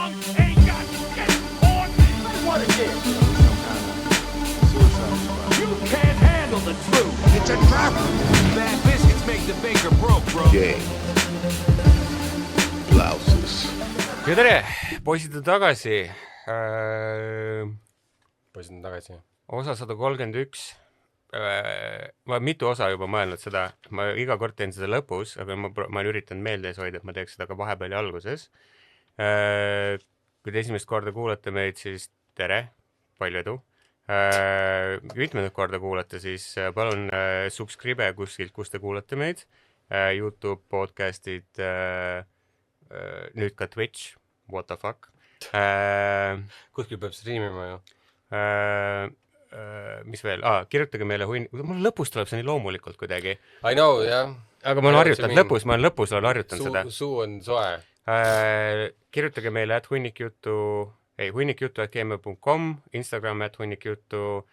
punk ain't got shit on me. What again? Some kind of suicide squad. You can't handle the truth. It's a trap. Bad biscuits make the baker broke, bro. Gay. Blouses. ja tere, poisid on tagasi. Poisid on tagasi. Osa 131. Ma olen mitu osa juba mõelnud seda. Ma iga kord teen seda lõpus, aga ma olen üritanud meeldes hoida, et ma teeks seda ka vahepeal ja alguses. Kui te esimest korda kuulate meid, siis tere, palju edu. Mitmendat korda kuulate, siis palun subscribe kuskilt, kus te kuulate meid. YouTube, podcastid, nüüd ka Twitch, what the fuck. Kuskil peab striimima ju. Mis veel? Kirjutage meile mul lõpus tuleb see nii loomulikult kuidagi. I know, jah. Aga ma olen harjutanud lõpus, olen harjutanud seda. Suu on soe. Kirjutage meile hunnikjuttu@gmail.com, Instagram @hunnikjuttu,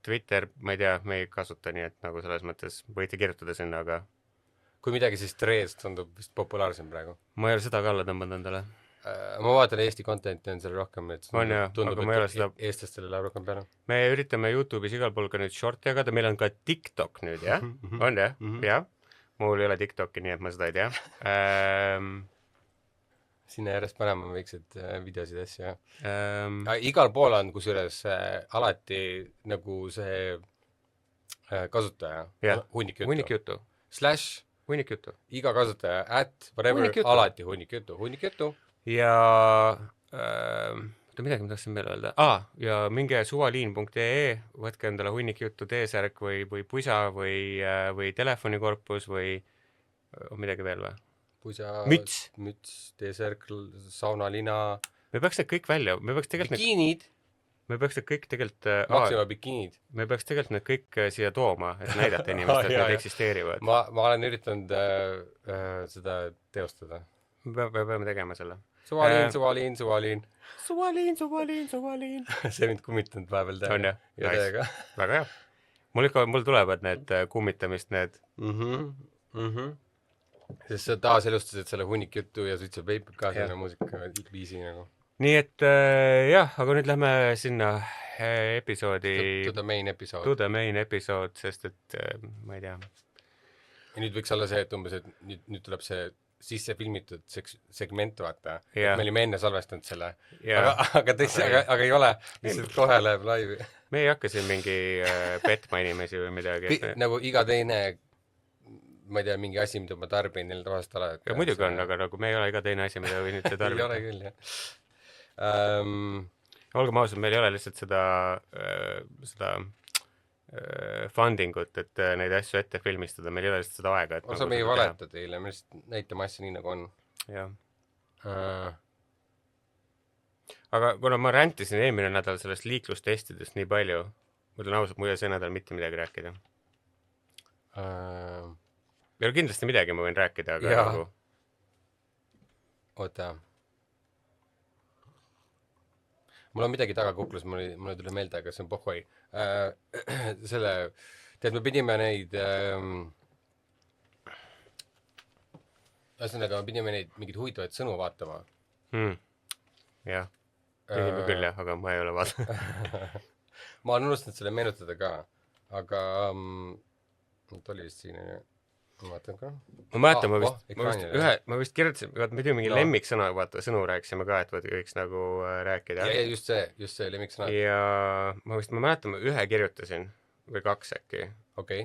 Twitter, ma ei tea, me ei kasuta nii, et nagu selles mõttes võite kirjutada sinna, aga Kui midagi, siis Threads tundub vist populaarsem praegu. ma ei ole seda ka alla tõmbanud endale. Ma vaatan Eesti contenti on seal rohkem, et tundub, aga ma ei ole seda eestlastele läheb rohkem peale. Me üritame YouTube'is igal pool ka nüüd shorti jagada, meil on ka TikTok nüüd, jah? On jah? Jah. Mul ei ole TikToki, nii et ma seda ei tea. Sinna järjest panema väiksed videosid asju, jah. Igal pool on kusjuures alati nagu see kasutaja. Hunnikjuttu. Slash Hunnikjuttu. iga kasutaja whatever, alati hunnikjuttu. Ja midagi ma tahtsin veel öelda. Ja minge suvaliin.ee, võtke endale hunnikjuttu T-särk või pusa või telefonikorpus või midagi veel või? Pusa, müts, T-särk, saunalina. Me peaks need kõik välja, bikiinid. Me peaks need kõik tegelikult Maxima bikiinid. Me peaks tegelikult need kõik siia tooma, et näidata inimest, et need eksisteerivad. Ma olen üritanud seda teostada. Me peame tegema selle. Suvaliin. See mind kummitanud vahepeal teha. On jah? Nice. Väga hea. Mul tulevad need kummitamist, need. Sest sa taas elustasid selle hunnikjuttu ja suitseb veipib ka selle muusika viisi nagu. Nii et jah, aga nüüd lähme sinna episoodi To the main episode, sest et ma ei tea. Ja nüüd võiks olla see, et umbes, et nüüd tuleb see sisse filmitud segment, vaata. Ja. Me olime enne salvestanud selle. Aga ei ole, lihtsalt kohe läheb laivi. Me ei hakka siin mingi petma inimesi või midagi. Nagu iga teine, ma ei tea, mingi asi, mida ma tarbin 4 aastat ala. Ja muidugi on, aga nagu me ei ole iga teine asi, mida võin üldse tarbida. Ei ole küll, jah. Olgem ausad, meil ei ole lihtsalt seda fundingut, et neid asju ette filmistada, meil ei ole lihtsalt seda aega. Osa me ei valeta teile, me lihtsalt näitame asja nii, nagu on. Jah. Aga kuna ma räntisin eelmine nädal sellest liiklustestidest nii palju, ma ütlen ausalt, mul ei see nädal mitte midagi rääkida. Ei ole kindlasti midagi, ma võin rääkida, aga nagu... Oota. Mul on midagi taga kuklas, mulle tuli meelde, aga see on pohhoi. Tead, me pidime neid... Ühesõnaga, me pidime neid mingid huvitavaid sõnu vaatama. Jah. Pidime küll, jah, aga ma ei ole vaadanud. Ma olen unustanud selle meenutada ka, aga... oli vist siin, ma vaatan ka. Ma mäletan, ma vist kirjutasin, me pidime mingi lemmiksõna, sõnu rääkisime ka, et võiks nagu rääkida. Ja just see lemmiksõna. Ja ma mäletan, ühe kirjutasin või 2 äkki. Okei.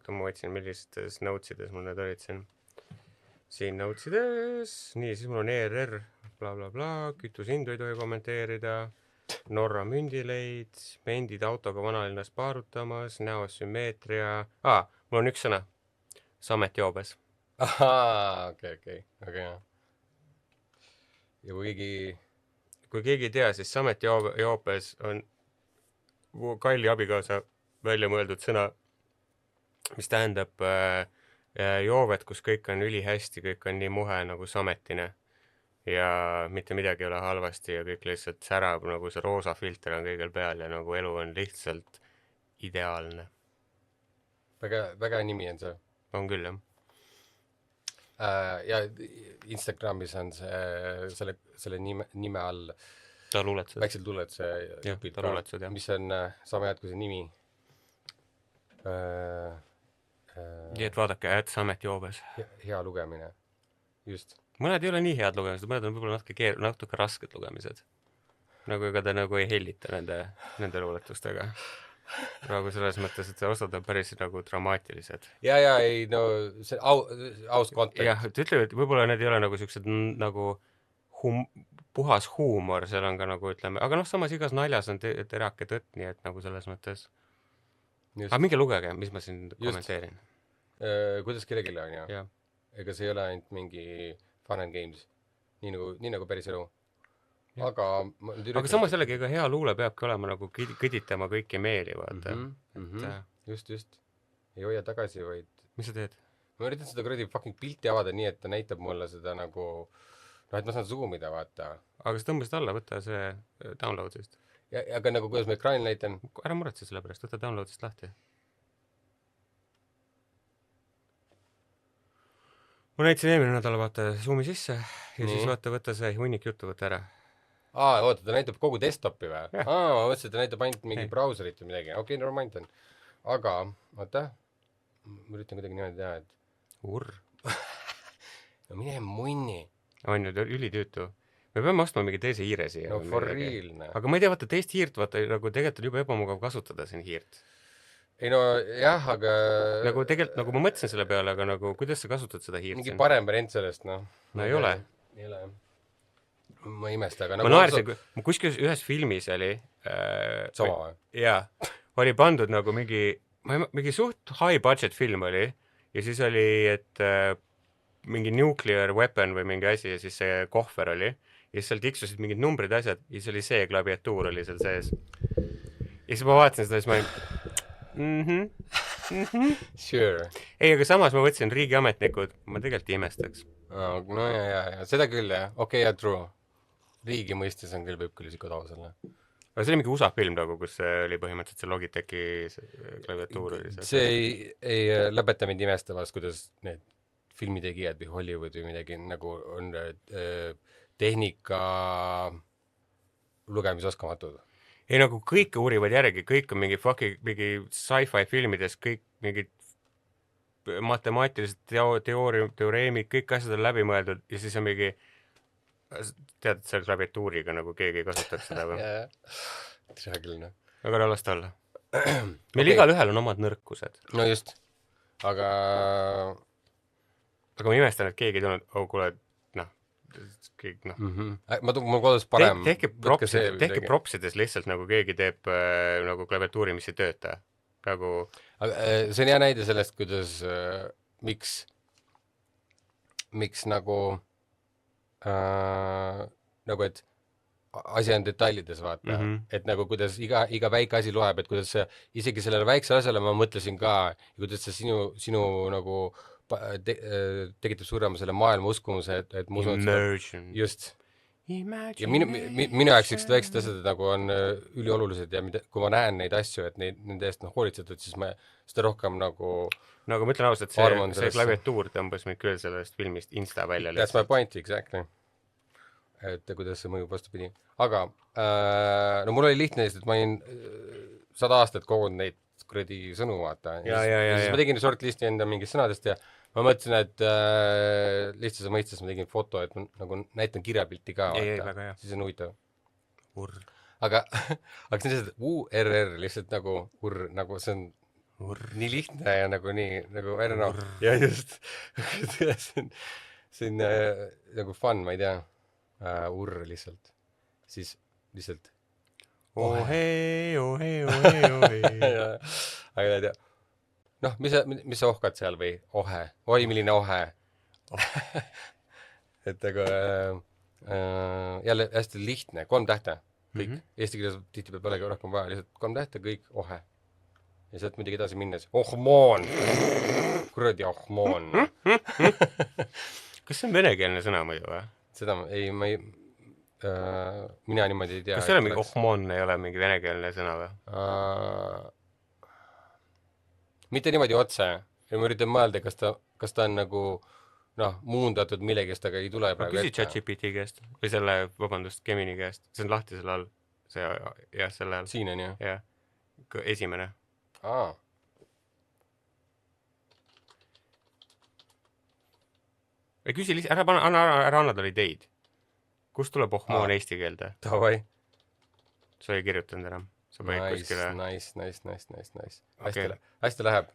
Ma võtsin, millistes notesides mul need olid siin notesides. Nii, siis mul on ERR, bla, kütushindu ei tohi kommenteerida. Norra mündileid, mendid autoga vanalinnas paarutamas, näos sümmeetria. Mul on üks sõna. Samet joobes. Okei. Ja kui keegi ei tea, siis Samet joobes on Kalli abikaasa välja mõeldud sõna, mis tähendab joovet, kus kõik on ülihästi, kõik on nii muhe nagu sametine. Ja mitte midagi ei ole halvasti ja kõik lihtsalt särab, nagu see roosa filter on kõigil peal ja nagu elu on lihtsalt ideaalne. Väga nimi on see. On küll, jah. ja Instagramis on selle nime all taluletused. väiksed luuletuse Jah, taluletused, jah. mis on sama head kui see nimi. Nii et vaadake, Sametjoobes. Hea lugemine. Just. Mõned ei ole nii head lugemised, mõned on võib-olla natuke rasked lugemised. Nagu ega ta nagu ei hellita nende luuletustega. Nagu selles mõttes, et see osad on päris nagu dramaatilised. Ja, ei, no see aus kontekst. Jah, ütleme, et võib-olla need ei ole nagu siuksed nagu puhas huumor, seal on ka nagu ütleme, aga noh, samas igas naljas on terake tõtt, nii et nagu selles mõttes. Aga minge lugege, mis ma siin kommenteerin. Kuidas kellelegi on, jah? Ja. Ega see ei ole ainult mingi fun and games, nii nagu päris elu. Aga samas jällegi, ega hea luule peabki olema nagu kõditama kõiki meeli, vaata. Just. Ei hoia tagasi, vaid... Mis sa teed? Ma üritan seda kuradi fucking pilti avada nii, et ta näitab mulle seda nagu... No, et ma saan zoomida, vaata. Aga sa tõmbasid alla, võta see downloadist. Aga nagu kuidas ma ekraani näitan? Ära muretse selle pärast, võta downloadist lahti. Ma näitasin eelmine nädal vaata Zoomi sisse ja siis võtta see hunnik juttu võtta ära. Oota, ta näitab kogu desktopi või? Ma mõtlesin, et ta näitab ainult mingi brauserit või midagi. Okei, never mind on. Aga, vaata, ma üritan kuidagi niimoodi teha, et... No mine munni. On ju, ülitüütu. Me peame ostma mingi teise hiire siia. No for real, ne. Aga ma ei tea, vaata teist hiirt, vaata nagu tegelikult on juba ebamugav kasutada siin hiirt. Ei no jah, aga... Nagu tegelikult, nagu ma mõtlesin selle peale, aga nagu kuidas sa kasutad seda hiirt mingi siin? parem variant sellest, noh. No ei ole. Ei ole. Ma imesta, aga nagu... Ma naersin, kuskil ühes filmis oli... Sama või? Jaa. Oli pandud nagu mingi suht high budget film oli ja siis oli, et mingi nuclear weapon või mingi asi ja siis see kohver oli ja siis seal tiksusid mingid numbrid asjad ja siis oli see klaviatuur oli seal sees. Ja siis ma vaatasin seda ja siis ma Sure. Ei, aga samas ma võtsin riigiametnikud, ma tegelikult ei imestaks. No ja, seda küll jah. Okei, ja true. Riigi mõistes on küll, võib küll isegi odav selle. Aga see oli mingi USA film nagu, kus oli põhimõtteliselt see Logitechi klaviatuur oli see. See ei lõpeta mind imestavast, kuidas need filmitegijad või Hollywood või midagi nagu on tehnika lugemisoskamatud. Ei nagu kõike uurivad järgi, kõik on mingi sci-fi filmides, kõik mingid matemaatilised teoreemid, kõik asjad on läbi mõeldud ja siis on mingi tead, et selle klaviatuuriga nagu keegi ei kasutaks seda või? Tere küll, noh. Aga ära lasta alla. Meil igal ühel on omad nõrkused. No just. Aga ma imestan, et keegi ei tulnud, kuule, mul kodus parem. Tehke propsides lihtsalt nagu keegi teeb nagu klaviatuuri, mis ei tööta. Nagu... See on hea näide sellest, kuidas miks nagu et asi on detailides, vaata. Et nagu kuidas iga väike asi loeb, et kuidas isegi sellele väiksele asjale ma mõtlesin ka, kuidas see sinu nagu tekitab suurema selle maailma uskumuse, et ma usun, Immersion. Just. Ja minu jaoks siuksed väiksed asjad nagu on üliolulised ja kui ma näen neid asju, et nende eest hoolitsetud, siis ma seda rohkem nagu ma ütlen ausalt, see klaviatuur tõmbas mind küll sellest filmist Insta välja. That's my point, exactly. Et kuidas see mõjub vastupidi. Aga no mul oli lihtne, et ma olin 100 aastat kogunud neid kuradi sõnu, vaata. Ja siis ma tegin shortlisti enda mingist sõnadest ja ma mõtlesin, et lihtsalt mõistes ma tegin foto, et ma nagu näitan kirjapilti ka, vaata. Siis on huvitav. Aga see on lihtsalt URR, lihtsalt nagu nagu see on nii lihtne ja nagu nii, nagu I don't know. Ja just. See on nagu fun, ma ei tea. Urr lihtsalt. Siis lihtsalt. Ohee. Aga ei tea. Noh, mis sa ohkad seal või? Ohe. Oi, milline ohe. Et aga jälle hästi lihtne. 3 tähte. Kõik. Eesti keeles tihti peab olegi rohkem vaja. Lihtsalt 3 tähte, kõik ohe. Ja sealt muidugi edasi minnes. Ohmoon! Kuradi ohmoon. Kas see on venekeelne sõna muidu või? Seda ma ei mina niimoodi ei tea. Kas selle mingi ohmoon ei ole mingi venekeelne sõna või? Mitte niimoodi otse. Ja ma üritan mõelda, kas ta on nagu noh, muundatud millegist, aga ei tule praegu küsi ChatGPT käest või selle, vabandust, Gemini käest, see on lahti selle all, see jah, selle all, siin on ju. jah, esimene. Aa. Küsi lihtsalt, ära anna talle ideid. Kust tuleb ohmoon eesti keelde? Davai. Sa ei kirjutanud enam. Sa panid kuskile. Nice. Hästi läheb.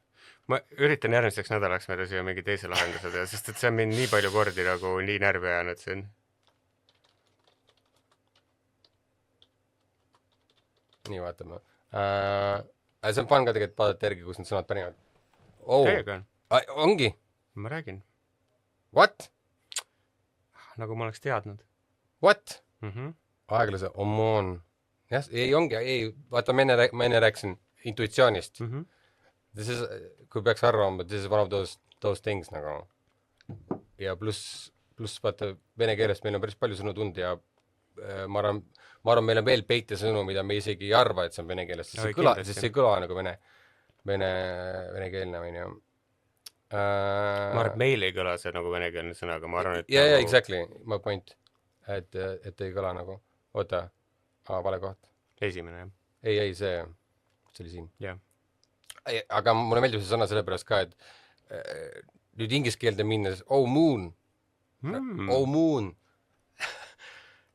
Ma üritan järgmiseks nädalaks meile siia mingi teise lahenduse teha, sest et see on mind nii palju kordi nagu nii närvi ajanud siin. Nii, vaatame. See on fun ka tegelikult vaadata järgi, kus need sõnad pärinevad. Täiega on. Ongi. Ma räägin. What? Nagu ma oleks teadnud. What? Mhm. Aeglase omoon. Jah, ei ongi, ei, vaata, ma enne rääkisin intuitsioonist. Mhm. This is, kui peaks arvama, this is one of those things nagu. Ja pluss vaata, vene keelest meil on päris palju sõnu tund ja ma arvan, meil on veel peite sõnu, mida me isegi ei arva, et see on vene keelest, sest see ei kõla nagu venekeelne või nii. Ma arvan, et meil ei kõla see nagu venekeelne sõna, aga ma arvan, et yeah, exactly, my point. Et ei kõla nagu. Oota, vale koht. Esimene, jah. Ei, see oli siin. Jah. Aga mulle meeldib see sõna selle pärast ka, et nüüd ingliskeelde minnes, oh moon. Oh moon.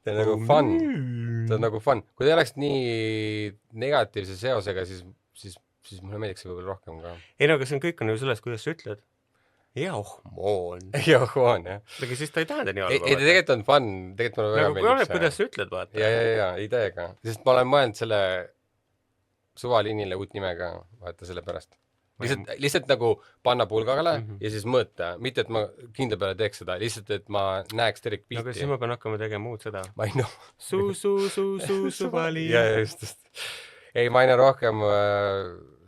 See on nagu fun. See on nagu fun. Kui te oleks nii negatiivse seosega, siis mulle meeldiks see võib-olla rohkem ka. Ei no, aga see on kõik on ju selles, kuidas sa ütled. Ja ohmoon. Ja ohmoon, jah. Aga siis ta ei tähenda nii halba. Ei, tegelikult on fun. Tegelikult mulle väga meeldiks. Nagu oleneb, kuidas sa ütled, vaata. Ja, ei täiega. Sest ma olen mõelnud selle suvaliinile uut nimega, vaata selle pärast. Lihtsalt nagu panna pulgale ja siis mõõta. Mitte, et ma kindla peale teeks seda. Lihtsalt, et ma näeks tervik pilti. Aga siis ma pean hakkama tegema muud seda. Ma ei noh. Suvaliin. Ja, just. Ei, ma aina rohkem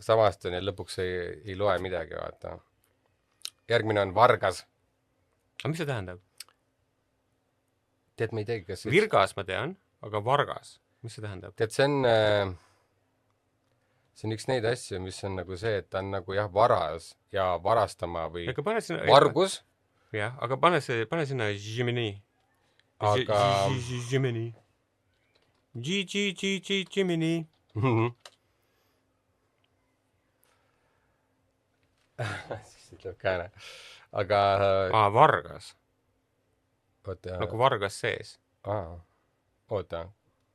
samastun ja lõpuks ei loe midagi, vaata. Järgmine on vargas. Aga mis see tähendab? Tead, ma ei teagi, kas... Virgas ma tean, aga vargas. Mis see tähendab? Tead, see on üks neid asju, mis on nagu see, et ta on nagu jah, varas ja varastama või vargus. Jah, aga pane sinna Gemini. Aga... Gemini. Gemini. Siis ütleb kääne. Aga... vargas. Oota. Nagu vargas sees. Oota.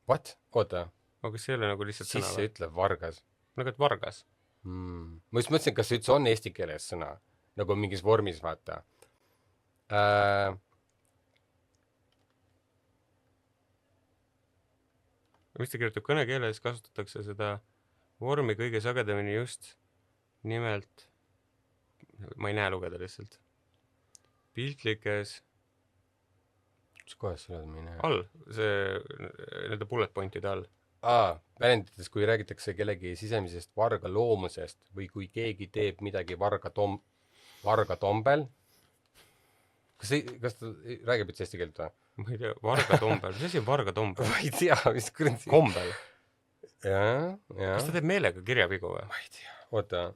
What? Oota. Aga see ei ole nagu lihtsalt sõna. Siis see ütleb vargas. Nagu et vargas. Ma just mõtlesin, kas see üldse on eesti keeles sõna. Nagu mingis vormis, vaata. Mis ta kirjutab? Kõnekeeles kasutatakse seda vormi kõige sagedamini just nimelt... Ma ei näe lugeda lihtsalt. Piltlikes... Mis kohas sa oled, ma ei näe? All. Nende bullet pointide all. Väljendites, kui räägitakse kellegi sisemisest varga loomusest või kui keegi teeb midagi varga tombel. Kas ta räägib üldse eesti keelt või? Ma ei tea, varga tombel. Mis asi on varga tombel? Ma ei tea, mis kuradi... Kombel. Jaa. Kas ta teeb meelega kirjavigu või? Ma ei tea. Oota.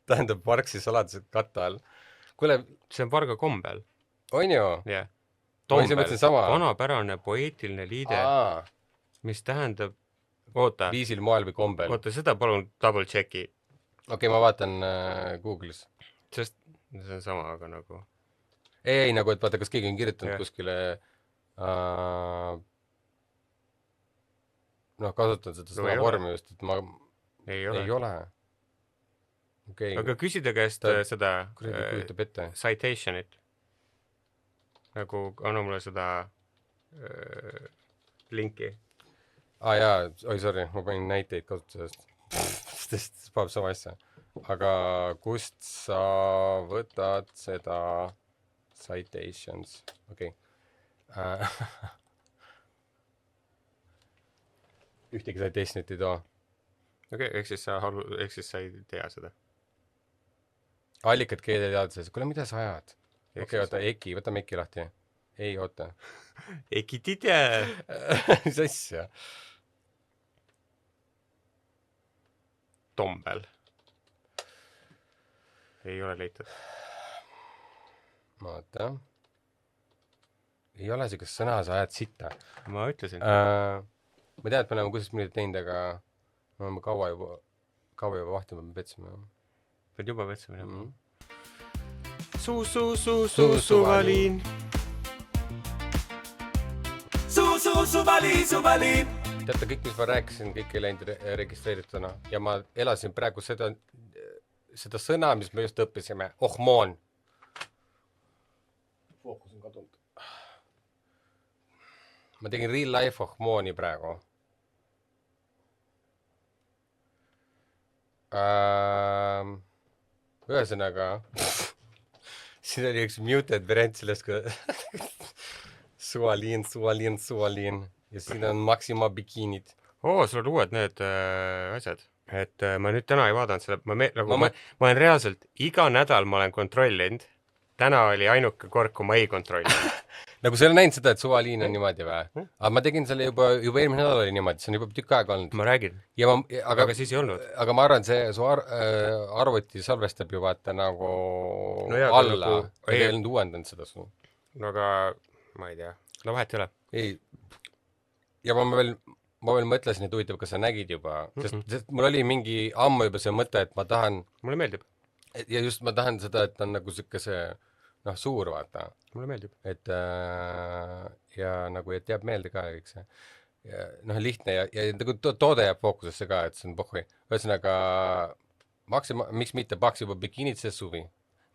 Tähendab vargsi saladused katta all. Kuule, see on varga kombel. On ju? Jah. Tombel, vanapärane poeetiline liide, mis tähendab... Oota. Viisil, moel või kombel. Oota, seda palun double checki. Okei, ma vaatan Google'is. Sest see on sama, aga nagu... Ei, nagu, et vaata, kas keegi on kirjutanud kuskile... kasutan seda sama vormi just, et ma... Ei ole. Okay. Aga küsida käest seda citationit. Nagu anna mulle seda linki. Jaa, sorry, ma panin näiteid kasutusest. Sest paneb sama asja. Aga kust sa võtad seda citations? Okei. Ühtegi citationit ei too. Okei, ehk siis sa ei tea seda. Allikad keeleteadses. Kuule, mida sa ajad? Okei, oota, Eki, võtame Eki lahti. Ei, oota. Eki tide! Mis asja? tombel. Ei ole leitud. Vaata. Ei ole siukest sõna, sa ajad sitta. Ma ütlesin. Ma tean, et me oleme 16 minutit teinud, aga me oleme kaua juba vahtima petsime. Pead juba petsime minema. Suvaliin. Suvaliin. Teate, kõik, mis ma rääkisin, kõik ei läinud registreerituna ja ma elasin praegu seda sõna, mis me just õppisime. Ohmoon. Fookus on kadunud. Ma tegin real life ohmooni praegu. Ühesõnaga siin oli üks muted variant sellest, kui suvaliin ja siin on Maxima bikiinid. Sul on uued need asjad. Et ma nüüd täna ei vaadanud seda, ma olen reaalselt iga nädal ma olen kontrollinud. Täna oli ainuke kord, kui ma ei kontrollinud. Nagu sa ei ole näinud seda, et suvaliin on niimoodi või? Aga ma tegin selle juba eelmine nädal oli niimoodi, see on juba tükk aega olnud. Ma räägin. Aga siis ei olnud. Aga ma arvan, see su arvuti salvestab ju vaata nagu alla. Ei olnud uuendanud seda su. No aga ma ei tea. No vahet ei ole. Ei. Ja ma veel mõtlesin, et huvitav, kas sa nägid juba. Sest mul oli mingi ammu juba see mõte, et ma tahan... Mulle meeldib. Ja just ma tahan seda, et on nagu siuke see... suur vaata. Mulle meeldib. Et ja nagu et jääb meelde ka kõik see. Ja, lihtne ja nagu toode jääb fookusesse ka, et see on pohhui. Ühesõnaga, miks mitte Maxima bikiinid see suvi?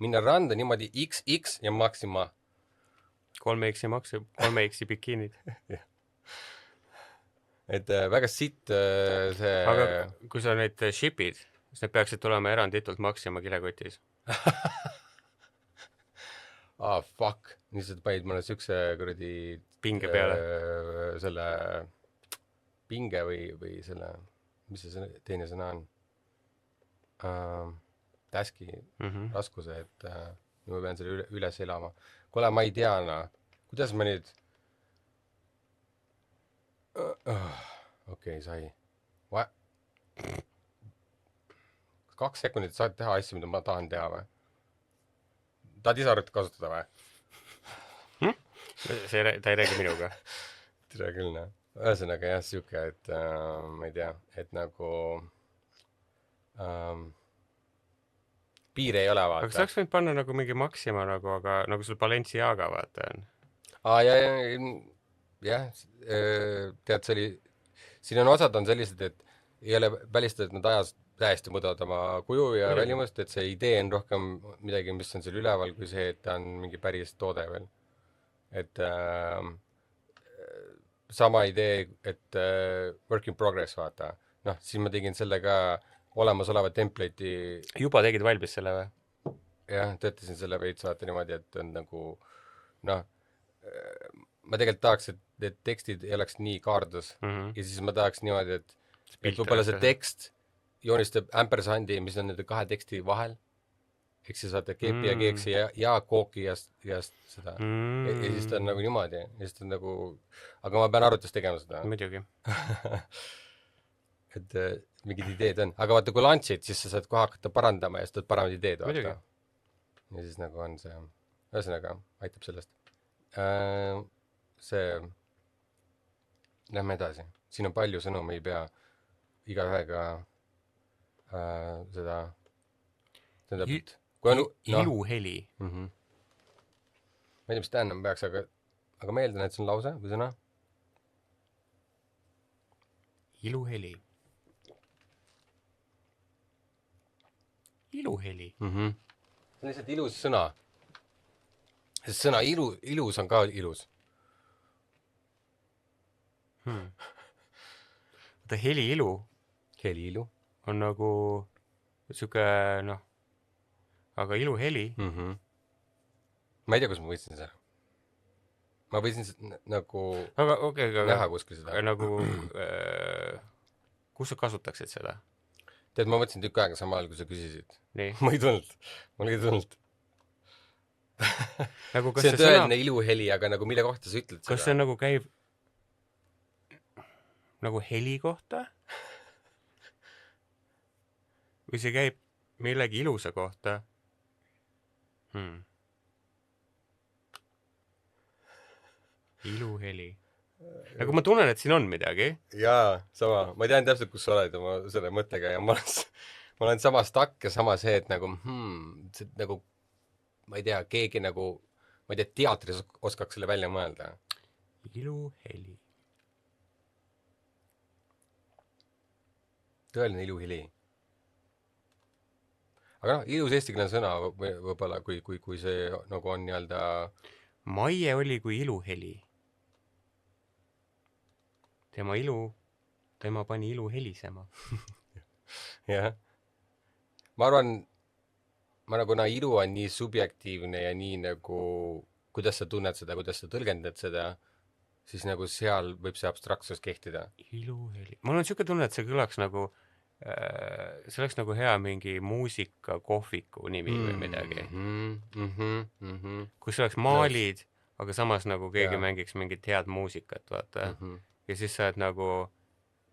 Minna randa niimoodi XX ja Maxima. 3X bikiinid. Et väga sitt see... Aga kui sa neid shipid, siis need peaksid tulema eranditult Maxima kilekotis. Fuck. Niisugused panid mulle siukse kuradi pinge peale. Selle pinge või selle, mis see teine sõna on? Taski raskuse, et ma pean selle üles elama. Kuule, ma ei tea, kuidas ma nüüd... Okei, sai. 2 sekundit saad teha asju, mida ma tahan teha või? Tahad isarut kasutada või? Ta ei räägi minuga. Tere küll, näe. Ühesõnaga jah, siuke, et ma ei tea, et nagu piire ei ole, vaata. Aga saaks võinud panna nagu mingi Maxima nagu, aga nagu sul Balenciaga, vaata on. Jah, tead, see oli, siin on osad on sellised, et ei ole välistatud, et nad ajas täiesti mõdavad oma kuju ja välimust, et see idee on rohkem midagi, mis on seal üleval, kui see, et ta on mingi päris toode veel. Et sama idee, et work in progress, vaata. Siis ma tegin selle ka olemasoleva template'i. Juba tegid valmis selle või? Jah, töötasin selle veits, vaata niimoodi, et on nagu, ma tegelikult tahaks, et need tekstid ei oleks nii kaardus ja siis ma tahaks niimoodi, et võib-olla see tekst joonistab ampersandi, mis on nende 2 teksti vahel. Eks siis vaata keepi ja keeksi ja kooki ja seda. Ja siis ta on nagu niimoodi. Ja siis ta on nagu... Aga ma pean arvutis tegema seda. Muidugi. Et mingid ideed on. Aga vaata, kui launchid, siis sa saad kohe hakata parandama ja siis tuled paremad ideed. Muidugi. Ja siis nagu on see... Ühesõnaga, aitab sellest. See... Lähme edasi. Siin on palju sõnu, me ei pea iga ühega seda... Iluheli. Ma ei tea, mis tähendab peaks, aga meeldan, et see on lause või sõna. Iluheli. Iluheli. See on lihtsalt ilus sõna. Sest sõna ilus on ka ilus. Vaata heli-ilu. Heli-ilu. On nagu siuke, aga iluheli. Ma ei tea, kus ma võtsin seda. Ma võtsin nagu aga näha kuskil seda. Nagu, kus sa kasutaksid seda? Tead, ma võtsin tükk aega samal, kui sa küsisid. Nii. Mul ei tulnud. Nagu, see on tõeline iluheli, aga nagu mille kohta sa ütled seda? Kas see nagu käib nagu heli kohta? kui see käib millegi ilusa kohta iluheli. Nagu ma tunnen, et siin on midagi. Jaa, sama. Ma tean täpselt, kus sa oled oma selle mõttega ja ma olen sama stuck ja sama see, et nagu, see, nagu ma ei tea, keegi nagu, ma ei tea, teatris oskaks selle välja mõelda. Iluheli. Tõeline iluheli. Aga noh, ilus eestikeelne sõna võib-olla, kui see nagu on nii-öelda... Maie oli kui iluheli. Tema pani ilu helisema. Jah. Ma arvan, kuna ilu on nii subjektiivne ja nii nagu, kuidas sa tunned seda, kuidas sa tõlgendad seda, siis nagu seal võib see abstraktsus kehtida. Iluheli. Mul on siuke tunne, et see kõlaks nagu, see oleks nagu hea mingi muusika kohviku nimi või midagi. Kus oleks maalid, aga samas nagu keegi mängiks mingit head muusikat, vaata. Ja siis sa oled nagu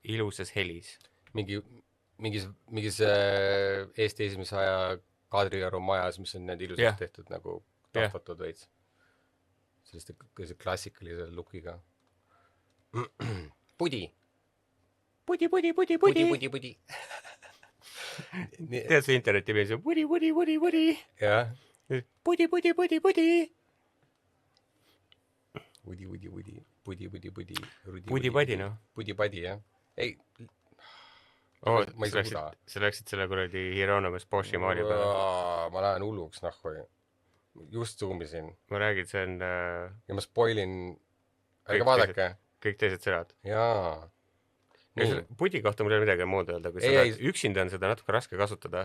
ilusas helis. Mingis Eesti esimese aja Kadrioru majas, mis on need ilusad tehtud nagu tahvatud veits. Selliste klassikalise lookiga. Pudi. Pudi. Tead see interneti mees on pudi. Jah. Pudi. Pudi-padi, noh. Pudi-padi, jah. Ei. Ma ei suuda. Sa läksid selle kuradi Hieronymus Bosch'i maali peale. Ma lähen hulluks, nahvoi. Just zoomisin. Ma räägin, see on... Ja ma spoilin... Ärge vaadake. Kõik teised sõnad. Jaa. Pudi kohta mul ei ole midagi muud öelda, kui üksinda on seda natuke raske kasutada.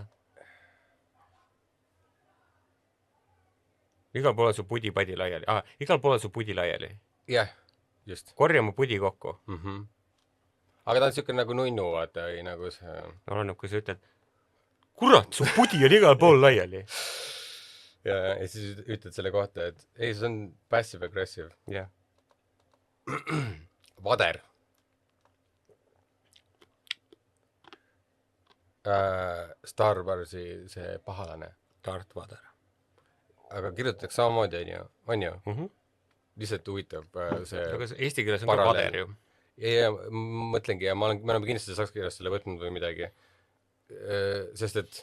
Igal pool on su pudi-padi laiali. Igal pool on su pudi laiali. Jah, just. Korja mu pudi kokku. Aga ta on siuke nagu nunnu, vaata, või nagu see... Oleneb, kui sa ütled, kurat, su pudi on igal pool laiali. Ja siis ütled selle kohta, et ei, see on passive-aggressive. Jah. Vader. Star Warsi see pahalane. Darth Vader. Aga kirjutatakse samamoodi, on ju? Lihtsalt huvitav see... Aga eesti keeles on ka vader ju. Ja mõtlengi, ja me oleme kindlasti saksa keeles selle võtnud või midagi. Sest et,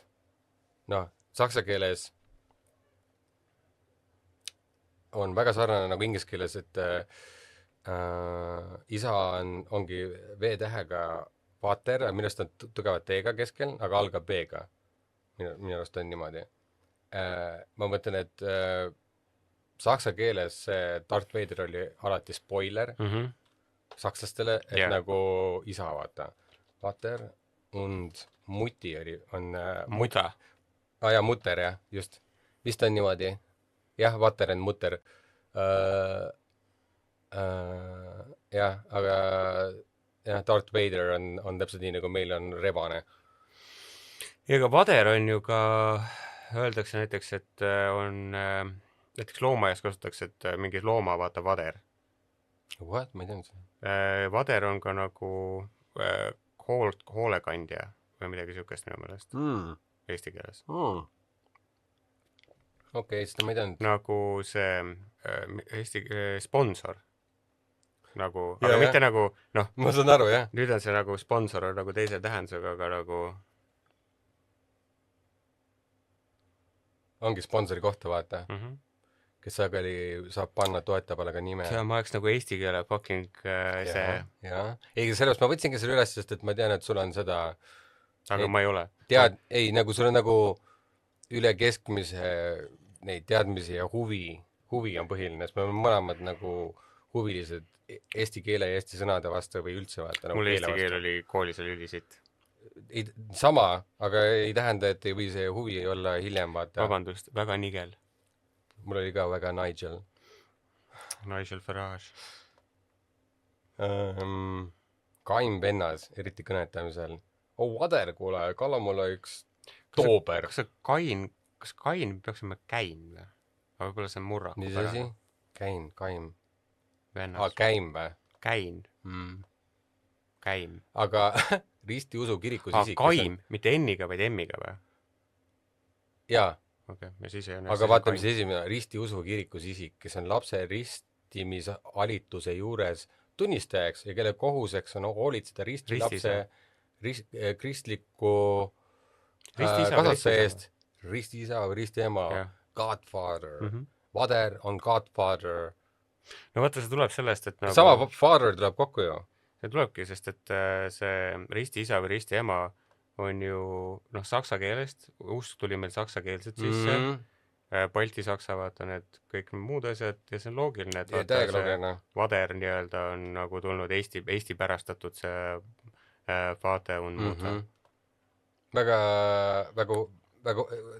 saksa keeles on väga sarnane nagu inglise keeles, et isa ongi V-tähega vater, millest on tugevat T-ga keskel, aga algab B-ga. Minu arust on niimoodi. Ma mõtlen, et saksa keeles Darth Vader oli alati spoiler sakslastele, et nagu isa, vaata. Vater und muti on... Muda. Ja mutter, jah, just. Vist on niimoodi. Jah, vater on mutter. Jah, aga Darth Vader on täpselt nii, nagu meil on rebane. Ja ka vader on ju ka... Öeldakse näiteks, et on... Näiteks loomajas kasutatakse, et mingi looma vaata vader. What? Ma ei teadnud seda. Vader on ka nagu hoolekandja või midagi siukest minu meelest eesti keeles. Okei, seda ma ei teadnud. Nagu see eesti sponsor. Nagu, aga mitte nagu, ma saan aru, jah. Nüüd on see nagu sponsor nagu teise tähendusega, aga nagu... Ongi sponsori kohta, vaata. Kes aga saab panna toetabale ka nime. See ma oleks nagu eesti keele fucking see... Jah. Ei, sellepärast ma võtsingi selle üles, sest et ma tean, et sul on seda... Aga ma ei ole. Ei, nagu sul on nagu üle keskmise neid teadmisi ja huvi on põhiline, sest me oleme mõlemad nagu huvilised eesti keele ja eesti sõnade vastu või üldse vaata. Mul eesti keel oli koolis oli ülisitt. Sama, aga ei tähenda, et ei või see huvi olla hiljem, vaata. Vabandust, väga nigel. Mul oli ka väga Nigel Farage. Kaim vennas, eriti kõnetamisel. Vader, kuule, kalla mulle üks toober. Kas Kain peaks olema Käin või? Aga võib-olla see on murraku pärast. Mis asi? Kaim. Vennas. Käim või? Käin. Käim. Aga ristiusu kirikus isik. Kaim, mitte N-iga, vaid M-iga või? Jaa. Okay, ja siis ei aga vaata, mis esimene ristiusu kirikus isik, kes on lapse ristimisalituse juures tunnistajaks ja kelle kohuseks on hoolitseda lapse kristliku kasvatuse eest. Ristiisa või ristiema. Godfather. Vader on Godfather. No vaata, see tuleb sellest, et nagu... Sama father tuleb kokku ju. See tulebki, sest et see ristiisa või ristiema on ju saksa keelest, usk tuli meil saksakeelset sisse, balti-saksa vaata need kõik muud asjad ja see on loogiline, et vaata see vader nii-öelda on nagu tulnud Eesti pärastatud see vaate on muuta. Väga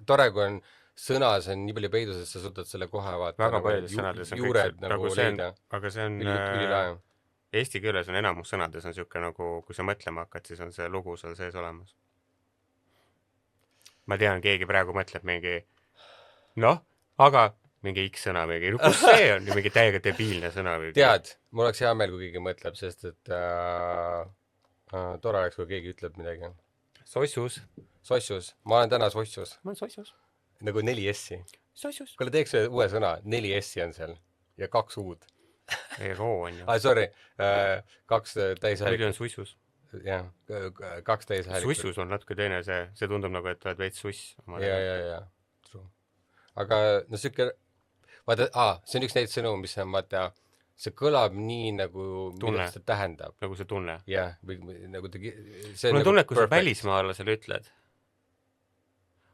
tore, kui on sõnas on nii palju peidus, et sa suudad selle kohe vaata väga paljudes sõnades on juured nagu leida. Aga see on eesti keeles on enamus sõnades on siuke nagu, kui sa mõtlema hakkad, siis on see lugu seal sees olemas. Ma tean, keegi praegu mõtleb mingi aga mingi X sõna mingi, kus see on? Mingi täiega debiilne sõna või? Tead, mul oleks hea meel, kui keegi mõtleb, sest et tore oleks, kui keegi ütleb midagi. Sossus. Ma olen täna sossus. Ma olen sossus. Nagu 4 S-i. Sossus. Kuule teeks uue sõna, 4 S-i on seal ja 2 U-d. Ei, O on ju. Sorry, 2 täishäälikut. Muidu on sussus. Jah, 2 täishäälikut. Sussus on natuke teine see tundub nagu, et oled veits suss. Ja. True. Aga siuke, vaata, see on üks neid sõnu, mis on, vaata, see kõlab nii nagu, mida seda tähendab. Nagu see tunne. Jah, nagu mul on tunne, kui sa välismaalasele ütled.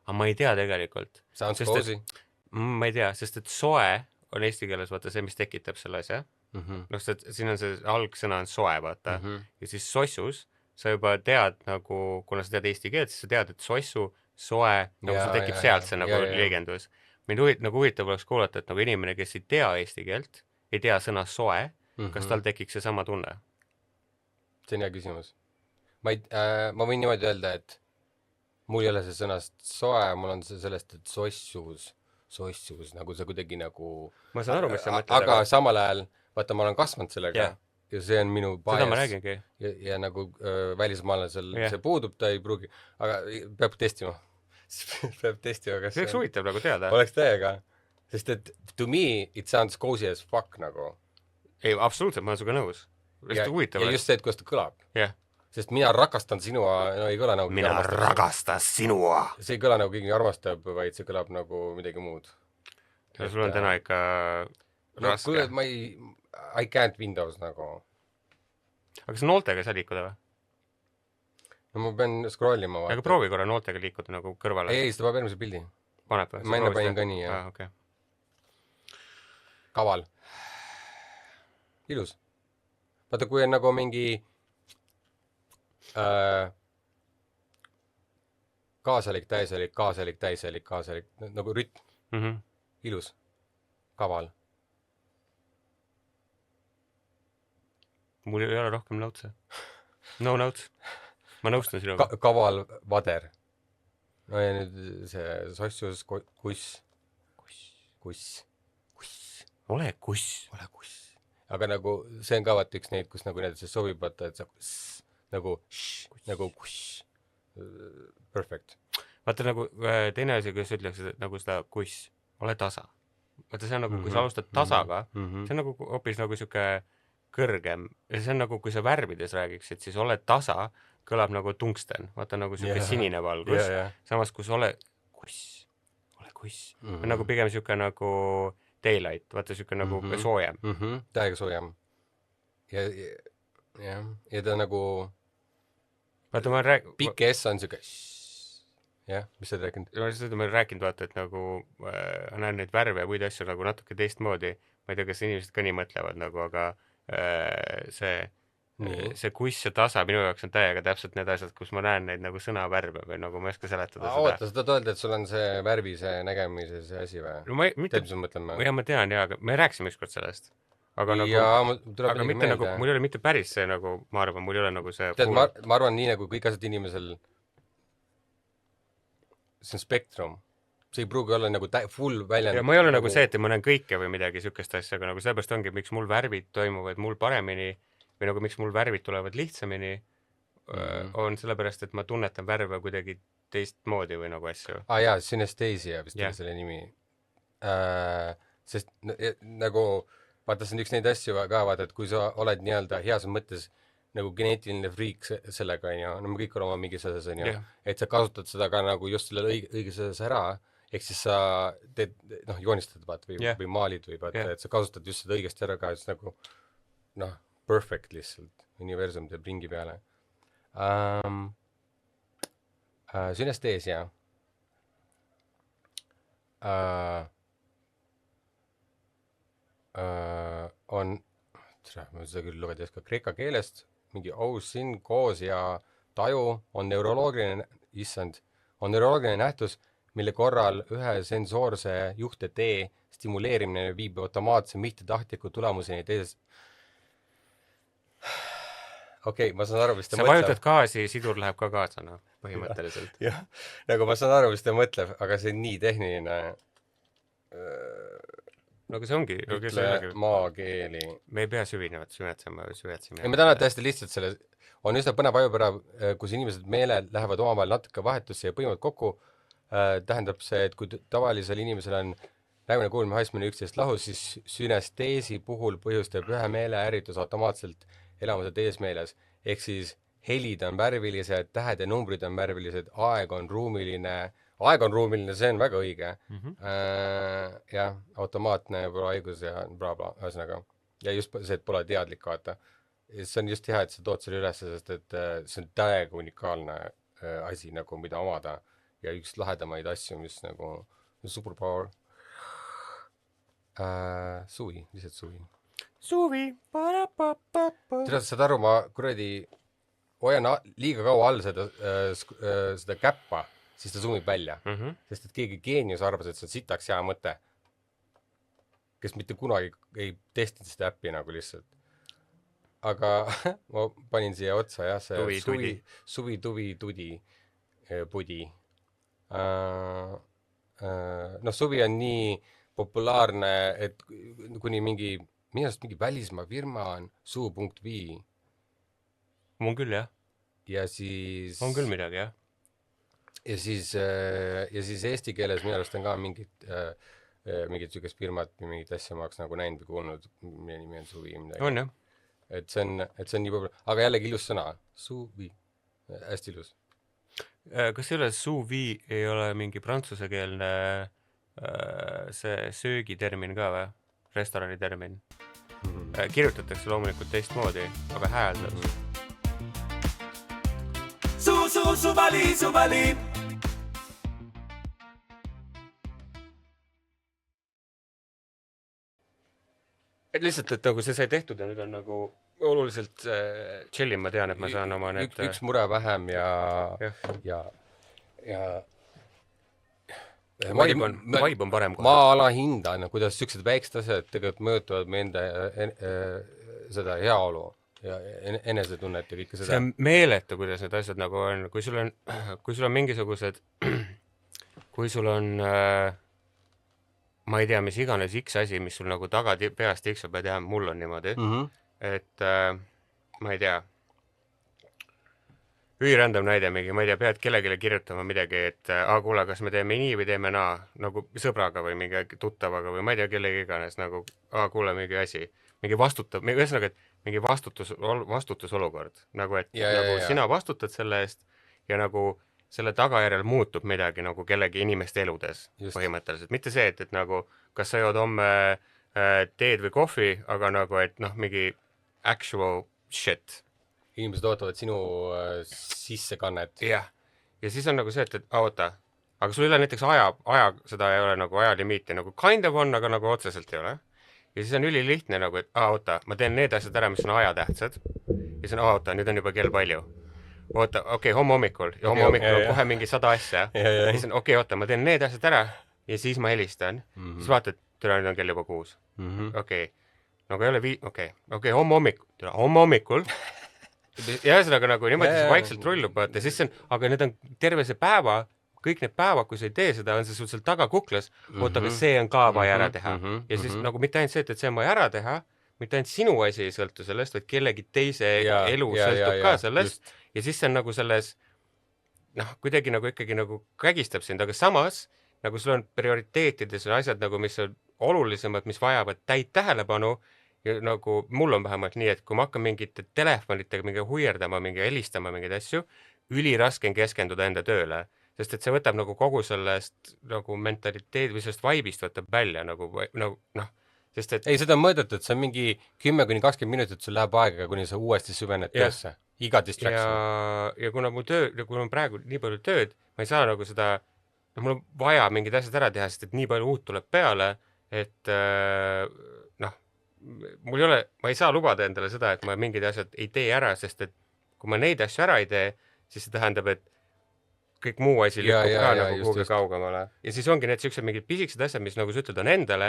Aga ma ei tea tegelikult. Sounds cozy. Ma ei tea, sest et soe on eesti keeles vaata see, mis tekitab selle asja. Siin on see algsõna on soe, vaata. Ja siis sossus, sa juba tead nagu, kuna sa tead eesti keelt, siis sa tead, et sossu, soe, nagu sul tekib sealt see nagu legendus. Mind nagu huvitav oleks kuulata, et nagu inimene, kes ei tea eesti keelt, ei tea sõna soe, kas tal tekiks see sama tunne? See on hea küsimus. Ma võin niimoodi öelda, et mul ei ole see sõnast soe, mul on see sellest, et sossus, nagu see kuidagi nagu... Ma saan aru, mis sa mõtled. Aga samal ajal, vaata, ma olen kasvanud sellega ja see on minu bias. Seda ma räägingi. Ja nagu välismaalasel see puudub, ta ei pruugi, aga peab testima. Peab testima, kas... See oleks huvitav nagu teada. Oleks täiega. Sest et to me it sounds cozy as fuck nagu. Ei, absoluutselt, ma olen suga nõus. Ja just see, et kuidas ta kõlab. Jah. Sest mina rakastan sinua, ei kõla nagu... Mina rakastan sinua! See ei kõla nagu keegi armastab, vaid see kõlab nagu midagi muud. Ja sul on täna ikka raske. I can't Windows nagu. Aga kas nooltega sa liikuda või? No ma pean scrollima. Aga proovi korra nooltega liikuda nagu kõrvale. Ei, seda peab eelmise pildi. Paneb või? Ma enne panin ka nii, jah. Okay. Kaval. Ilus. Vaata, kui on nagu mingi... kaasalik, täisalik, nagu rütm. Ilus. Kaval. Mul ei ole rohkem notes. No notes. Ma nõustun sinuga. Kaval, vader. No ja nüüd see sossus, kuss. Ole kuss. Aga nagu see on ka vaat üks neid, kus nagu need see sobib, vaata, et sa nagu kuss. Perfect. Vaata nagu teine asi, kes ütleks, et nagu seda kuss, ole tasa. Vaata see on nagu, kui sa alustad tasaga, see on nagu hoopis nagu siuke kõrgem. Ja see on nagu, kui sa värvides räägiksid, siis ole tasa, kõlab nagu tungsten. Vaata nagu siuke sinine valgus. Samas, kus ole kuss. On nagu pigem siuke nagu daylight. Vaata siuke nagu soojem. Täiega soojem. Ja ta nagu... Vaata, ma pikk S on siuke... Jah, mis sa rääkinud? Ma olen rääkinud, vaata, et nagu näen neid värve ja muid asju nagu natuke teistmoodi. Ma ei tea, kas inimesed ka nii mõtlevad nagu, aga see kuss ja tasa minu jaoks on täiega täpselt need asjad, kus ma näen neid nagu sõnavärve või nagu ma ei oska seletada seda. Oota, sa tahad öelda, et sul on see värvi, see nägemise, see asi või? No ma tean, aga me rääkisime ükskord sellest. Aga mitte nagu, mul ei ole mitte päris see nagu, ma arvan, mul ei ole nagu see... Tead, ma arvan nii nagu kõik asjad inimesel, see on spektrum. See ei pruugi olla nagu full väljend. Ja ma ei ole nagu see, et ma näen kõike või midagi sükest asja, aga nagu sellepärast ongi, miks mul värvid toimuvad mul paremini või nagu miks mul värvid tulevad lihtsamini, on sellepärast, et ma tunnetan värve kuidagi teistmoodi või nagu asju. Jaa, Synesthesia vist oli selle nimi. Sest nagu, vaata, see on üks neid asju ka, vaata, et kui sa oled nii-öelda heas mõttes nagu geneetiline friik sellega, no me kõik oleme mingis asjas, et sa kasutad seda ka nagu just sellel õiges asjas ära, ehk siis sa teed, joonistad või maalid või vaata, et sa kasutad just seda õigesti ära ka, siis nagu perfect lihtsalt, universum teeb ringi peale. Synesthesia on, ma seda küll lugeda ka kreeka keelest, mingi ausin, koos ja taju on neuroloogiline nähtus, mille korral ühe sensoorse juhte tee stimuleerimine viib automaatse mittetahtliku tulemuseni teises. Okei, ma saan aru, mis ta mõtleb. Sa vajutad gaasi, sidur läheb ka kaasa, põhimõtteliselt. Jah, nagu ma saan aru, mis ta mõtleb, aga see on nii tehniline. Aga see ongi. Ütle maakeeli. Me ei pea süvetsema. Me täna täiesti lihtsalt selle, on üsna põnev ajupära, kus inimesed meeled lähevad omavahel natuke vahetusse ja põimuvad kokku. Tähendab see, et kui tavalisel inimesel on nägemine, kuulmine, haismine üksteist lahus, siis sünesteesi puhul põhjustab ühe meele ärritus automaatselt elamuse teises meeles. Ehk siis helid on värvilised, tähed ja numbrid on värvilised, aeg on ruumiline, see on väga õige. Jah, automaatne haigus ja bla-bla, ühesõnaga. Ja just see, et pole teadlik vaata. See on just hea, et sa tood selle üles, sest et see on täiega unikaalne asi, nagu mida omada. Ja üks lahedamaid asju, mis nagu superpower. Suvi, lihtsalt suvi. Suvi, Tead, saad aru, ma kuradi hoian liiga kaua all seda käppa, siis ta zoomib välja. Sest et keegi geenius arvas, et see on sitaks hea mõte, kes mitte kunagi ei testinud seda äppi nagu lihtsalt. Aga ma panin siia otsa jah, see suvi, tuvi, tudi, pudi. Suvi on nii populaarne, et kuni mingi välismaa firma on suu.fi. On küll, jah. Ja siis... On küll midagi, jah. Ja siis eesti keeles minu arust on ka mingid sükest firmat, mingid asja ma oleks nagu näinud või kuulnud, mille nimi on suvi. On, jah. Et see on nii populaarne. Aga jällegi ilus sõna. Suvi. Hästi ilus. Kas selle suvi ei ole mingi prantsusekeelne see söögitermin ka või? Restorani termin. Kirjutatakse loomulikult teistmoodi, aga hääldab. Suvali. Et lihtsalt, et nagu see sai tehtud ja nüüd on nagu oluliselt chillin, ma tean, et ma saan oma need... Üks mure vähem ja Vaib on parem. Ma alahindan, kuidas süksed väiksed asjad tegelikult mõjutavad me enda seda heaolu ja enesetunnet ja kõike seda. See on meeletu, kuidas need asjad nagu on. Kui sul on mingisugused, kui sul on, ma ei tea, mis iganes X asi, mis sul nagu taga peast X-ub ja teha, mul on niimoodi, et ma ei tea, üürandam näide mingi, ma ei tea, pead kellegile kirjutama midagi, et kuule, kas me teeme nii või teeme naa, nagu sõbraga või mingi tuttavaga või ma ei tea, kellegi iganes, nagu kuule mingi asi, mingi vastutab, ühesõnaga, et mingi vastutusolukord, nagu et sina vastutad selle eest ja nagu selle tagajärjel muutub midagi nagu kellegi inimeste eludes põhimõtteliselt. Mitte see, et nagu kas sa jood homme teed või kohvi, aga nagu, et mingi actual shit. Inimesed ootavad sinu sissekannet. Jah. Ja siis on nagu see, et oota, aga sul ei ole näiteks aja, seda ei ole nagu ajalimiiti, nagu kind of on, aga nagu otseselt ei ole. Ja siis on ülilihtne nagu, et oota, ma teen need asjad ära, mis on ajatähtsad. Ja siis on, oota, nüüd on juba kell palju. Oota, homme hommikul. Ja homme hommikul on kohe mingi 100 asja. Ja siis on, oota, ma teen need asjad ära ja siis ma helistan. Siis vaatad, nüüd on kell juba 6. Nagu ei ole homme hommikul. Ja ühesõnaga nagu niimoodi see vaikselt rullub, vaata, siis on, aga need on terve see päeva, kõik need päeva, kui sa ei tee seda, on see sul taga kuklas, oota, aga see on ka vaja ära teha. Ja siis nagu mitte ainult see, et see on vaja ära teha, mitte ainult sinu asi ei sõltu sellest, vaid kellegi teise elu sõltub ka sellest ja siis see on nagu selles kuidagi nagu ikkagi nagu kägistab sind, aga samas nagu sul on prioriteetides on asjad nagu, mis on olulisemad, mis vajavad täit tähelepanu ja nagu mul on vähemalt nii, et kui ma hakkan mingite telefonitega mingi huierdama, mingi helistama mingeid asju, üliraske on keskenduda enda tööle, sest et see võtab nagu kogu sellest nagu mentaliteedi või sellest vaibist võtab välja nagu sest et... Ei, seda on mõõdetud, et see on mingi 10-20 minutit sul läheb aega, kuni sa uuesti süvened töösse. Iga distraction. Ja kuna mu töö, kuna on praegu nii palju tööd, ma ei saa nagu seda, mul on vaja mingid asjad ära teha, sest et nii palju uut tuleb peale, et mul ei ole, ma ei saa lubada endale seda, et ma mingid asjad ei tee ära, sest et kui ma neid asju ära ei tee, siis see tähendab, et kõik muu asi lükkub ka nagu kuhugi kaugemale. Ja siis ongi need siuksed mingid pisikesed asjad, mis nagu sa ütled on endale,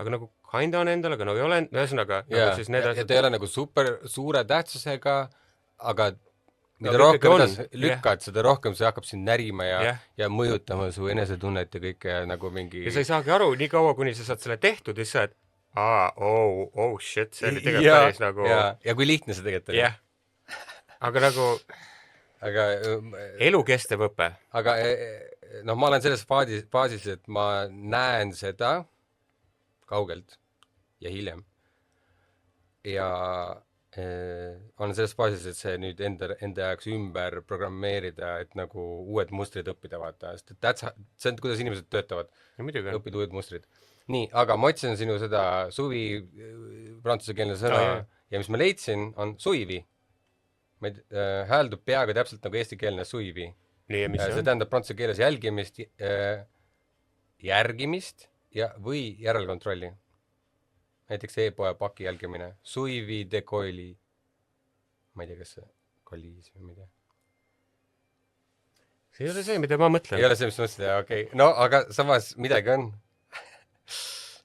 aga nagu kinda on endale, aga nagu ei ole ühesõnaga nagu siis need asjad... Et ei ole nagu super suure tähtsusega, aga mida rohkem lükkad, seda rohkem see hakkab sind närima ja mõjutama su enesetunnet ja kõike nagu mingi... Ja sa ei saagi aru nii kaua, kuni sa saad selle tehtud ja siis saad oh shit, see oli tegelikult päris nagu... Ja kui lihtne see tegelikult oli. Aga nagu... elukestev õpe. Aga ma olen selles faasis, et ma näen seda kaugelt ja hiljem. Ja olen selles faasis, et see nüüd enda jaoks ümber programmeerida, et nagu uued mustrid õppida vaata. See on, kuidas inimesed töötavad. Õpid uued mustrid. Nii, aga ma otsin sinu seda suvi prantsusekeelne sõna ja mis ma leidsin, on suivi. Hääldub peaaegu täpselt nagu eestikeelne suivi. See tähendab prantsuse keeles järgimist või järelkontrolli. Näiteks e-poe paki jälgimine. Suivi de coili. Ma ei tea, kas see kolis või mida. See ei ole see, mida ma mõtlen. Ei ole see, mis ma mõtlen, okei. No, aga samas midagi on.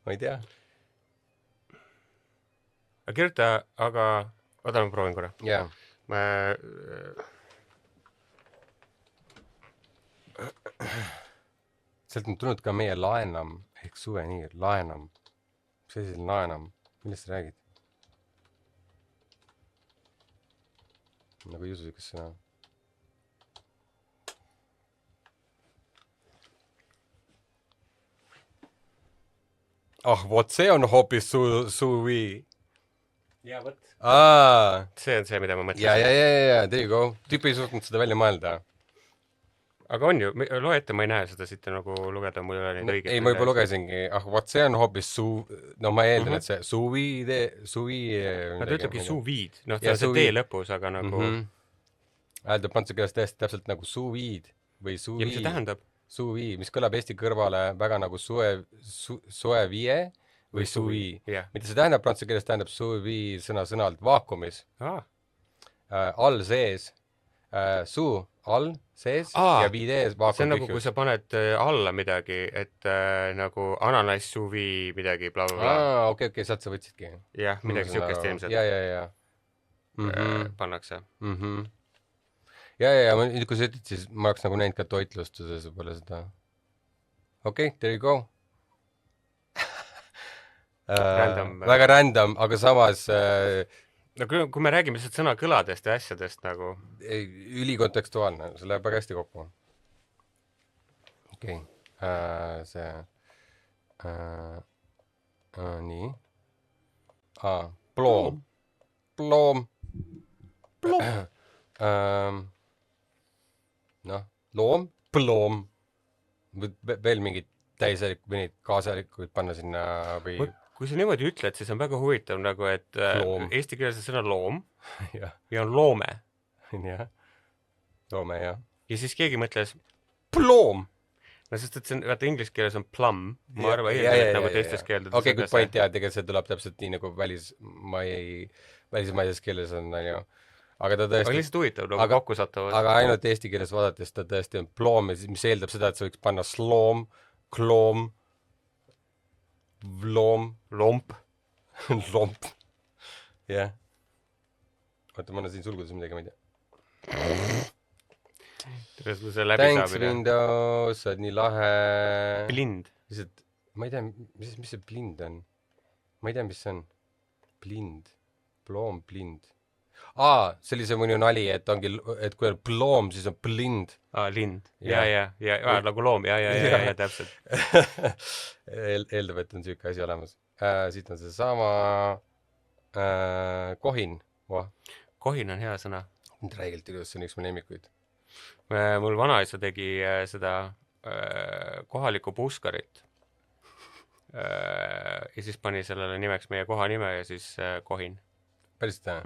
Ma ei tea. Kirjuta, aga... Oota, ma proovin korra. Jaa. Sealt on tulnud ka meie laenam, ehk suveniir, laenam. Mis asi on laenam? Millest sa räägid? Nagu juususikas sõna. Vot see on hoopis suvi. Jaa, võt. See on see, mida ma mõtlesin. Ja, there you go. Tüüp ei suutnud seda välja mõelda. Aga on ju, loe ette, ma ei näe seda siit nagu lugeda, mul ei ole neid õiget. Ei, ma juba lugesingi. Vot see on hoopis ma eeldan, et see suvi... Ta ütlebki suviid. See on see tee lõpus, aga nagu... Hääldab prantsu keeles täpselt nagu suviid või suvi... Ja mis see tähendab? Suvi, mis kõlab eesti kõrvale väga nagu soe vie või suvi. Mida see tähendab prantsu keeles, tähendab suvi sõnalt vaakumis. All sees, suu all sees ja vide vaakum see on nagu, kui sa paned alla midagi, et nagu ananass suvi midagi blablabla. Okei, sealt sa võtsidki. Jah, midagi siukest ilmselt. Ja. Pannakse. Ja, nüüd kui sa ütled, siis ma oleks nagu näinud ka toitlustuses võib-olla seda. Okei, there you go. Väga random, aga samas... No kui me räägime lihtsalt sõna kõladest ja asjadest nagu... Ülikontekstuaalne, see läheb väga hästi kokku. Okei, see... Nii. Ploom. Loom. Veel mingid täisalikud või neid kaasalikuid panna sinna või... Kui sa niimoodi ütled, siis on väga huvitav nagu, et eesti keeles on sõna loom ja on loome. Loome, jah. Ja siis keegi mõtles ploom. No sest, et see on, vaata, inglise keeles on plum. Ma arva, et nagu teistes keeldades. Okei, good point, jah, tegelikult see tuleb täpselt nii nagu välismaises keeles on, ju. Aga ta tõesti... Aga lihtsalt huvitav, nagu kokku sattuvad. Aga ainult eesti keeles vaadates ta tõesti on ploom, mis eeldab seda, et sa võiks panna sloom, kloom, vloom, lomp. Jah. Oota, ma annan siin sulgudes midagi, ma ei tea. Thanks, Windows, sa oled nii lahe. Blind. Ma ei tea, mis see blind on. Ma ei tea, mis see on. blind. Ploom, blind. See oli see minu nali, et ongi, et kui on ploom, siis on blind. Lind. Ja, nagu loom, ja, täpselt. Eeldab, et on siuke asi olemas. Siit on see sama kohin. Kohin on hea sõna. Räigelt ilus, see on üks mu lemmikuid. Mul vanaisa tegi seda kohalikku puskarit. Ja siis pani sellele nimeks meie koha nime ja siis kohin. Päris ta?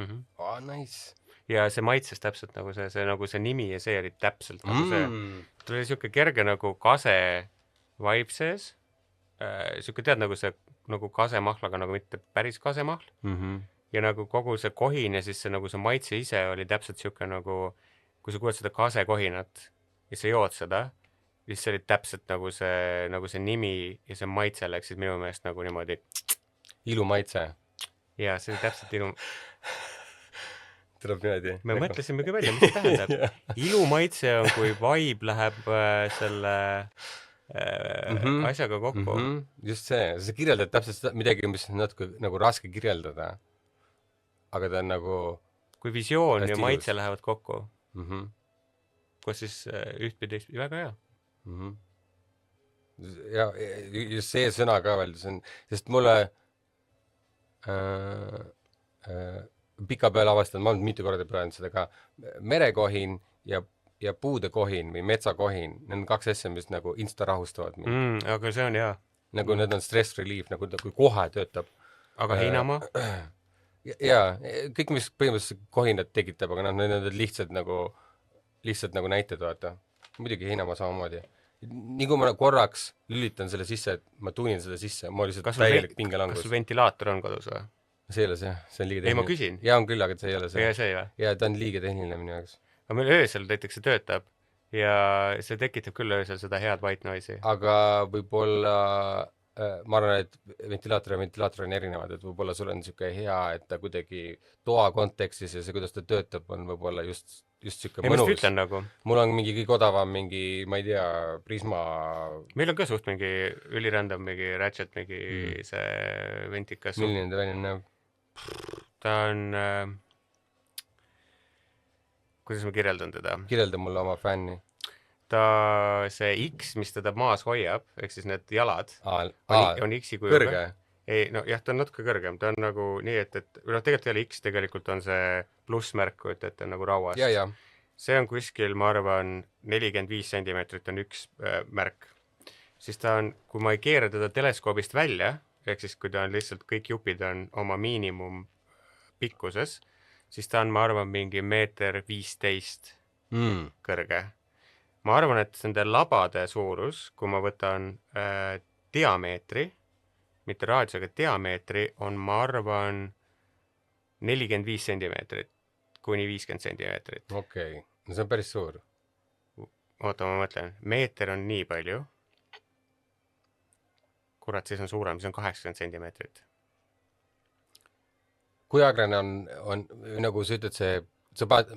Nice. Ja see maitses täpselt nagu see nimi ja see oli täpselt nagu see. Tuli siuke kerge nagu kase vibe sees. Siuke tead nagu see nagu kasemahlaga, nagu mitte päris kasemahl. Ja nagu kogu see kohin ja siis see nagu see maitse ise oli täpselt siuke nagu, kui sa kuuled seda kasekohinat ja sa jood seda, siis see oli täpselt nagu see nimi ja see maitse läksid minu meelest nagu niimoodi. Ilumaitse. Ja see oli täpselt ilu. Tuleb niimoodi. Me mõtlesimegi välja, mis see tähendab. Ilumaitse on, kui vibe läheb selle asjaga kokku. Just see kirjeldad täpselt midagi, mis on natuke nagu raske kirjeldada. Aga ta on nagu... Kui visioon ja maitse lähevad kokku. Kus siis ühtpidi väga hea. Ja just see sõna ka veel, sest mulle pika peale avastanud, ma olen mitu korda praegu seda ka, merekohin ja puudekohin või metsakohin, need on 2 asja, mis nagu insta rahustavad mind. Aga see on hea. Nagu need on stress relief, nagu kui kohe töötab. Aga heinamaa? Jaa, kõik, mis põhimõtteliselt kohinad tekitab, aga need on lihtsalt nagu näited, vaata. Muidugi heinamaa samamoodi. Nii kui ma korraks lülitan selle sisse, et ma tuunin seda sisse, ma lihtsalt täielik pingelangus. Kas sul ventilaator on kodus või? See ei ole see, see on liiga tehniline. Ei, ma küsin. Jaa, on küll, aga see ei ole see. Ja see ei ole. Ja ta on liiga tehniline minu jaoks. Aga meil öösel näiteks see töötab ja see tekitab küll öösel seda head white noise'i. Aga võib-olla, ma arvan, et ventilaator on erinevad, et võib-olla sul on niisugune hea, et ta kuidagi toa kontekstis ja see, kuidas ta töötab, on võib-olla just siuke mõnus. Nagu. Mul on mingi kõik odavam mingi, ma ei tea, Prisma. Meil on ka suht mingi ülirandam, mingi ratchet, mingi see ventikas. Milline ta välja näeb? Ta on, kuidas ma kirjeldan teda? Kirjelda mulle oma fänni. Ta see X, mis teda maas hoiab, ehk siis need jalad, on X-i kujuga. Kõrge? Ei, no jah, ta on natuke kõrgem, ta on nagu nii, et tegelikult ei ole X, tegelikult on see plussmärk, et on nagu rauast. Ja. See on kuskil, ma arvan, 45 centimeetrit on üks märk. Siis ta on, kui ma ei keera teda teleskoobist välja, ehk siis kui ta on lihtsalt, kõik jupid on oma miinimum pikkuses, siis ta on, ma arvan, mingi 1.15 kõrge. Ma arvan, et nende labade suurus, kui ma võtan diameetri, mitte raadiusega diameetri, on, ma arvan, 45 centimeetrit kuni 50 centimeetrit. Okei. No see on päris suur. Oota, ma mõtlen. Meeter on nii palju. Kurat, siis on suurem, siis on 80 centimeetrit. Kui aeglane on, nagu sa ütled,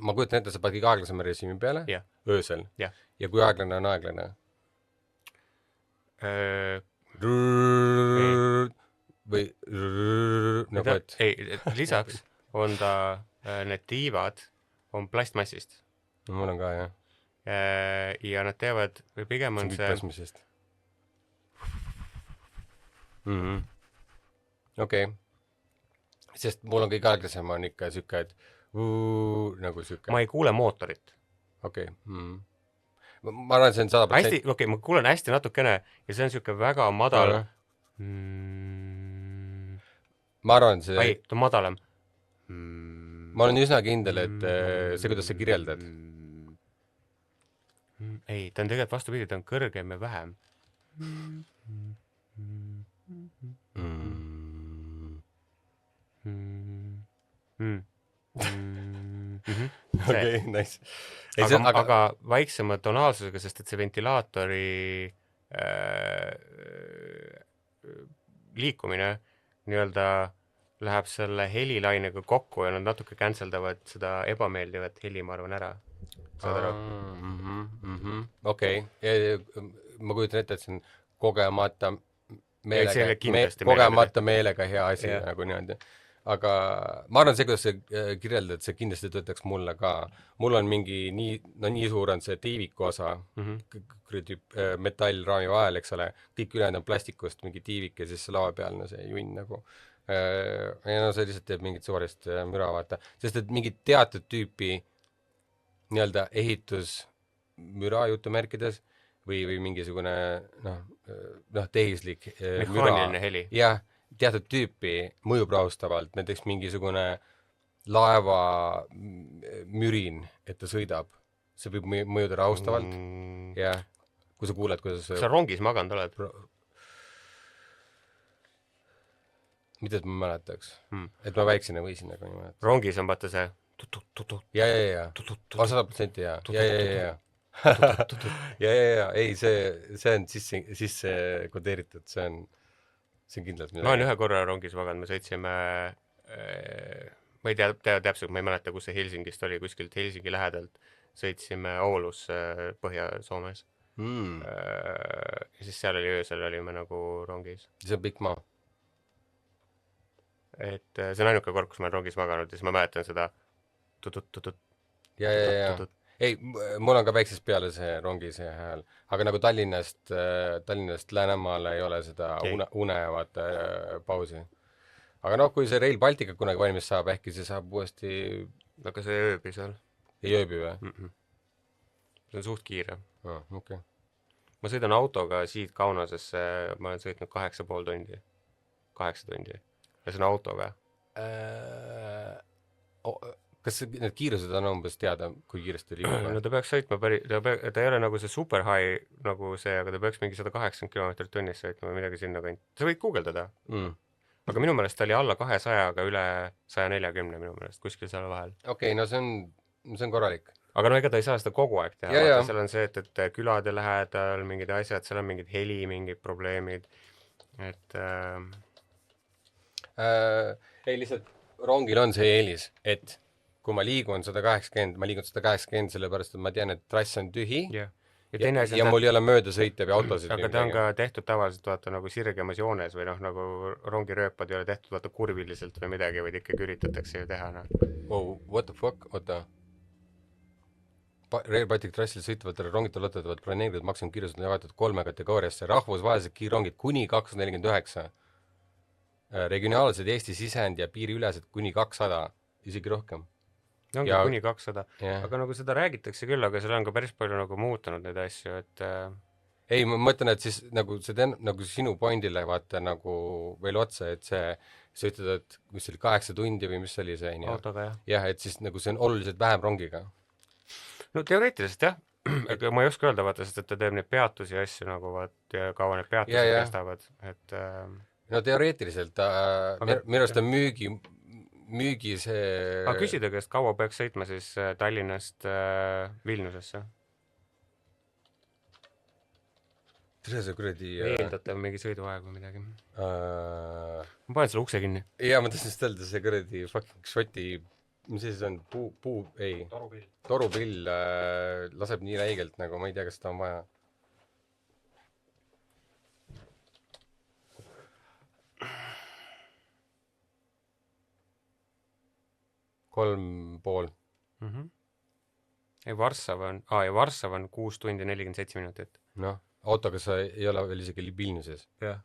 ma kujutan ette, sa paned kõik aeglasema režiimi peale öösel. Ja kui aeglane on aeglane? Või nagu et... Ei, lisaks on ta, need tiivad on plastmassist. No, mul on ka, jah. Ja nad teevad, või pigem on see... Plastmassist. Okei. Sest mul on kõik aeglasem on ikka siuke, et nagu siuke. Ma ei kuule mootorit. Okei. Ma arvan, et see on 100%. Okei, ma kuulen hästi natukene ja see on siuke väga madal. Ma arvan, see... Ei, ta on madalam. Ma olen üsna kindel, et see, kuidas sa kirjeldad. Ei, ta on tegelikult vastupidi, ta on kõrgem ja vähem. Okei, nice. Aga vaiksema tonaalsusega, sest et see ventilaatori liikumine nii-öelda läheb selle helilainega kokku ja nad natuke canceldavad seda ebameeldivat heli, ma arvan, ära. Saad aru? Okei. Ma kujutan ette, et see on kogemata meelega hea asi nagu niimoodi. aga ma arvan, see, kuidas sa kirjeldad, see kindlasti töötaks mulle ka. Mul on mingi nii suur on see tiiviku osa kuradi metallraami vahel, eks ole, kõik ülejäänud on plastikust, mingi tiivik ja siis see laua peal, no see junn nagu. Ja no see lihtsalt teeb mingit suvalist müra, vaata. Sest et mingit teatud tüüpi nii-öelda ehitusmüra jutumärkides või mingisugune tehislik mehaaniline heli. jah, teatud tüüpi mõjub rahustavalt, näiteks mingisugune laeva mürin, et ta sõidab, see võib mõjuda rahustavalt jah, kui sa kuuled, kuidas kas sa rongis maganud oled? mitte, et ma mäletaks et ma väiksena võisin, aga ei mäleta. Rongis on vaata see ja 100% ja ei, see on sisse kodeeritud, see on kindlalt midagi. ma olen ühe korra rongis maganud, me sõitsime ma ei tea täpselt, ma ei mäleta, kus see Helsingist oli, kuskilt Helsingi lähedalt sõitsime Oulusse Põhja-Soomes ja siis seal oli öösel olime nagu rongis. See on pikk maa. Et see on ainuke kord, kus ma olen rongis maganud ja siis ma mäletan seda ja ei, mul on ka väiksest peale see rongi see hääl, aga nagu Tallinnast Läänemaale ei ole seda une vaata pausi. Aga noh, kui see Rail Baltica kunagi valmis saab, äkki see saab uuesti aga see ööbi seal ei ööbi või? See on suht kiire. Okay. Ma sõidan autoga siit Kaunasesse, ma olen sõitnud 8,5 tundi 8 tundi ja see on autoga. Kas need kiirused on umbes teada, kui kiiresti liigub? No ta peaks sõitma ta ei ole nagu see super high nagu see, aga ta peaks mingi 180 km tunnis sõitma või midagi sinna kant. Sa võid guugeldada. Aga minu meelest ta oli alla 200, aga üle 140 minu meelest, kuskil seal vahel. Okei, no see on korralik. Aga no ega ta ei saa seda kogu aeg teha. Seal on see, et külade lähedal mingid asjad, seal on mingid heli, mingid probleemid. Et ei, lihtsalt rongil on see eelis, et kui ma liigun 180, sellepärast, et ma tean, et trass on tühi ja mul ei ole möödasõitev ja autosid. Aga ta on ka tehtud tavaliselt vaata nagu sirgemas joones või nagu rongirööpad ei ole tehtud vaata kurviliselt või midagi, vaid ikkagi üritatakse ju teha. Oh, what the fuck, oota. Rail Baltic trassil sõitvatele rongitele otetavad planeeritud maksimumkiirused on jagatud 3 kategooriasse. Rahvusvahelised kiirrongid kuni 249, regionaalsed Eesti sisend ja piiriülesed kuni 200, isegi rohkem. Ongi kuni 200, aga nagu seda räägitakse küll, aga seal on ka päris palju nagu muutunud neid asju, et ei, ma mõtlen, et siis nagu see nagu sinu pointile vaata nagu veel otsa, et sa ütled, et mis oli 8 tundi või mis oli see autoga, jah, et siis nagu see on oluliselt vähem rongiga. No teoreetiliselt jah, aga ma ei oska öelda vaata, sest et ta teeb neid peatusi ja asju nagu vaat ja kaua need peatusi kestavad, et no teoreetiliselt minu arust on müügi see aga küsida käest, kaua peaks sõitma siis Tallinnast Vilniusesse? Tere see kuradi eeldatav mingi sõiduaeg või midagi. Ma panen selle ukse kinni. Ja ma tahtsin just öelda see kuradi fucking Šoti, mis see on, torupill laseb nii räigelt, nagu ma ei tea, kas ta on vaja. Kolm pool. Ei, Varssav on 6 tundi 47 minutit. Noh, autoga sa ei ole veel isegi Vilniuses. Jah.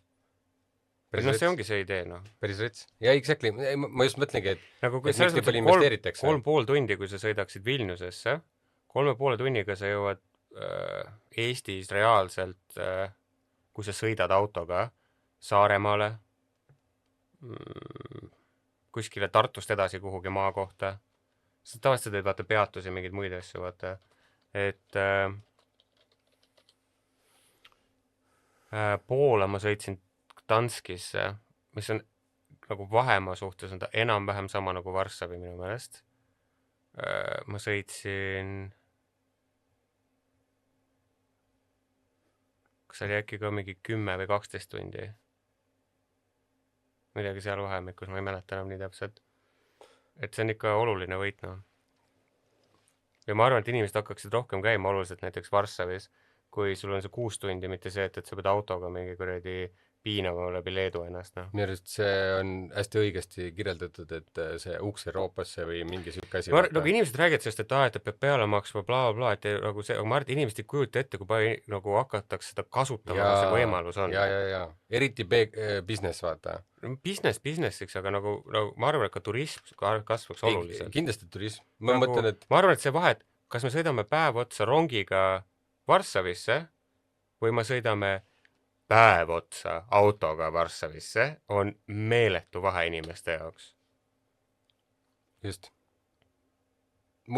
No see ongi see idee, noh. Päris rets. Ja exactly, ma just mõtlengi, et nagu kui sa 3,5 tundi, kui sa sõidaksid Vilniusesse, 3,5 tunniga sa jõuad Eestis reaalselt, kui sa sõidad autoga Saaremaale, kuskile Tartust edasi kuhugi maa kohta. Sa tavaliselt teed vaata peatusi, mingid muid asju, vaata. Et Poola ma sõitsin Danskisse, mis on nagu vahemaa suhtes, on ta enam-vähem sama nagu Varssavi minu meelest. Ma sõitsin kas oli äkki ka mingi 10 või 12 tundi. Midagi seal vahemikus, ma ei mäleta enam nii täpselt. Et see on ikka oluline võit, noh. Ja ma arvan, et inimesed hakkaksid rohkem käima oluliselt näiteks Varssavis, kui sul on see 6 tundi, mitte see, et sa pead autoga mingi kuradi piinama läbi Leedu ennast, noh. minu arust see on hästi õigesti kirjeldatud, et see uks Euroopasse või mingi siuke asi. Nagu inimesed räägivad sellest, et et peab peale maksma bla, et nagu see, aga ma arvan, et inimesed ei kujuta ette, kui palju nagu hakatakse seda kasutama, see võimalus on. Ja. Eriti business, vaata. Businessiks, aga nagu ma arvan, et ka turism kasvaks oluliselt. Kindlasti turism. Ma mõtlen, et... Ma arvan, et see vahet, kas me sõidame päev otsa rongiga Varssavisse või me sõidame päev otsa autoga Varssavisse, on meeletu vahe inimeste jaoks. Just.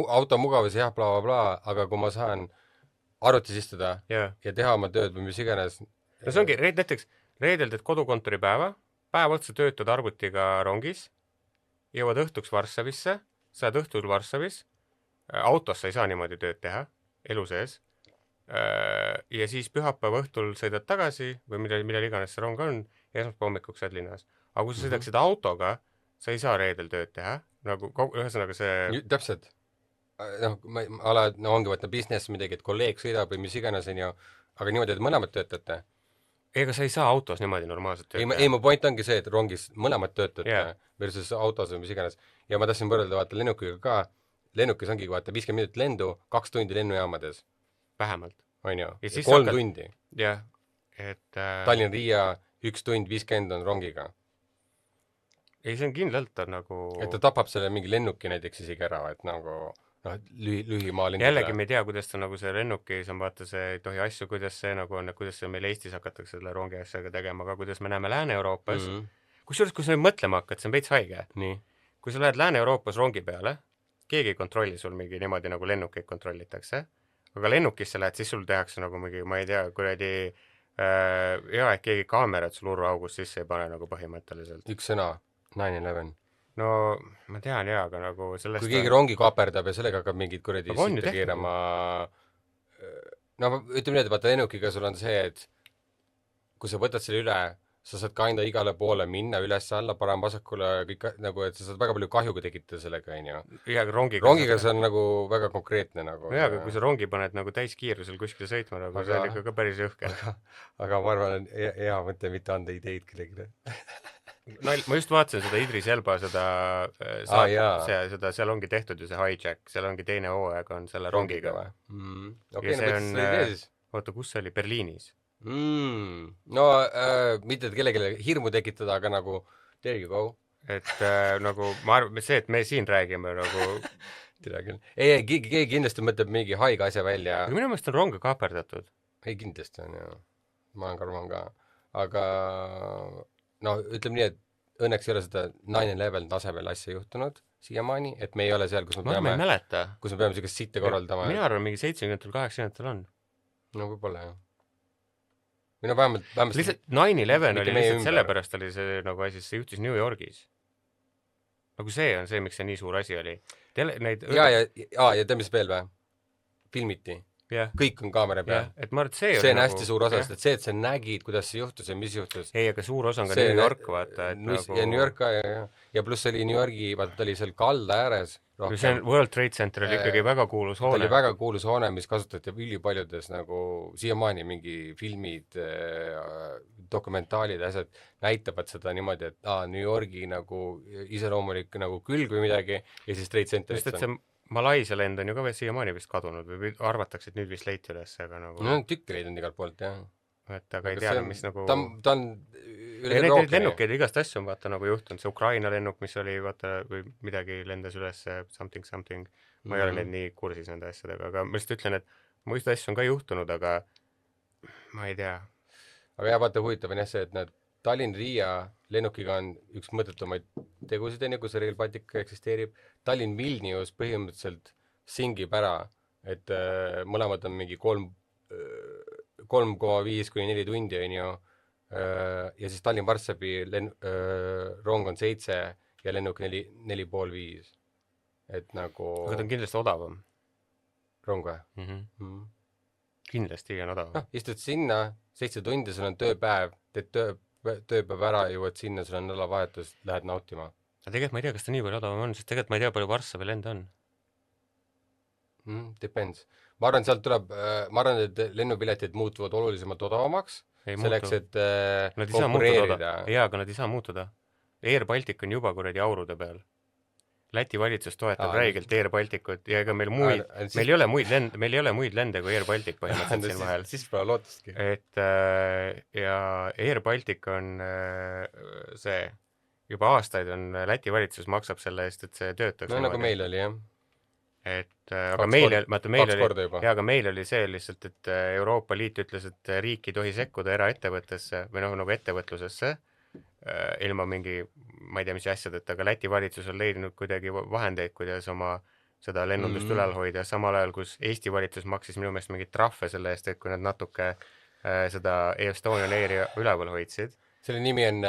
Auto mugavus, jah, bla, aga kui ma saan arvutis istuda ja teha oma tööd või mis iganes... No see ongi, näiteks reedel teed kodukontori päev otsa töötad arvutiga rongis, jõuad õhtuks Varssavisse, saad õhtul Varssavis, autos sa ei saa niimoodi tööd teha, elu sees, ja siis pühapäeva õhtul sõidad tagasi või millal iganes see rong on ja esmaspäeva hommikuks saad linnas. Aga kui sa sõidaksid autoga, sa ei saa reedel tööd teha. Nagu ühesõnaga see... Täpselt. Ongi võtna business midagi, et kolleeg sõidab või mis iganes on ju, aga niimoodi, et mõlemad töötate. Ega sa ei saa autos niimoodi normaalselt tööd teha. Ei, mu point ongi see, et rongis mõlemad töötate versus autos või mis iganes. Ja ma tahtsin võrrelda vaata lennukiga ka. Lennukis ongi vaata 50 minutit lendu, 2 tundi lennujaamades. Vähemalt. On ju, 3 tundi. Jah, et... Tallinn-Riia 1 tund 50 on rongiga. Ei, see on kindlalt nagu... Et ta tapab selle mingi lennuki näiteks isegi ära, et nagu lühimaa lendada. Jällegi me ei tea, kuidas ta nagu see lennuki, see on vaata, see ei tohi asju, kuidas see nagu on, kuidas see meil Eestis hakatakse selle rongi asjaga tegema, aga kuidas me näeme Lääne-Euroopas. Kusjuures, kui sa nüüd mõtlema hakkad, see on veits haige. Nii. Kui sa lähed Lääne-Euroopas rongi peale, keegi ei kontrolli sul mingi niimoodi nagu lennukeid kontrollitakse, aga lennukisse lähed, siis sul tehakse nagu mingi, ma ei tea, kuradi et keegi kaamerat sul urvaaugust sisse ei pane nagu põhimõtteliselt. Üks sõna, 9/11. No, ma tean jaa, aga nagu sellest... Kui keegi rongi kaaperdab ja sellega hakkab mingid kuradi sitte keerama... No, ütleme nii, et vaata lennukiga sul on see, et kui sa võtad selle üle, sa saad ka enda igale poole minna üles-alla, parem-vasakule, kõik nagu, et sa saad väga palju kahjuga tekitada sellega, on ju. Ja, rongiga see on nagu väga konkreetne nagu. Jaa, aga kui sa rongi paned nagu täiskiirusel kuskile sõitma, nagu see on ikka ka päris jõhker. Aga ma arvan, et hea mõte mitte anda ideid kellelegi. Ma just vaatasin seda Idris Elba, seal ongi tehtud ju see hijack, seal ongi teine hooaeg on selle rongiga. Okei, no võttes seda idee siis. Oota, kus see oli? Berliinis? No, mitte kellelegi hirmu tekitada, aga nagu there you go. Et nagu, ma arvan, see, et me siin räägime nagu... Tere küll. Ei, keegi kindlasti mõtleb mingi haige asja välja. Aga minu meelest on ronga kaaperdatud. Ei, kindlasti on ju. Ma arvan ka. Aga no, ütleme nii, et õnneks ei ole seda 9/11 tasemel asja juhtunud siiamaani, et me ei ole seal, kus me peame sellist sitte korraldama. Mina arvan, mingi 70-80 on. No võib-olla jah. Või no vähemalt... Lihtsalt 9/11 oli lihtsalt sellepärast oli see nagu asi, see juhtus New Yorgis. Nagu see on see, miks see nii suur asi oli. Ja tead, mis veel või? Filmiti. Kõik on kaamera peal. Et ma arvan, et see on hästi suur osa, et see, et sa nägid, kuidas see juhtus ja mis juhtus. Ei, aga suur osa on ka New York, vaata. Ja New York ka, ja pluss oli New Yorgi, vaata, ta oli seal kalda ääres. See on World Trade Center oli ikkagi väga kuulus hoone. Ta oli väga kuulus hoone, mis kasutati ülipaljudes nagu siiamaani mingi filmid, dokumentaalid, asjad näitavad seda niimoodi, et New Yorgi nagu iseloomulik nagu külg või midagi ja siis Trade Centerist on. Malaisia lend on ju ka veel siiamaani vist kadunud või arvatakse, et nüüd vist leiti üles, aga nagu... No tükki leid on igalt poolt, jah. Et aga ei tea, mis nagu... Ta on üle Neid lennukeid igast asju on vaata nagu juhtunud. See Ukraina lennuk, mis oli vaata, või midagi lendas üles, something. Ma ei ole neid nii kursis nende asjadega, aga ma lihtsalt ütlen, et muist asju on ka juhtunud, aga ma ei tea. Aga jah, vaata huvitav on jah see, et need Tallinn-Riia lennukiga on üks mõttetumaid tegusid, enne kui see Rail Baltic eksisteerib. Tallinn-Vilnius põhimõtteliselt singib ära, et mõlemad on mingi 3,5 kuni 4 tundi, on ju. Ja siis Tallinn-Varssabi rong on 7 ja lennuk 4,5. Et nagu... Aga ta on kindlasti odavam. Rong või? Kindlasti on odavam. Istud sinna, 7 tundi, sul on tööpäev, teed tööpäev ära, jõuad sinna, sul on nädalavahetus, lähed nautima. Aga tegelikult ma ei tea, kas ta nii palju odavam on, sest tegelikult ma ei tea, palju Varssavi lend on. Depends. Ma arvan, sealt tuleb, et lennupiletid muutuvad olulisemalt odavamaks, selleks, et Nad ei saa konkureerida. muutuda. Jaa, aga nad ei saa muutuda. Air Baltic on juba kuradi aurude peal. Läti valitsus toetab räigelt Air Balticut ja ega meil ei ole muid lende kui Air Baltic põhimõtteliselt siin vahel. Siis pole lootustki. Et ja Air Baltic on see, juba aastaid on Läti valitsus maksab selle eest, et see töötaks. No nagu meil oli, jah. Et aga meil oli see lihtsalt, et Euroopa Liit ütles, et riik ei tohi sekkuda eraettevõttesse või nagu ettevõtlusesse ilma mingi, ma ei tea, mis asjadeta, aga Läti valitsus on leidnud kuidagi vahendeid, kuidas oma seda lennundust ülal hoida, samal ajal, kus Eesti valitsus maksis minu meelest mingit trahve selle eest, et kui nad natuke seda Estonian Airi üleval hoidsid. Selle nimi on,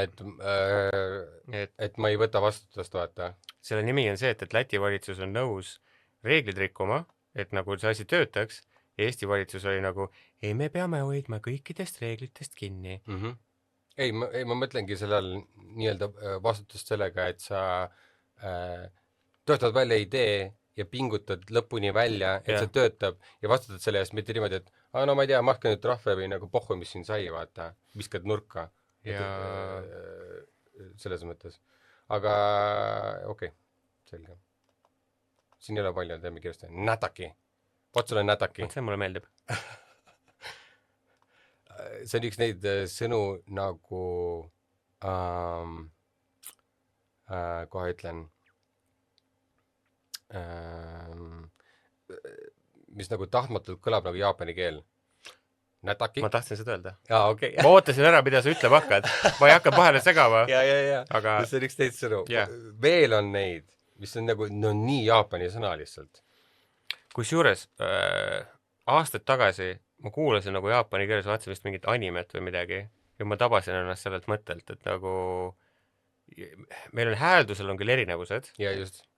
et ma ei võta vastutust, vaata. Selle nimi on see, et Läti valitsus on nõus reeglid rikkuma, et nagu see asi töötaks, Eesti valitsus oli nagu, ei, me peame hoidma kõikidest reeglitest kinni. Ei, ma mõtlengi sellel nii-öelda vastutust sellega, et sa töötad välja idee ja pingutad lõpuni välja, et see töötab ja vastutad selle eest mitte niimoodi, et no ma ei tea, mahke nüüd trahve või nagu pohhu, mis siin sai, vaata, viskad nurka. Ja selles mõttes. Aga okei, selge. Siin ei ole palju, teeme kiiresti. Nätaki. Otsule nätaki. See mulle meeldib. See on üks neid sõnu nagu kohe ütlen mis nagu tahtmatult kõlab nagu jaapani keel. Nätaki? Ma tahtsin seda öelda. Jaa, okei. Ma ootasin ära, mida sa ütlema hakkad. Ma ei hakka vahele segama. Ja. Aga see on üks teist sõnu. Veel on neid, mis on nagu nii jaapani sõna lihtsalt. Kusjuures aastaid tagasi ma kuulasin nagu jaapani keeles, vaatasin vist mingit animet või midagi ja ma tabasin ennast sellelt mõttelt, et nagu meil on hääldusel on küll erinevused,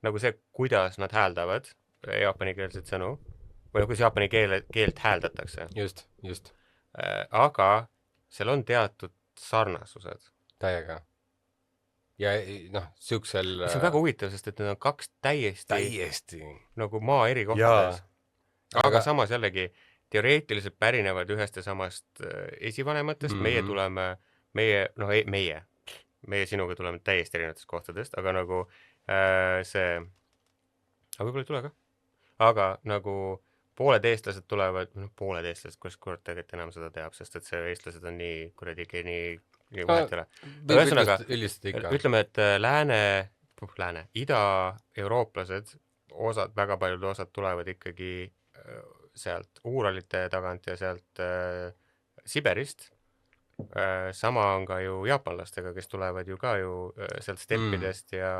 nagu see, kuidas nad hääldavad jaapani keelseid sõnu või kuidas jaapani keelt hääldatakse. Just. Aga seal on teatud sarnasused. Täiega. Ja siuksel... See on väga huvitav, sest et need on kaks täiesti nagu maa eri kohtades. Aga samas jällegi teoreetiliselt pärinevad ühest ja samast esivanematest. Meie sinuga tuleme täiesti erinevatest kohtadest, aga nagu see... Aga võib-olla ei tule ka. Aga nagu pooled eestlased tulevad, kuidas kurat tegelikult enam seda teab, sest et see eestlased on nii kuradi nii vahetele. Ütleme, et ida-eurooplased väga paljud osad tulevad ikkagi sealt Uuralite tagant ja sealt Siberist. Sama on ka ju jaapanlastega, kes tulevad ju ka ju sealt steppidest ja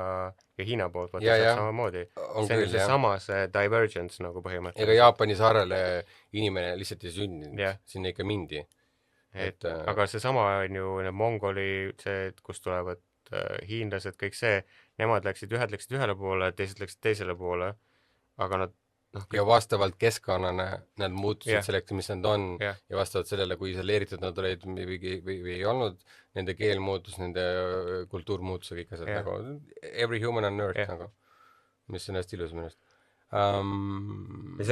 Hiina poolt samamoodi. See on see sama see divergence nagu põhimõtteliselt. Ega Jaapani saarele inimene lihtsalt ei sünninud, sinna ikka mindi. Aga see sama on ju Mongoli, kus tulevad hiinlased, kõik see, nemad ühed läksid ühele poole, teised läksid teisele poole, aga nad ja vastavalt keskkonnana nad muutusid selleks, mis nad on ja vastavalt sellele, kui isoleeritud nad olid või ei olnud, nende keel muutus, nende kultuur muutus ja kõik asjad nagu every human on earth nagu, mis on hästi ilus minust. Ja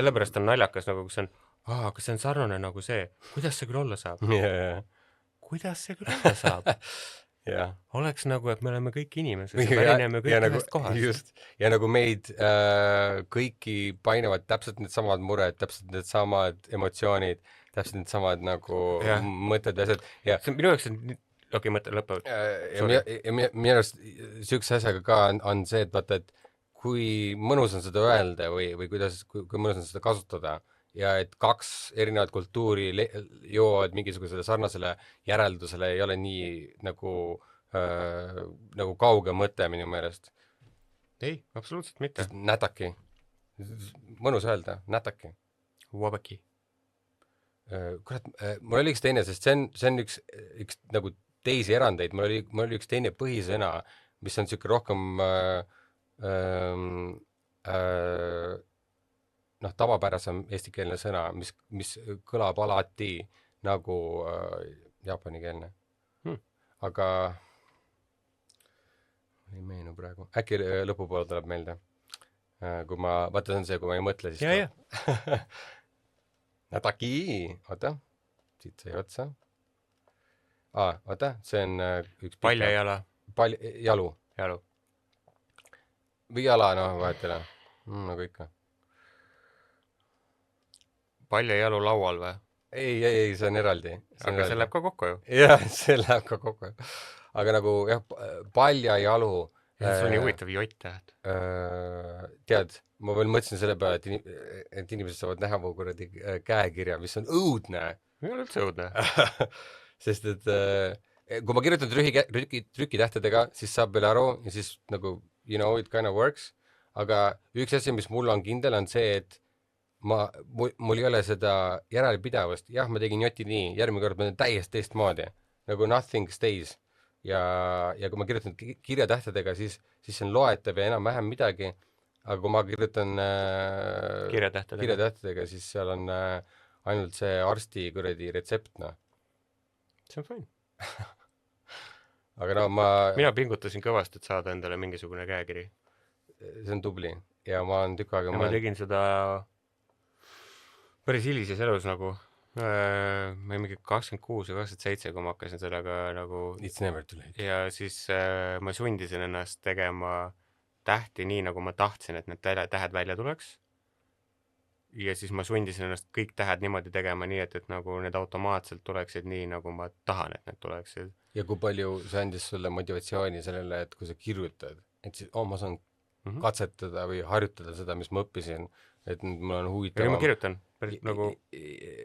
sellepärast on naljakas nagu, kas see on sarnane nagu see, kuidas see küll olla saab? Kuidas see küll olla saab? Oleks nagu, et me oleme kõik inimesed ja pärineme kõik ühest kohast. Just. Ja nagu meid kõiki painavad täpselt need samad mured, täpselt need samad emotsioonid, täpselt need samad nagu mõtted ja asjad. Minu jaoks on... Okei, mõte lõpevad. Minu arust süüks asjaga ka on see, et vaata, et kui mõnus on seda öelda või kui mõnus on seda kasutada ja et kaks erinevat kultuuri jõuavad mingisugusele sarnasele järeldusele ei ole nii nagu kauge mõte minu meelest. Ei, absoluutselt mitte. Nätaki. Mõnus öelda, nätaki. Wabaki. Kurat, mul oli üks teine, sest see on üks nagu teisi erandeid. Mul oli üks teine põhisõna, mis on siuke rohkem tavapärasem eestikeelne sõna, mis kõlab alati nagu jaapanikeelne. Aga ei meenu praegu. Äkki lõpupoole tuleb meelde. Kui ma ei mõtle, siis Nätaki, oota, siit sai otsa. Oota, see on üks paljajala, jalu jalu. või jala, vahet ei ole. Nagu ikka. Paljajalu laual või? Ei, see on eraldi. Aga see läheb ka kokku ju. Jah, see läheb ka kokku. Aga nagu jah, paljajalu. See on nii huvitav jott-täht. Tead, ma veel mõtlesin selle peale, et inimesed saavad näha mu kuradi käekirja, mis on õudne. Ei ole üldse õudne. Sest et kui ma kirjutan trükitähtedega, siis saab veel aru ja siis nagu, you know, it kind of works. Aga üks asi, mis mul on kindel, on see, et mul ei ole seda järelpidavust. Jah, ma tegin joti nii, järgmine kord ma teen täiesti teistmoodi. Nagu nothing stays. Ja kui ma kirjutan kirjatähtedega, siis see on loetav ja enam-vähem midagi. Aga kui ma kirjutan kirjatähtedega, siis seal on ainult see arsti kuradi retsept, noh. See on fine. Aga mina pingutasin kõvasti, et saada endale mingisugune käekiri. See on tubli. Ja ma olen tükk aega... ma tegin seda päris hilises elus nagu. Ma mingi 26 või 27, kui ma hakkasin sellega nagu... It's never too late. Ja siis ma sundisin ennast tegema tähti nii, nagu ma tahtsin, et need tähed välja tuleks. Ja siis ma sundisin ennast kõik tähed niimoodi tegema nii, et nagu need automaatselt tuleksid nii, nagu ma tahan, et need tuleksid. Ja kui palju see andis sulle motivatsiooni sellele, et kui sa kirjutad, et siis, ma saan katsetada või harjutada seda, mis ma õppisin, et mul on huvitav. Ja ma kirjutan nagu...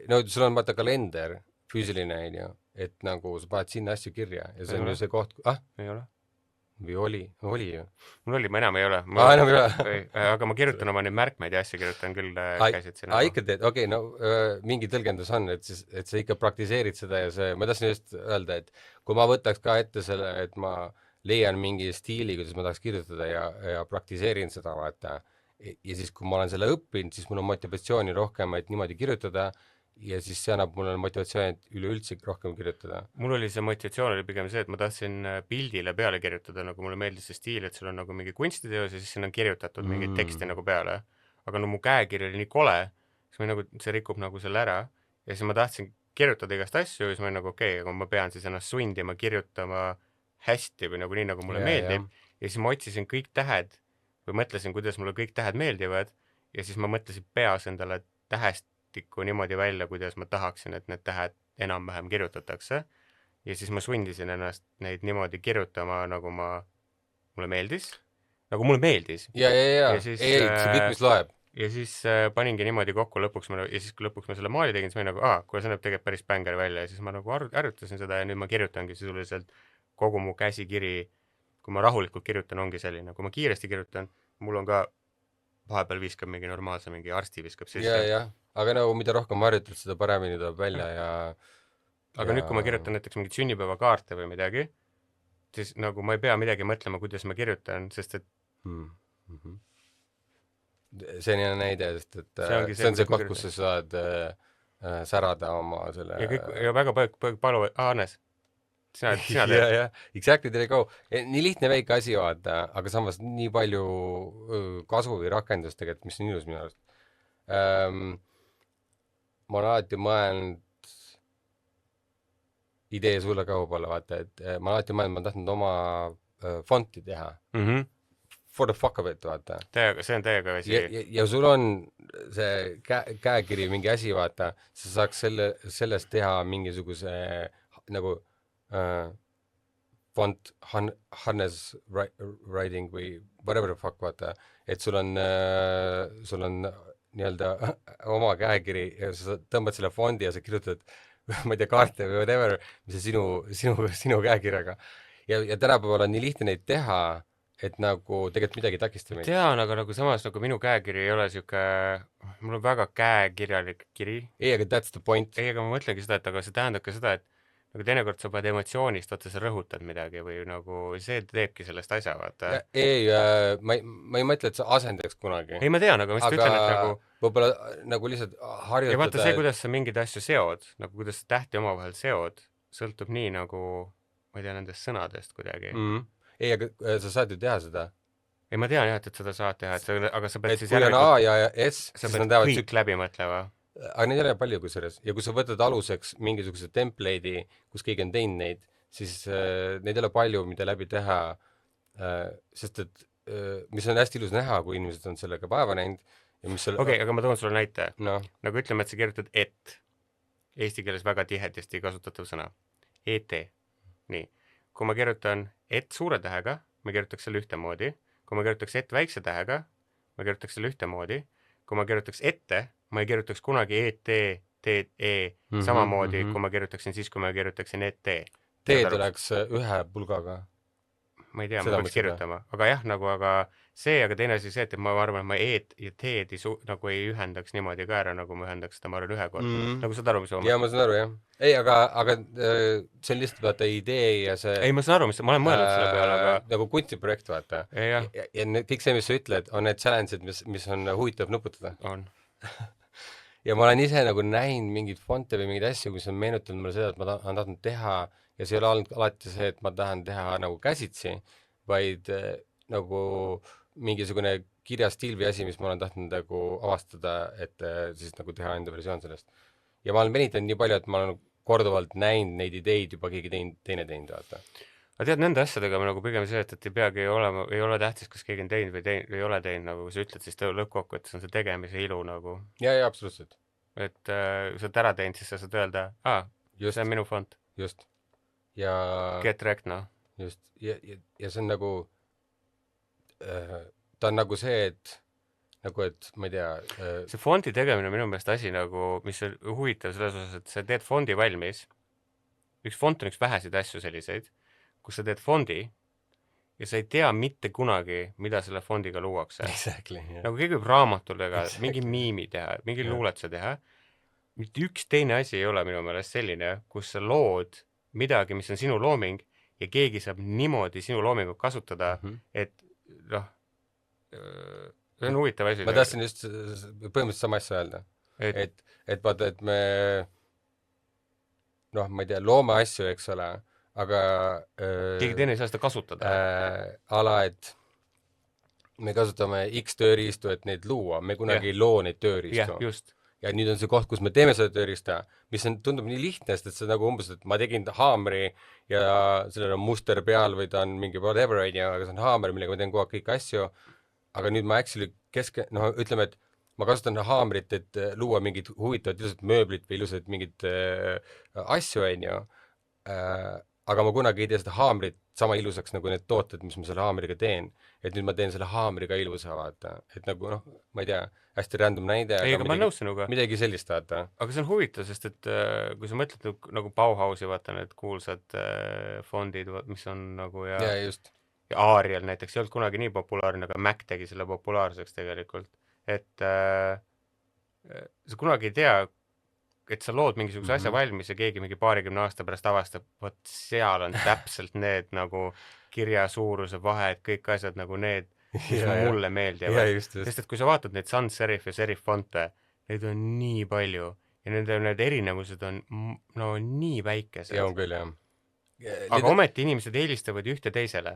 No sul on vaata kalender, füüsiline, et nagu sa paned sinna asju kirja ja see on ju see koht... Ei ole. Või oli ju. Mul oli, ma enam ei ole. Enam ei ole. Aga ma kirjutan oma neid märkmeid ja asju kirjutan küll käisid sinna. Ikka teed, okei, no mingi tõlgendus on, et sa ikka praktiseerid seda ja see, ma tahtsin just öelda, et kui ma võtaks ka ette selle, et ma leian mingi stiili, kuidas ma tahaks kirjutada ja praktiseerin seda, vaata. Ja siis, kui ma olen selle õppinud, siis mul on motivatsiooni rohkem, et niimoodi kirjutada ja siis see annab mulle motivatsiooni, et üleüldse rohkem kirjutada. Mul oli see motivatsioon oli pigem see, et ma tahtsin pildile peale kirjutada, nagu mulle meeldis see stiil, et sul on nagu mingi kunstiteos ja siis siin on kirjutatud mingit teksti nagu peale. Aga no mu käekiri oli nii kole, siis nagu, see rikub nagu selle ära ja siis ma tahtsin kirjutada igast asju ja siis ma olin nagu okei, aga ma pean siis ennast sundima kirjutama hästi või nagu nii, nagu mulle meeldib. Ja siis ma otsisin kõik tähed või mõtlesin, kuidas mulle kõik tähed meeldivad ja siis ma mõtlesin peas endale tähestikku niimoodi välja, kuidas ma tahaksin, et need tähed enam-vähem kirjutatakse. Ja siis ma sundisin ennast neid niimoodi kirjutama, nagu mulle meeldis. Nagu mulle meeldis. Ja siis, see kõik, mis loeb. Ja siis paningi niimoodi kokku lõpuks ja siis kui lõpuks ma selle maali tegin, siis ma nagu, kui see näeb tegelikult päris bängeri välja ja siis ma nagu harjutasin seda ja nüüd ma kirjutangi sisuliselt kogu mu käsikiri, kui ma rahulikult kirjutan, ongi selline. Kui ma kiiresti kirjutan, mul on ka vahepeal viskab mingi normaalse, mingi arsti viskab sisse. Ja, aga nagu mida rohkem harjutad, seda paremini tuleb välja ja... Aga nüüd, kui ma kirjutan näiteks mingit sünnipäevakaarte või midagi, siis nagu ma ei pea midagi mõtlema, kuidas ma kirjutan, sest et... See on hea näide, sest et see on see koht, kus sa saad särada oma selle... Ja väga palu... Hannes, sina teed. Ja, exactly, there you go. Nii lihtne väike asi vaata, aga samas nii palju kasu või rakendust tegelikult, mis on ilus minu arust. Ma olen alati mõelnud idee sulle ka võib-olla, vaata, et ma alati mõelnud, ma tahtnud oma fonti teha. For the fuck of it, vaata. See on täiega asi. Ja sul on see käekiri mingi asi, vaata, sa saaks sellest teha mingisuguse nagu font harness writing või whatever the fuck, vaata, et sul on nii-öelda oma käekiri ja sa tõmbad selle fondi ja sa kirjutad, ma ei tea, kaarte või whatever, mis on sinu käekirjaga. Ja tänapäeval on nii lihtne neid teha, et nagu tegelikult midagi takistab meid. Tean, aga nagu samas nagu minu käekiri ei ole siuke, mul on väga käekirjalik kiri. Ei, aga that's the point. Ei, aga ma mõtlengi seda, et aga see tähendab ka seda, et nagu teinekord sa pead emotsioonist, vaata sa rõhutad midagi või nagu see teebki sellest asja, vaata. Ei, ma ei mõtle, et sa asendaks kunagi. Ei, ma tean, aga ma just ütlen, et nagu... Võib-olla nagu lihtsalt harjutada... Ja vaata see, kuidas sa mingid asju seod, nagu kuidas sa tähti omavahel seod, sõltub nii nagu, ma ei tea, nendest sõnadest kuidagi. Ei, aga sa saad ju teha seda. Ei, ma tean jah, et seda saad teha, aga sa pead siis järelikult... Kui on A ja S, sa pead kõik läbi mõtlema. aga neid ei ole palju kusjuures ja kui sa võtad aluseks mingisuguse template'i, kus keegi on teinud neid, siis neid ei ole palju, mida läbi teha, sest et mis on hästi ilus näha, kui inimesed on sellega vaeva näinud ja mis Okei, aga ma toon sulle näite. noh, Nagu ütleme, et sa kirjutad et. Eesti keeles väga tihedasti kasutatav sõna. ET. Nii. Kui ma kirjutan et suure tähega, ma kirjutaks selle ühtemoodi. Kui ma kirjutaks et väikse tähega, ma kirjutaks selle ühtemoodi. Kui ma kirjutaks ette, ma ei kirjutaks kunagi ET, TE samamoodi, kui ma kirjutaksin siis, kui ma kirjutaksin ET. T tuleks ühe pulgaga. Ma ei tea, Seda ma peaks mõtlen, kirjutama. Aga jah, nagu, aga teine asi see, et ma arvan, et ma ET ja TD nagu ei ühendaks niimoodi ka ära, nagu ma ühendaks seda, ma arvan, ühe kord. Nagu saad aru, mis Ja ma saan aru, jah. Ei, aga see on lihtsalt vaata idee ja see Ei, ma saan aru, ma olen mõelnud selle peale, aga nagu kunstiprojekt, vaata. jah, Ja kõik see, mis sa ütled, on need challenge'id, mis on huvitav nuputada. on. Ja ma olen ise nagu näinud mingeid fonte või mingeid asju, kus on meenutanud mulle seda, et ma olen tahtnud teha ja see ei ole olnud alati see, et ma tahan teha nagu käsitsi, vaid nagu mingisugune kirjastiil või asi, mis ma olen tahtnud nagu avastada, et siis nagu teha enda versioon sellest. Ja ma olen venitanud nii palju, et ma olen korduvalt näinud neid ideid juba keegi teine teinud, vaata. Aga tead, nende asjadega ma nagu pigem see, et ei peagi olema, ei ole tähtis, kas keegi on teinud või ei ole teinud, nagu kui sa ütled, siis lõppkokkuvõttes on see tegemise ilu nagu. Ja, absoluutselt. Et kui sa oled ära teinud, siis sa saad öelda, see on minu font. Just. Ja Get wrecked, noh. just. Ja see on nagu ta on nagu see, et ma ei tea see fondi tegemine on minu meelest asi nagu, mis on huvitav selles osas, et sa teed fondi valmis. Üks font on üks väheseid asju selliseid, kus sa teed fondi ja sa ei tea mitte kunagi, mida selle fondiga luuakse. Exactly, yeah. Nagu keegi võib raamatullega mingi miimi teha, mingi luuletuse teha. Mitte üks teine asi ei ole minu meelest selline, kus sa lood midagi, mis on sinu looming ja keegi saab niimoodi sinu loomingut kasutada, et noh, see on huvitav asi. Ma tahtsin just põhimõtteliselt sama asja öelda. Et vaata, et me noh, ma ei tea, loome asju, eks ole, aga keegi teine ei saa seda kasutada. Ala, et me kasutame X tööriistu, et neid luua, me kunagi ei loo neid tööriistu. Just. Ja nüüd on see koht, kus me teeme seda tööriista, mis on, tundub nii lihtne, sest et see nagu umbes, et ma tegin haamri ja sellel on muster peal või ta on mingi whatever, aga see on haamer, millega ma teen kogu aeg kõiki asju, aga nüüd ma actually ütleme, et ma kasutan haamrit, et luua mingid huvitavad ilusad mööblit või ilusad mingid asju, aga ma kunagi ei tee seda haamrit sama ilusaks nagu need tooted, mis ma selle haamriga teen. Et nüüd ma teen selle haamriga ilusa, vaata. Et nagu, noh, ma ei tea, hästi random näide. Ei, aga ma nõus sinuga. Midagi sellist, vaata. Aga see on huvitav, sest et kui sa mõtled nagu Bauhausi, vaata need kuulsad fondid, mis on nagu ja just. Ja Arial näiteks ei olnud kunagi nii populaarne, aga Mac tegi selle populaarseks tegelikult. Et sa kunagi ei tea, et sa lood mingisuguse asja valmis ja keegi mingi 20 aasta pärast avastab, vot seal on täpselt need nagu kirja suuruse vahed, kõik asjad nagu need, mis mulle meeldivad. Sest et kui sa vaatad neid sans serif ja serif fonte, neid on nii palju ja need erinevused on no nii väikesed. Ja on küll, jah. Aga ometi inimesed eelistavad ühte teisele.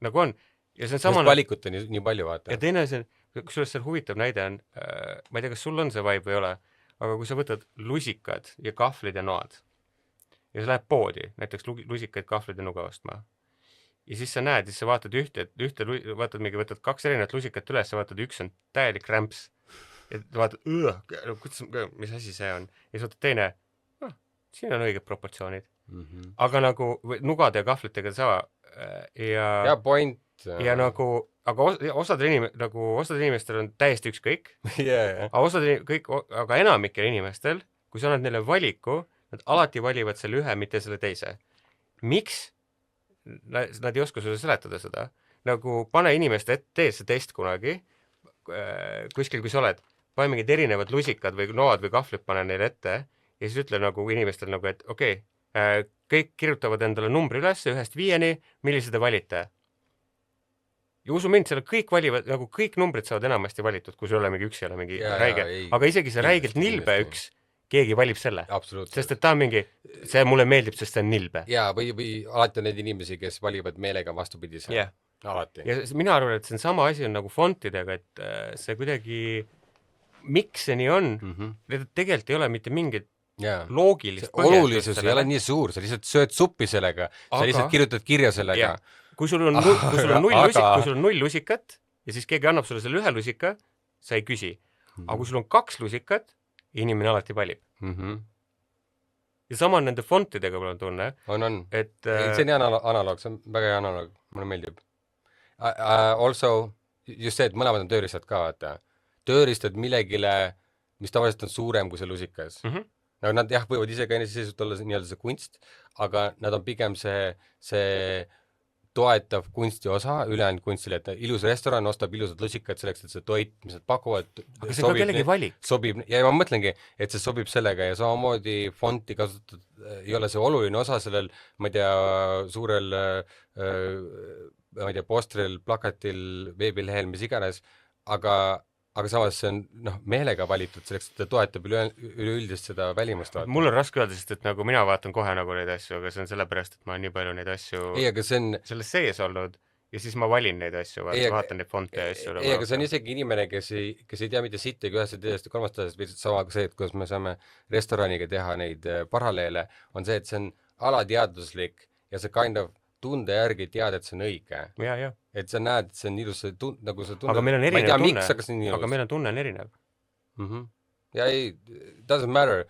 Nagu on. Ja see on sama... valikut on nii palju, vaata. Ja teine asi, kusjuures see huvitav näide on, ma ei tea, kas sul on see vibe või ole, aga kui sa võtad lusikad ja kahvlid ja noad ja sa lähed poodi, näiteks lusikaid, kahvlid ja nuga ostma ja siis sa näed, siis sa vaatad vaatad mingi, võtad 2 erinevat lusikat üles, sa vaatad, üks on täielik rämps ja vaatad, mis asi see on ja sa vaatad teine, siin on õiged proportsioonid. Aga nagu nugade ja kahvlitega sama ja point ja nagu, aga osadel inimestel on täiesti ükskõik. Aga enamikel inimestel, kui sa annad neile valiku, nad alati valivad selle ühe, mitte selle teise. Miks? Nad ei oska sulle seletada seda. Nagu pane inimeste ette, tee see test kunagi, kuskil, kui sa oled, pane mingid erinevad lusikad või noad või kahvlid pane neile ette ja siis ütle nagu inimestel nagu, et okei, kõik kirjutavad endale numbri üles 1-5, millised te valite. Ja usu mind, selle kõik valivad, nagu kõik numbrid saavad enamasti valitud, kui sul ei ole mingi üks, ei ole mingi räige. Aga isegi see räigelt nilbe üks, keegi valib selle. Sest et ta on mingi, see mulle meeldib, sest see on nilbe. Ja, või alati on neid inimesi, kes valivad meelega vastupidise. Yeah. Alati. Ja mina arvan, et see on sama asi on nagu fontidega, et see kuidagi miks see nii on, tegelikult ei ole mitte mingit loogilist olulisus ei ole nii suur, sa lihtsalt sööd suppi sellega, sa lihtsalt kirjutad kirja sellega. Kui sul on 0 lusikat ja siis keegi annab sulle selle 1 lusika, sa ei küsi. Aga kui sul on 2 lusikat, inimene alati valib. Ja sama on nende fontidega mul on tunne. On. Et, see on analoog, see on väga hea analoog, mulle meeldib. Also, just see, et mõlemad on tööriistad ka, vaata. Tööriistad millegile, mis tavaliselt on suurem kui see lusikas. Nagu nad võivad ise ka eneseseisvalt olla nii-öelda see kunst, aga nad on pigem see toetav kunsti osa, ülejäänud kunstile, et ilus restoran ostab ilusad lusikad selleks, et see toit, mis nad pakuvad, aga see on ka kellegi valik. Sobib, ja ma mõtlengi, et see sobib sellega ja samamoodi fonti kasutatud, ei ole see oluline osa sellel, ma ei tea, suurel ma ei tea, postril, plakatil, veebilehel, mis iganes, aga samas see on meelega valitud selleks, et ta toetab üleüldist seda välimust vaata. Mul on raske öelda, sest et nagu mina vaatan kohe nagu neid asju, aga see on sellepärast, et ma olen nii palju neid asju selles sees olnud ja siis ma valin neid asju, vaatan neid fonte ja asju. Ei, aga see on isegi inimene, kes ei tea mitte sittegi ühest ja teisest ja kolmast asjast, sama see, et kuidas me saame restoraniga teha neid paralleele, on see, et see on alateaduslik ja see kind of tunde järgi tead, et see on õige. Ja. Et sa näed, et see on ilus, nagu see tunne. Aga meil on erinev tunne. Aga meil on tunne on erinev. Ja ei, doesn't matter.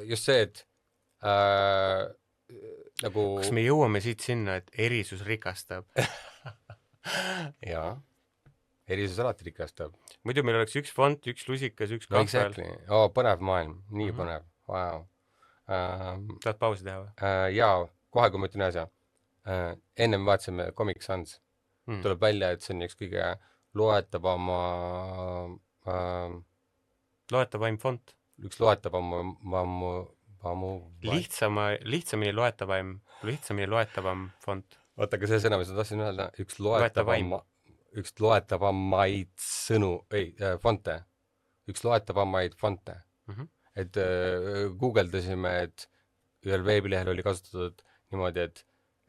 Just see, et nagu... Kas me jõuame siit sinna, et erisus rikastab? Jaa. Erisus alati rikastab. Muidu meil oleks üks font, üks lusikas, üks kahvel. Exactly. Põnev maailm. Nii põnev. Wow. Tahad pausi teha või? Jaa, kohe kui ma ütlen asja. Ennem vaatasime Comic Sans. Tuleb välja, et see on üks kõige loetavaim font. Üks loetavaim lihtsamini loetavam font. Oota, aga see sõna, mis ma tahtsin öelda, üks loetavamaid sõnu, fonte. Üks loetavamaid fonte. Et guugeldasime, et ühel veebilehel oli kasutatud niimoodi,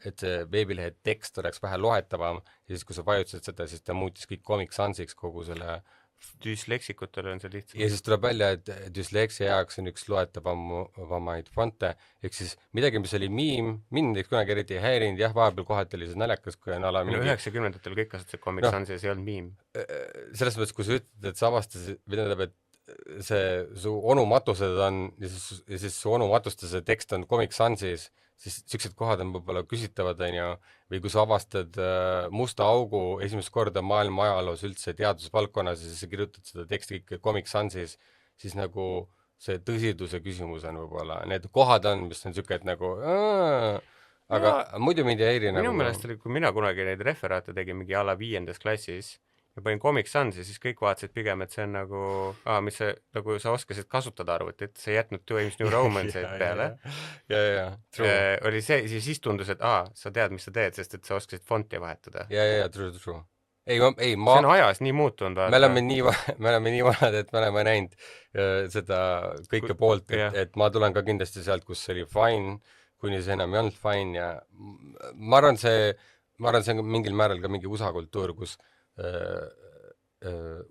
et see veebilehe tekst oleks vähe loetavam ja siis, kui sa vajutasid seda, siis ta muutis kõik Comic Sansiks kogu selle... Düsleksikutele on see lihtsam. Ja siis tuleb välja, et düsleksia jaoks on üks loetavamaid fonte, ehk siis midagi, mis oli mind kunagi eriti häirinud, vahepeal kohati oli see naljakas, kui on ala mingi... 90-ndatel kõik kasutasid Comic Sansi ja see ei olnud miim. Selles mõttes, kui sa ütled, et sa avastasid, tähendab, et see su onumatused on ja siis su onumatuste see tekst on Comic Sansis, siis siuksed kohad on võib-olla küsitavad, või kui sa avastad musta augu esimest korda maailma ajaloos üldse teadusvaldkonnas ja siis sa kirjutad seda teksti kõik Comic Sansis, siis nagu see tõsiduse küsimus on võib-olla, need kohad on, mis on siuke, et nagu aga muidu mind ei häiri minu meelest oli, kui mina kunagi neid referaate tegin mingi ala 5. klassis ja panin Comic Sans ja siis kõik vaatasid pigem, et see on nagu, mis see, nagu sa oskasid kasutada arvutit, sa ei jätnud Times New Romanceid peale. Oli see, siis tundus, et sa tead, mis sa teed, sest et sa oskasid fonti vahetada. True. See on ajas nii muutunud. Me oleme nii vanad, et me oleme näinud seda kõike poolt, et ma tulen ka kindlasti sealt, kus see oli fine, kuni see enam ei olnud fine ja ma arvan, see on mingil määral ka mingi USA kultuur, kus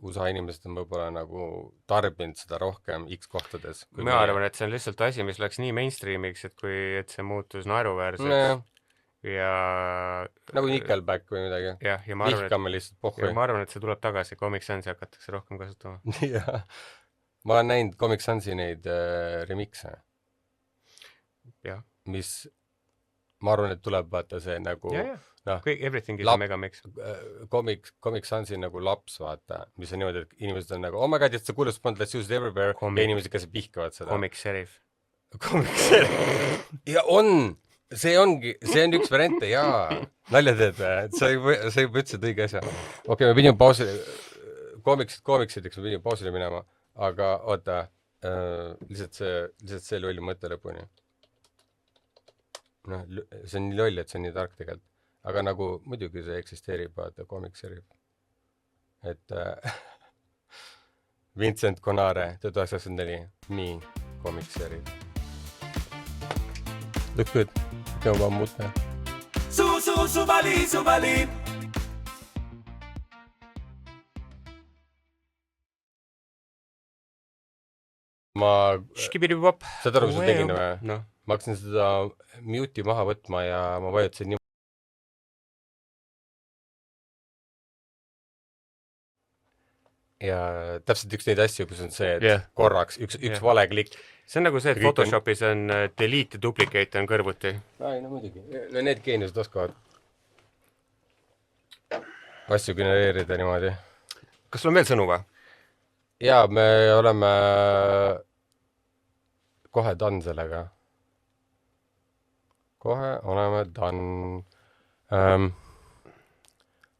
USA inimesed on võib-olla nagu tarbinud seda rohkem X kohtades. Ma arvan, et see on lihtsalt asi, mis läks nii mainstreamiks, et see muutus naeruväärseks. Ja nagu Nickelback või midagi. Vihkame lihtsalt pohhui. Ja ma arvan, et see tuleb tagasi, Comic Sansi hakatakse rohkem kasutama. Ma olen näinud Comic Sansi neid remikse. Mis ma arvan, et tuleb vaata see nagu everything is a megamix. Comic Sansi nagu laps, vaata, mis on niimoodi, et inimesed on nagu, oh my god, it's the coolest font, let's use it everywhere, ja inimesed, kes vihkavad seda. Comic Sheriff. Ja see on üks variante, nalja teed, sa ei võtsid õige asja. Okei, me pidime pausile, koomiksideks me pidime pausile minema, aga oota, lihtsalt see loll mõte lõpuni. See on nii loll, et see on nii tark tegelikult. Aga nagu muidugi see eksisteerib, vaata, Comic Sheriff. Et Vincent Conare, 1994, nii Comic Sheriff. Look good. Teeme vaan muutme. Suvali. ma, Škibidi-vop. saad aru, mis ma tegin või? Noh, Ma hakkasin seda mute'i maha võtma ja ma vajutasin nii. Ja täpselt üks neid asju, kus on see, et Jah. korraks üks vale klikk. see on nagu see, et Kõik on- Photoshopis on delete ja duplicate on kõrvuti. Ai, no muidugi. No need geeniused oskavad asju genereerida niimoodi. Kas sul on veel sõnu või? Jaa, me oleme kohe done sellega. Kohe oleme done.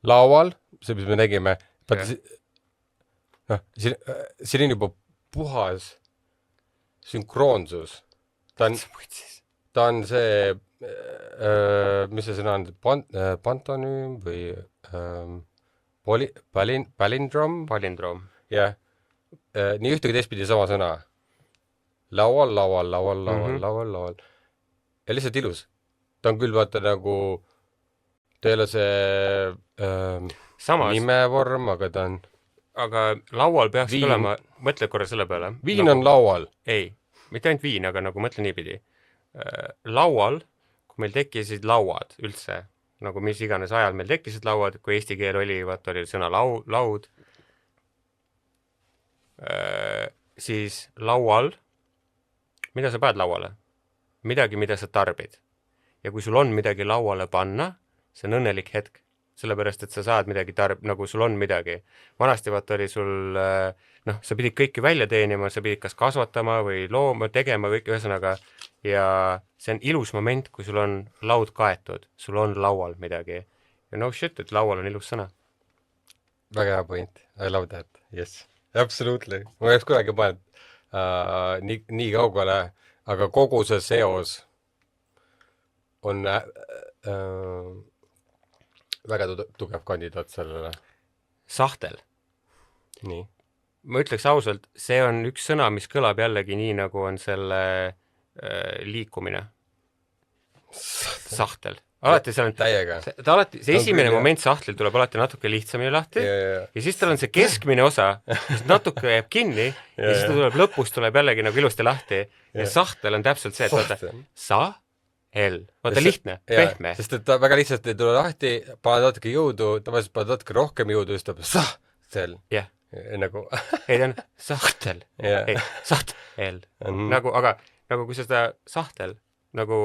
Laual, see, mis me nägime, siin on juba puhas sünkroonsus. Ta on see, mis see sõna on, pantonüüm või palindrom? Palindroom. Jah, nii ühte kui teistpidi sama sõna. Laual. Ja lihtsalt ilus. Ta on küll vaata nagu, ta ei ole see Samas, nimevorm, aga ta on, aga laual peaks Viin. olema, mõtle korra selle peale. viin on laual. Ei, mitte ainult viin, aga nagu mõtle niipidi. Laual, kui meil tekkisid lauad üldse, nagu mis iganes ajal meil tekkisid lauad, kui eesti keel oli, vaata oli sõna laud, siis laual, mida sa paned lauale? Midagi, mida sa tarbid. Ja kui sul on midagi lauale panna, see on õnnelik hetk, sellepärast, et sa saad midagi nagu sul on midagi. Vanasti vaata oli sul, sa pidid kõiki välja teenima, sa pidid kas kasvatama või looma, tegema kõik ühesõnaga, ja see on ilus moment, kui sul on laud kaetud, sul on laual midagi. Ja no shit, et laual on ilus sõna. Väga hea point. I love that. Yes. Absolutely. Ma ei oleks kunagi pannud nii kaugele, aga kogu see seos on väga tugev kandidaat sellele. Sahtel. Nii. Ma ütleks ausalt, see on üks sõna, mis kõlab jällegi nii, nagu on selle liikumine. Sahtel. Alati seal on Täiega. see On esimene küll, jah. moment sahtlil tuleb alati natuke lihtsamini lahti Ja. ja siis tal on see keskmine osa, mis natuke jääb kinni ja siis ta tuleb lõpus, tuleb jällegi nagu ilusti lahti ja sahtel on täpselt see, et vaata, vaata lihtne, pehme. Sest et ta väga lihtsalt ei tule lahti, paned natuke jõudu, tavaliselt paned natuke rohkem jõudu, siis ta sahtel. Jah. Nagu Ei, ta on sahtel. Jah. Ei, sahtel. Mhm. Nagu, aga nagu kui sa seda sahtel nagu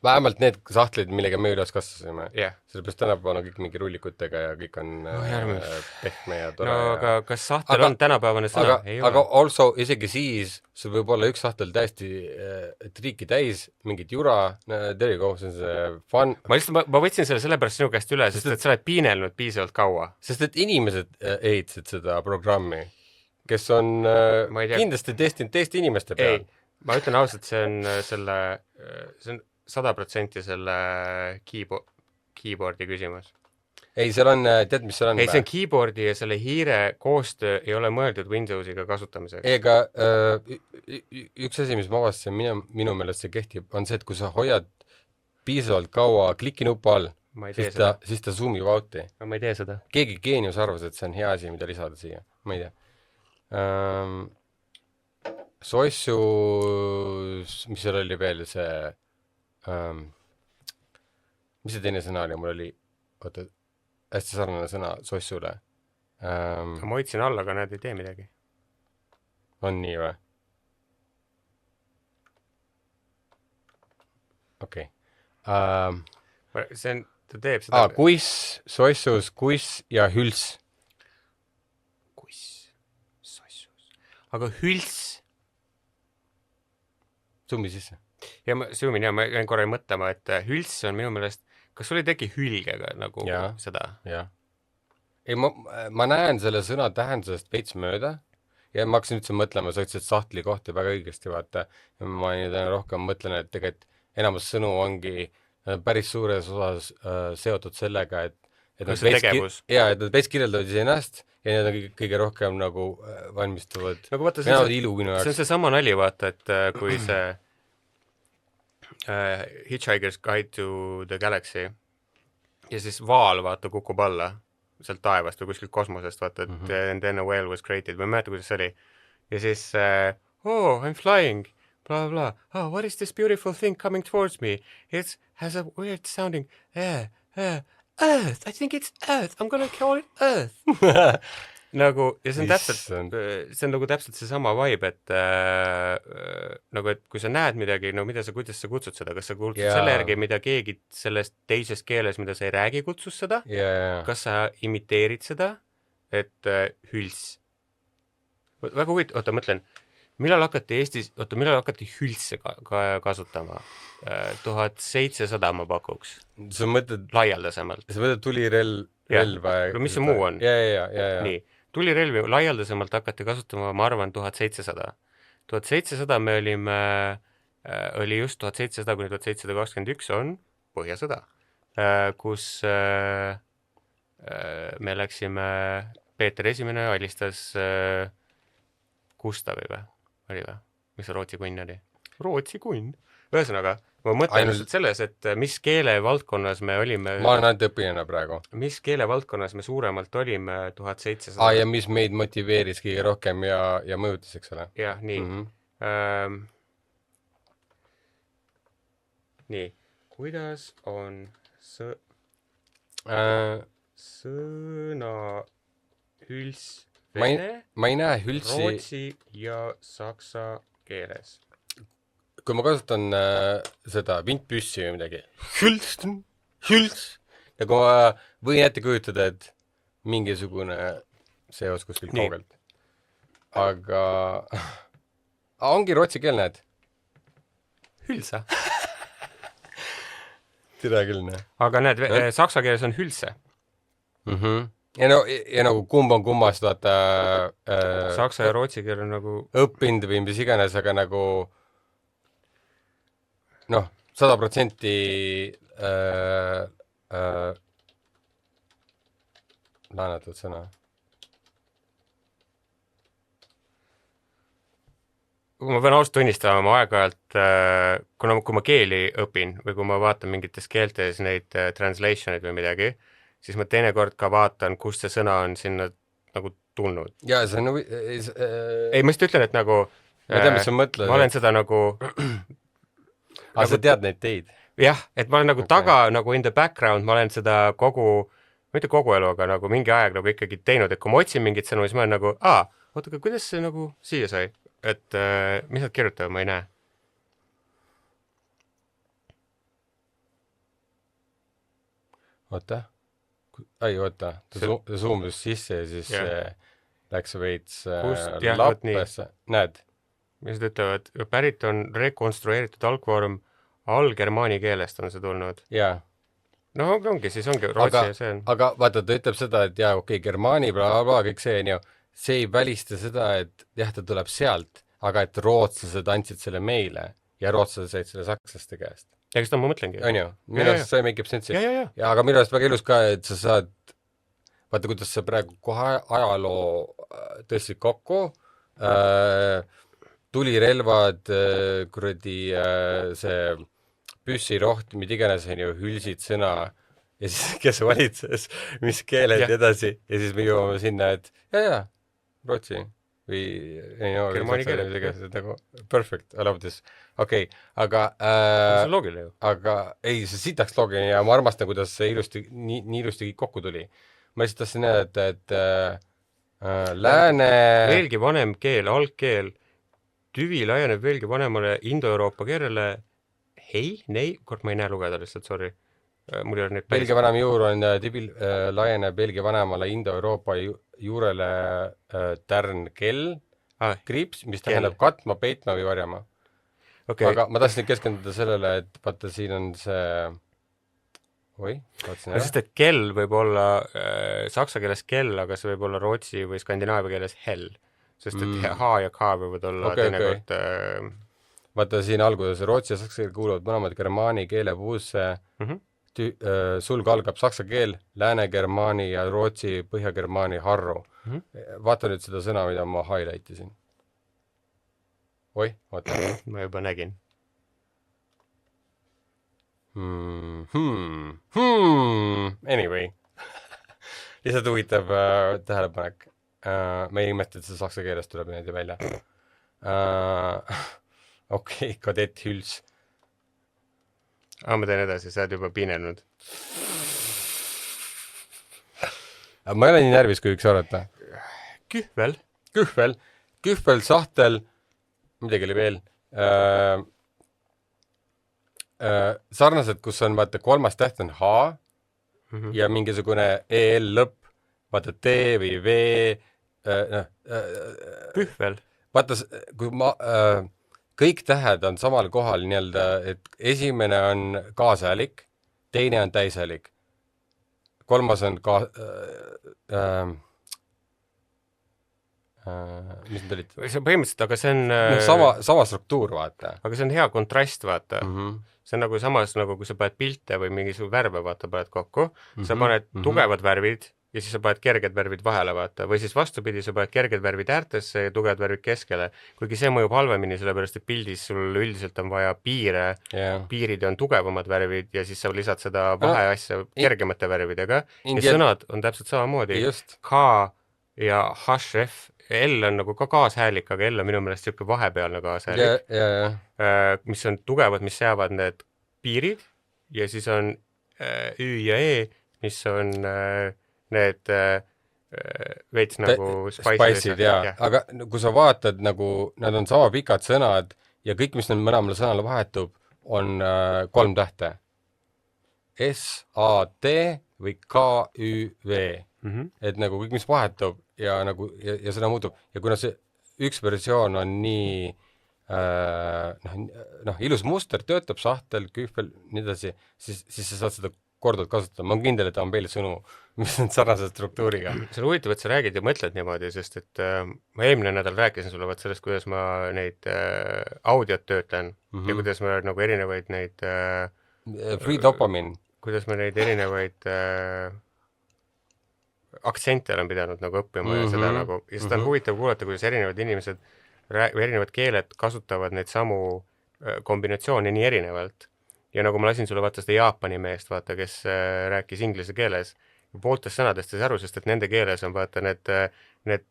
vähemalt need sahtlid, millega me üles kasvasime. jah. Sellepärast tänapäeval on kõik mingi rullikutega ja kõik on pehme ja tore. No aga kas sahtel Aga- on tänapäevane sõna? Ei aga ole. also isegi siis sul võib olla üks sahtel täiesti triiki täis, mingit jura, there you go, see on see fun. Ma võtsin selle sellepärast sinu käest üle, sest et sa oled piinelnud piisavalt kaua. Sest et inimesed ehitasid seda programmi, kes on Ma ei tea. kindlasti testinud teiste inimeste peal. Ei, ma ütlen ausalt, see on 100% selle keyboardi küsimus. Ei, seal on, tead, mis seal on? Ei, see on keyboardi ja selle hiire koostöö ei ole mõeldud Windowsiga kasutamiseks. Ega üks asi, mis ma avastasin, minu meelest see kehtib, on see, et kui sa hoiad piisavalt kaua kliki-nupu all, Ma ei tee seda. siis ta zoomib out'i. Ma ei tee seda. Keegi geenius arvas, et see on hea asi, mida lisada siia. Ma ei tea. Soissus, mis seal oli veel see, mis see teine sõna oli, mul oli, oota, hästi sarnane sõna soissule. Ma hoidsin alla, aga nad ei tee midagi. On nii või? Okei. See on, ta teeb seda. Kuiss, soissus, kuiss ja hüls. Kuiss, soissus. Aga hüls. Zoomi sisse. Ja ma zoomin ja ma jäin korra mõtlema, et hüls on minu meelest, kas sul ei teki hülgega nagu Jaa. seda? Jah. Ei, ma näen selle sõna tähendusest veits mööda ja ma hakkasin üldse mõtlema, sa ütlesid sahtli kohta väga õigesti, vaata. Ja ma nüüd rohkem mõtlen, et tegelikult enamus sõnu ongi päris suures osas seotud sellega, et Kas see tegevus? et nad veits kirjeldavad iseennast ja need on kõige rohkem nagu valmistuvad Nagu vaata, ilu minu see on jaoks. see sama nali, vaata, et kui see Hitchhiker's Guide to the Galaxy ja siis vaal, vaata, kukub alla sealt taevast või kuskilt kosmosest, vaata, et and then a whale was created, ma ei mäleta, kuidas see oli. Ja siis oh, I'm flying, blah, blah. Oh, what is this beautiful thing coming towards me? It has a weird sounding, Earth, I think it's Earth, I'm gonna call it Earth. nagu, ja see on täpselt, see on nagu täpselt seesama vibe, et nagu, et kui sa näed midagi, no kuidas sa kutsud seda, kas sa kutsud selle järgi, mida keegi selles teises keeles, mida sa ei räägi, kutsus seda, kas sa imiteerid seda, et hüls. Väga huvitav, oota, mõtlen, millal hakati hülse kasutama? 1700 ma pakuks. Sa mõtled laialdasemalt. Sa mõtled tulirelva? Mis see muu on? Ja. Nii. Tulirelvi laialdasemalt hakati kasutama, ma arvan, 1700. 1700 me oli just 1700 kuni 1721 on Põhjasõda, kus me läksime, Peeter Esimene alistas Gustavi või? Oli või? Mis see Rootsi kunn oli? Rootsi kunn. Ühesõnaga, ma mõtlen just selles, et mis keele valdkonnas me olime... Ma olen ainult õpinena praegu. Mis keele valdkonnas me suuremalt olime 1700... ja mis meid motiveeris kõige rohkem ja mõjutas, eks ole? Jah, nii. Nii. Kuidas on sõna hüls vene, ma ei näe hülsi... rootsi ja saksa keeles? Kui ma kasutan seda vintpüssi või midagi, hüls, ja kui ma võin ette kujutada, et mingisugune seos kuskil kaugelt. Aga ongi rootsi keel, näed? Hülse. Tira küll, näe. Aga näed, saksa keeles on hülse. Ja nagu kumb on kummast, vaata... saksa ja rootsi keel on nagu... õppinud või mis iganes, aga nagu... 100% laenatud sõna. Ma pean ausalt tunnistama, ma aeg-ajalt, kui ma keeli õpin või kui ma vaatan mingites keeltes neid translation'id või midagi, siis ma teinekord ka vaatan, kust see sõna on sinna nagu tulnud. Jaa, see on... Ei, ma just ütlen, et nagu... Ma tean, mis sa mõtled. Ma olen seda nagu... Aga sa tead neid teid? Jah, et ma olen nagu taga, nagu in the background, ma olen seda mitte kogu elu, aga nagu mingi aeg nagu ikkagi teinud, et kui ma otsin mingit sõnu, siis ma olen nagu, oota, aga kuidas see nagu siia sai? Et mis nad kirjutavad, ma ei näe. Oota. Ta zoomus sisse ja siis läks veits lappesse. Näed? Mis nad ütlevad, pärit on rekonstrueeritud algvorm allgermaani keelest on see tulnud. Jaa. No ongi, siis ongi rootsi ja see on. Aga vaata, ta ütleb seda, et germaani, kõik see, see ei välista seda, et jah, ta tuleb sealt, aga et rootslased andsid selle meile ja rootslased said selle sakslaste käest. Ja kas ta ma mõtlengi? On ju? Minu arust see make up sense. Ja, aga minu arust väga ilus ka, et sa saad, vaata, kuidas sa praegu kohe ajaloo tõstsid kokku, tulirelvad, kuradi see püssiroht, mida iganes on ju, hülsid sõna ja siis kes valitses, mis keeled edasi ja siis me jõuame sinna, et rootsi või germaani keeled. Nagu perfect, I love this. Okei, aga see on loogiline ju. Aga ei, see sitaks loogiline ja ma armastan, kuidas see nii ilusti kokku tuli. Ma lihtsalt tahtsin näha, et lääne... Veelgi vanem keel, algkeel, tüvi laieneb veelgi vanemale Indo-Euroopa keelele kord ma ei näe lugeda lihtsalt, sorry. Mul ei ole neid Belgia vanem juur on tübil laieneb Belgia vanemale Indo-Euroopa juurele tärn kell, kriips, mis tähendab katma, peitma või varjama. Okay. Aga ma tahtsin keskenduda sellele, et vaata, siin on see... Sest et kell võib olla saksa keeles kell, aga see võib olla rootsi või skandinaavia keeles hell. Sest et H ja K võivad olla teinekord... Vaata siin alguses rootsi ja saksa keel kuuluvad mõlemad germaani keele puusse. Sulg algab saksa keel, lääne-germaani ja rootsi põhja-germaani harru. Vaata nüüd seda sõna, mida ma highlightisin. Vaata. Ma juba nägin. Anyway. Lihtsalt huvitav tähelepanek. Me ei imesta, et see saksa keelest tuleb niimoodi välja. Okei, kadett Hüls. Ma teen edasi, sa oled juba piinenud. Ma ei ole nii närvis, kui võiks arvata. Kühvel. Kühvel, sahtel, midagi oli veel. Sarnaselt, kus on, vaata, 3. täht on H ja mingisugune EL lõpp, vaata T või V. Kühvel. Vaata, kui kõik tähed on samal kohal nii-öelda, et esimene on kaashäälik, teine on täishäälik, 3. on mis need olid? See põhimõtteliselt, aga see on sama struktuur, vaata. Aga see on hea kontrast, vaata. See on nagu samas, nagu kui sa paned pilte või mingisugune värve, vaata, paned kokku, sa paned tugevad värvid ja siis sa paned kerged värvid vahele, vaata. Või siis vastupidi, sa paned kerged värvid äärtesse ja tugevad värvid keskele. Kuigi see mõjub halvemini, sellepärast et pildis sul üldiselt on vaja piire, piirid on tugevamad värvid ja siis sa lisad seda vaheasja kergemate värvidega. Ja sõnad on täpselt samamoodi. K ja HF, L on nagu ka kaashäälik, aga L on minu meelest siuke vahepealne kaashäälik, mis on tugevad, mis jäävad need piirid ja siis on Ü ja E, mis on need veits nagu spice'id, aga kui sa vaatad, nagu nad on sama pikad sõnad ja kõik, mis need mõlemale sõnale vahetub, on 3 tähte. S, A, T või K, Ü, V. Et nagu kõik, mis vahetub ja nagu ja seda muutub ja kuna see üks versioon on nii ilus muster, töötab sahtel, kühvel, nii edasi, siis sa saad seda korduvalt kasutada. Ma olen kindel, et ta on veel sõnu, mis on sarnase struktuuriga. See on huvitav, et sa räägid ja mõtled niimoodi, sest et ma eelmine nädal rääkisin sulle sellest, kuidas ma neid audiot töötlen ja kuidas ma nagu erinevaid neid free dopamine. Kuidas ma neid erinevaid aktsente olen pidanud nagu õppima ja seda nagu, ja seda on huvitav kuulata, kuidas erinevad inimesed või erinevad keeled kasutavad neid samu kombinatsioone nii erinevalt. Ja nagu ma lasin sulle vaata seda Jaapani meest, vaata, kes rääkis inglise keeles, pooltest sõnadest sai aru, sest et nende keeles on vaata need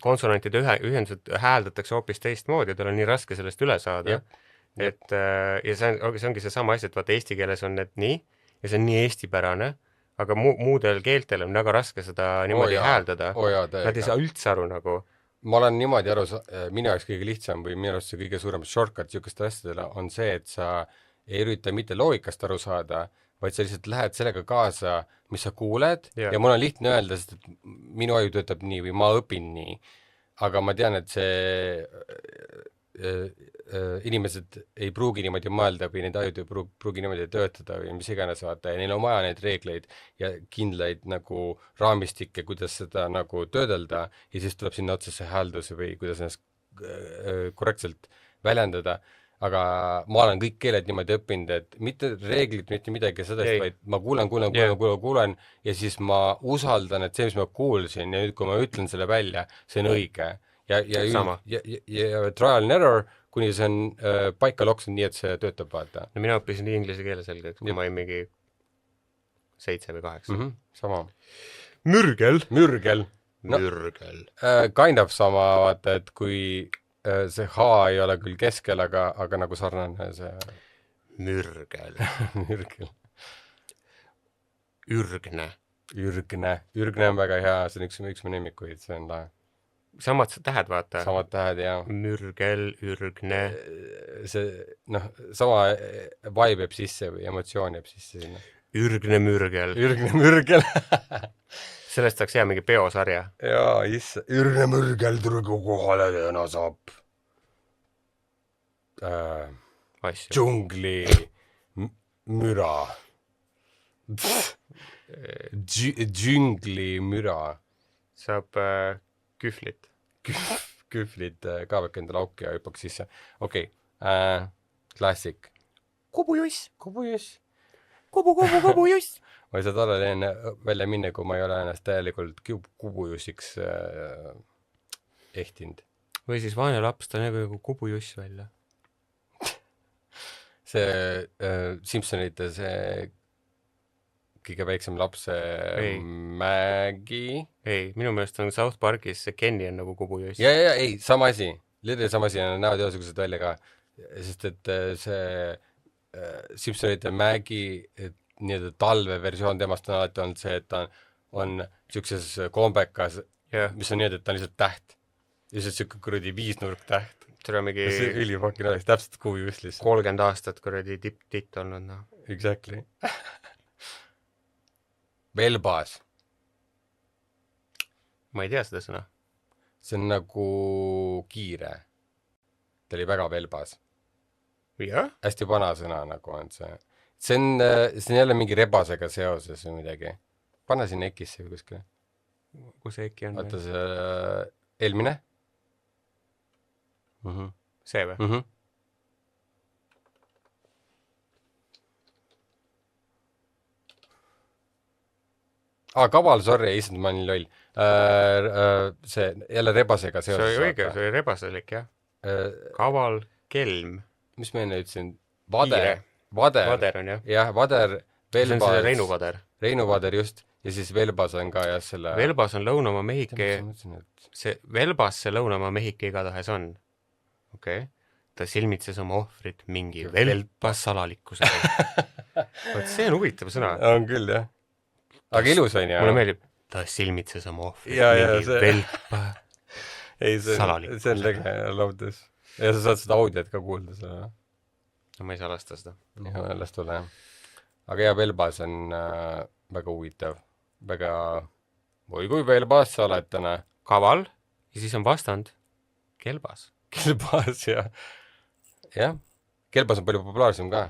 konsonantide ühendused hääldatakse hoopis teistmoodi ja tal on nii raske sellest üle saada. Et, ja see ongi see sama asi, et vaata eesti keeles on need nii ja see on nii eestipärane, aga muudel keeltel on väga raske seda niimoodi hääldada. Nad ei saa üldse aru nagu. Ma olen niimoodi aru, minu jaoks kõige lihtsam või minu arust see kõige suurem shortcut siukest asjadele on see, et sa ei ürita mitte loogikast aru saada, vaid sa lihtsalt lähed sellega kaasa, mis sa kuuled ja mul on lihtne öelda, sest et minu aju töötab nii või ma õpin nii, aga ma tean, et see inimesed ei pruugi niimoodi mõelda või need ajud ei pruugi niimoodi töötada või mis iganes vaata ja neil on vaja neid reegleid ja kindlaid nagu raamistikke, kuidas seda nagu töödelda ja siis tuleb sinna otsa see hääldus või kuidas ennast korrektselt väljendada, aga ma olen kõik keeled niimoodi õppinud, et mitte reeglid, mitte midagi sellest, vaid ma kuulen ja siis ma usaldan, et see, mis ma kuulsin ja nüüd, kui ma ütlen selle välja, see on õige ja trial and error, kuni see on paika loksunud nii, et see töötab, vaata. No mina õppisin inglise keele selgeks, kui ma olin mingi 7 või 8. Sama. Mürgel. Kind of sama, vaata, et kui see H ei ole küll keskel, aga nagu sarnane see... Mürgel. Ürgne on väga hea, see on üks mu nemmikuid, see on lahe. Samad tähed, vaata. Samad tähed, jah. Mürgel, ürgne. See, sama vibe jääb sisse või emotsioon jääb sisse sinna. Ürgne mürgel. Sellest saaks hea mingi peosarja. Jaa, ürgne mürgel turgu kohale tõena saab. Džungli müra. Džungli müra. Saab kühvlit. Kühvlit kaevake endale auki ja hüppaks sisse. Okei, klassik. Kubujuss. Ma ei saa talle enne välja minna, kui ma ei ole ennast täielikult kubujussiks ehtinud. Või siis vaene laps, ta näeb nagu kubujuss välja. See Simpsonite see kõige väiksem lapse Maggie. Ei, minu meelest on South Parkis see Kenny on nagu kubujuss. Ja, ei, sama asi. Lidl sama asi, näevad ühesugused välja ka, sest et see Simpsonite Maggie nii-öelda talveversioon temast on alati olnud see, et ta on siukses kombekas, mis on nii-öelda, et ta on lihtsalt täht. Lihtsalt siuke kuradi viisnurk täht. see on mingi see ülifucking oleks täpselt kuvi just lihtsalt. 30 aastat kuradi titt olnud, noh. Exactly. Velbas. Ma ei tea seda sõna. See on nagu kiire. Ta oli väga velbas. Jah? Hästi vana sõna nagu on see. See on jälle mingi rebasega seoses või midagi. Panna sinna ekisse või kuskile. Kus see eki on? Vaata see eelmine. See või? Kaval, sorry, issand, ma olin loll. See jälle rebasega seoses. See oli õige, see oli rebasalik, jah. Kaval, kelm. Mis ma enne ütlesin? Vader. Vader on, jah. Jah, vader, velbas. See on see Reinu vader. Reinu vader, just. Ja siis velbas on ka jah selle... Velbas on Lõunamaa Mehhike. See velbas see Lõunamaa Mehhike igatahes on. Okei. Ta silmitses oma ohvrit mingi velbas salalikkusega. Vaat see on huvitav sõna. On küll, jah. Aga ilus on, jah. Mulle meeldib. Ta silmitses oma ohvrit mingi velbas salalikkusega. See on lege laudes. Ja sa saad seda audiot ka kuulda seda. No ma ei saa lasta seda. Jah, las tule. Aga jah, velbas on väga huvitav. Väga... Või kui velbas sa oled täna? Kaval ja siis on vastand kelbas. Kelbas, jah. Jah. Kelbas on palju populaarsem ka.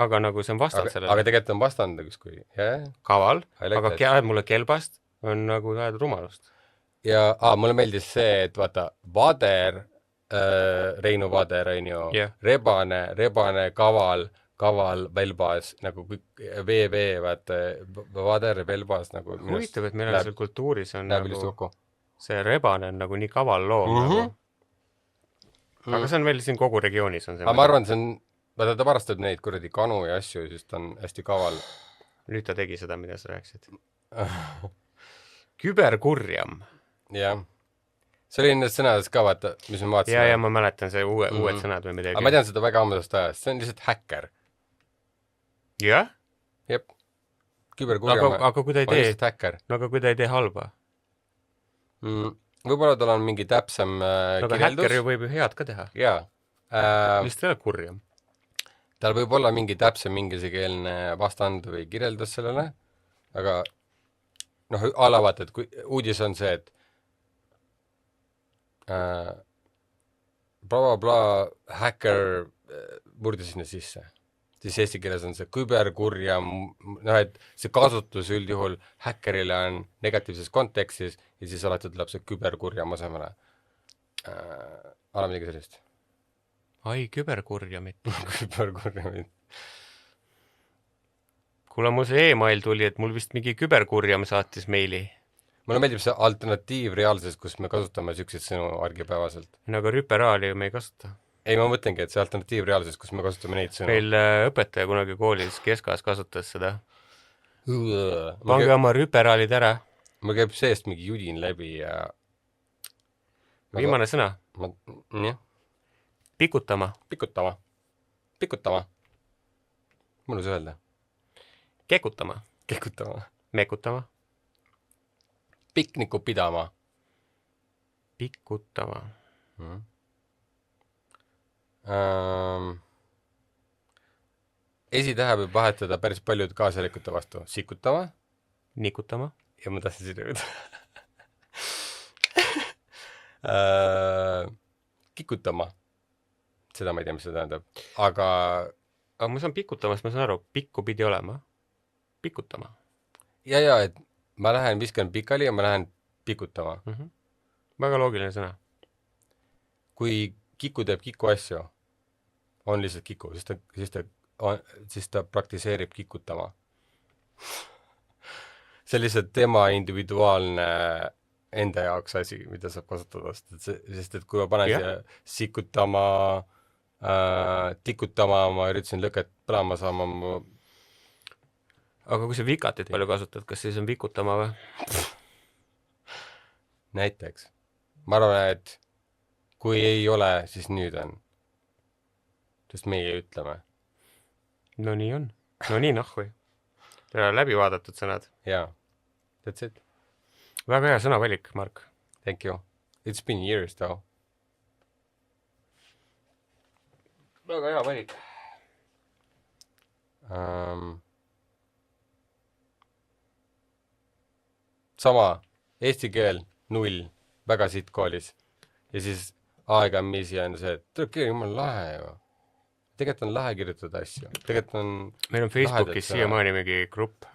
Aga nagu see on vastand sellele. Aga tegelikult on vastand kuskil. Kaval, aga ajad mulle kelbast on nagu ajad rumalust. Ja mulle meeldis see, et vaata, vader... Reinu vader on ju rebane, kaval, velbas, nagu VV, vaata, vader, velbas nagu huvitav, et meil on seal kultuuris on nagu see rebane on nagu nii kaval loom nagu. Aga see on meil siin kogu regioonis on see. Aga ma arvan, see on, vaata ta varastab neid kuradi kanu ja asju, siis ta on hästi kaval. Nüüd ta tegi seda, mida sa rääksid. Küberkurjam. Jah. See oli nendest sõnadest ka, vaata, mis me vaatasin. Ja ma mäletan see uued sõnad või midagi. Aga ma tean seda väga ammusest ajast. See on lihtsalt häkker. Jah? Jep. Küberkurjam aga kui ta ei tee... häkker. No aga kui ta ei tee halba? Võib-olla tal on mingi täpsem kirjeldus. Aga häkker ju võib ju head ka teha. Jaa. Vist ei ole kurjam. Tal võib olla mingi täpsem ingliskeelne vastand või kirjeldus sellele. Aga alavaata, et kui uudis on see, et bla, häkker murdis sinna sisse. Siis eesti keeles on see küberkurjam, et see kasutus üldjuhul häkkerile on negatiivses kontekstis ja siis alati tuleb see küberkurjam asemele. Ala midagi sellist. Ai, küberkurjamit. Küberkurjamit. Kuule, mul see e-mail tuli, et mul vist mingi küberkurjam saatis meili. Mulle meeldib see alternatiivreaalsus, kus me kasutame siukseid sõnu argipäevaselt. Aga rüperaali me ei kasuta. Ei, ma mõtlengi, et see alternatiivreaalsus, kus me kasutame neid sõnu. Meil õpetaja kunagi koolis keskas kasutas seda. Pange oma rüperaalid ära. Mul käib seest mingi judin läbi ja... Viimane sõna. Jah. Pikutama. Pikutama. Mõnus öelda. Kekutama. Mekutama. Pikniku pidama. Pikutama. Esitähe võib vahetada päris paljud kaasalikute vastu. Sikutama. Nikutama. Ja ma tahtsin siin jõuda. Kikutama. Seda ma ei tea, mis seda tähendab. Aga ma saan pikutamas, ma saan aru, pikku pidi olema. Pikutama. Ja, et ma lähen viskan pikali ja ma lähen pikutama. Väga loogiline sõna. Kui kiku teeb kiku asju, on lihtsalt kiku, siis ta praktiseerib kikutama. See on lihtsalt tema individuaalne enda jaoks asi, mida saab kasutada. Sest et kui ma panen siia sikutama, tikutama, ma üritasin lõket põlama saama. Aga kui sa vikatit palju kasutad, kas siis on vikutama või? Näiteks. Ma arvan, et kui ei ole, siis nüüd on. Sest meie ütleme. No nii on. No nii nahhui. Läbi vaadatud sõnad. Jaa, that's it. Väga hea sõnavalik, Mark. Thank you. It's been years though. Väga hea valik. Sama, eesti keel 0, väga siit koolis. Ja siis aegamisi on see, et tõrke jumal lahe ju. Tegelikult on lahe kirjutada asju. Tegelikult on meil on Facebookis siiamaani mingi grupp,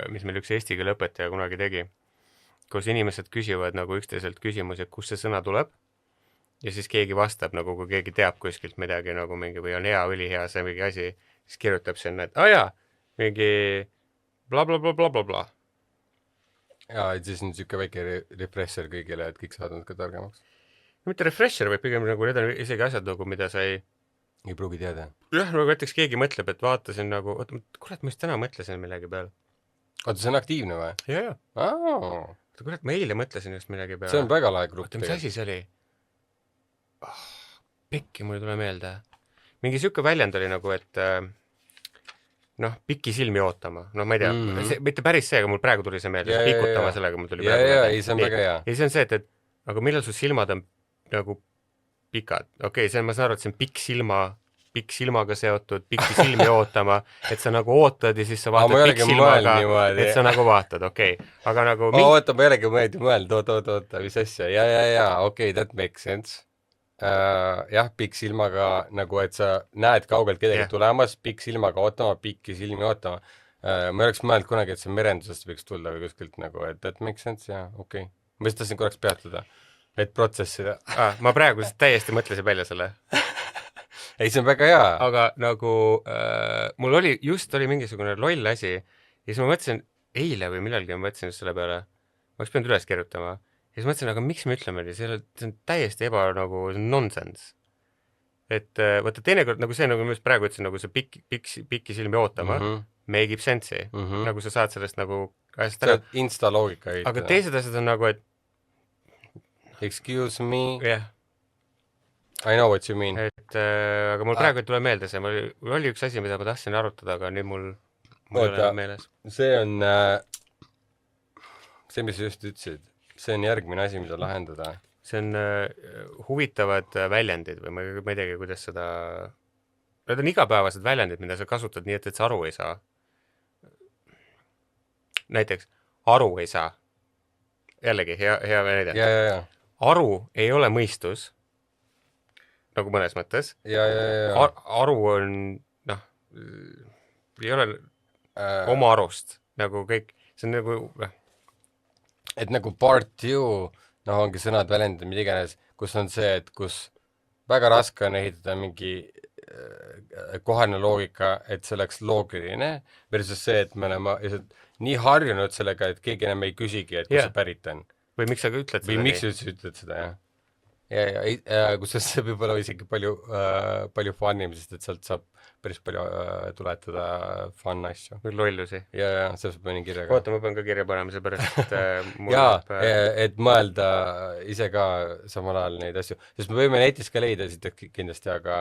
mis meil üks eesti keele õpetaja kunagi tegi, kus inimesed küsivad nagu üksteiselt küsimusi, et kust see sõna tuleb. Ja siis keegi vastab, nagu kui keegi teab kuskilt midagi nagu mingi või on hea, ülihea see mingi asi, siis kirjutab sinna, et jaa, mingi bla bla bla bla bla bla. Jaa, et siis on niisugune väike refresher kõigile, et kõik saavad ka targemaks. Mitte refresher, vaid pigem nagu need on isegi asjad nagu, mida sa ei pruugi teada. Jah, nagu näiteks keegi mõtleb, et vaatasin nagu, kurat, ma just täna mõtlesin millegi peale. Oota, see on aktiivne või? Jaa. Kurat, ma eile mõtlesin just millegi peale. See on väga lahe grupp. Oota, mis asi see oli? Pikki mul ei tule meelde. Mingi siuke väljend oli nagu, et pikki silmi ootama. Ma ei tea, mitte päris see, aga mul praegu tuli see meelde. Pikutama sellega mul tuli praegu. Jaa, see on väga hea. Ja see on see, et aga millal su silmad on nagu pikad? Okei, see on, ma saan aru, et see on pikk silmaga seotud, pikki silmi ootama, et sa nagu ootad ja siis sa vaatad pikk silmaga, et sa nagu vaatad, okei. Aga nagu... Oota, ma jällegi mõeldi, oota, mis asja. Jaa, okei, that makes sense. Jah, pikk silmaga nagu, et sa näed kaugelt kedagi tulemas, pikk silmaga ootama, pikki silmi ootama. Ma oleks mõeld kunagi, et see merendusest võiks tulla või kuskilt nagu, et that makes sense, jaa, okei. Ma just tahtsin korraks peatada, et protsessida. Ma praegu täiesti mõtlesin välja selle. Ei, see on väga hea. Aga nagu mul oli mingisugune loll asi ja siis ma mõtlesin, eile või millalgi ma mõtlesin just selle peale, ma oleks pidanud üles kirjutama ja siis mõtlesin, aga miks me ütleme, see on täiesti nagu nonsense. Et võtta teinekord, nagu see, nagu ma just praegu ütlesin, nagu see pikki silmi ootama, make ib sense'i, nagu sa saad sellest nagu asjast ära. See on insta-loogika. Aga teised asjad on nagu, et excuse me. Yeah. I know what you mean. Et, aga mul praegu ei tule meelde see, mul oli üks asi, mida ma tahtsin arutada, aga nüüd mul ei ole meeles. See on see, mis sa just ütlesid, see on järgmine asi, mida lahendada. See on huvitavad väljendid või ma ei teagi, kuidas seda... Need on igapäevased väljendid, mida sa kasutad nii, et sa aru ei saa. Näiteks, aru ei saa. Jällegi, hea näide. Ja. Aru ei ole mõistus, nagu mõnes mõttes. Ja. Aru on, ei ole oma arust, nagu kõik, see on nagu... Et nagu part you, ongi sõnad väljendid, mida iganes, kus on see, et kus väga raske on ehitada mingi kohane loogika, et see oleks loogiline, versus see, et me oleme nii harjunud sellega, et keegi enam ei küsigi, et kus see pärit on. Või miks sa ka ütled seda? Või miks sa ütled seda, jah. Ja kus see võib olla isegi palju funnim, sest et sealt saab päris palju tuletada fun asju. Või lollusi. Ja, see saab mõni kirja ka. Oota, ma pean ka kirja panema, seepärast, et et mõelda ise ka samal ajal neid asju. Sest me võime netis ka leida siit kindlasti, aga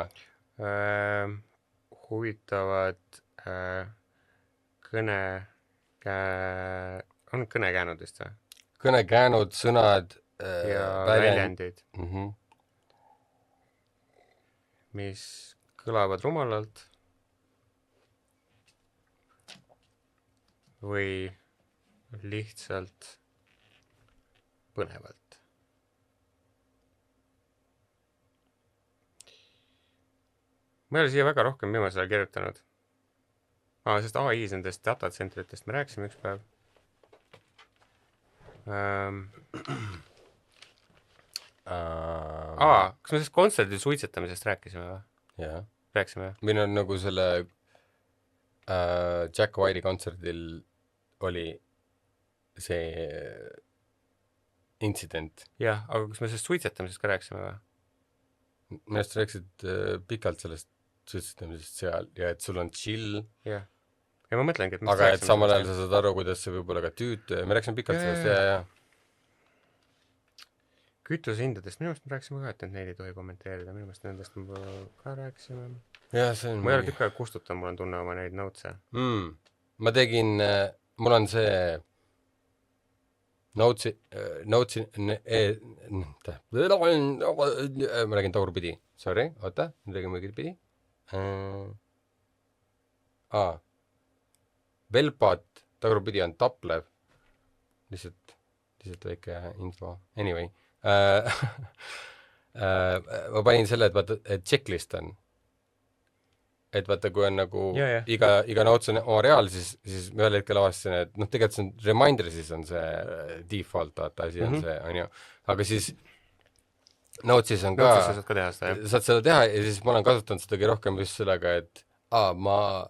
huvitavad on kõnekäänud vist või? Kõnekäänud, sõnad ja väljendid, mis kõlavad rumalalt või lihtsalt põnevalt. Ma ei ole siia väga rohkem viimasel ajal kirjutanud. Sest AI-s nendest datacentritest me rääkisime üks päev. Kas me sellest kontserdil suitsetamisest rääkisime või? Jah. Rääkisime? Meil on nagu selle Jack White'i kontserdil oli see intsident. Jah, aga kas me sellest suitsetamisest ka rääkisime või? Minu arust rääkisid pikalt sellest suitsetamisest seal ja et sul on chill. Jah. Ja ma mõtlengi, et aga et samal ajal sa saad aru, kuidas see võib olla ka tüütu ja me rääksime pikalt sellest, ja. kütusehindadest, minu meelest me rääkisime ka, et neid ei tohi kommenteerida, minu meelest nendest me ka rääkisime. jah, see on ma ei ole tükk aega kustutanud, mul on tunne oma neid notes'e. ma tegin, mul on see Notesi, ma räägin tagurpidi, sorry, oota, ma tegin õigetpidi. Velpat tagurpidi on taplev, lihtsalt väike info, anyway. Ma panin selle, et vaata, et checklist on. Et vaata, kui on nagu iga notes on oma reaal, siis me ühel hetkel avastasin, et tegelikult see on reminder, siis on see default, vaata asi on see, on ju. Aga siis notesis on ka, saad ka teha seda, saad seda teha ja siis ma olen kasutanud sedagi rohkem just sellega, et ma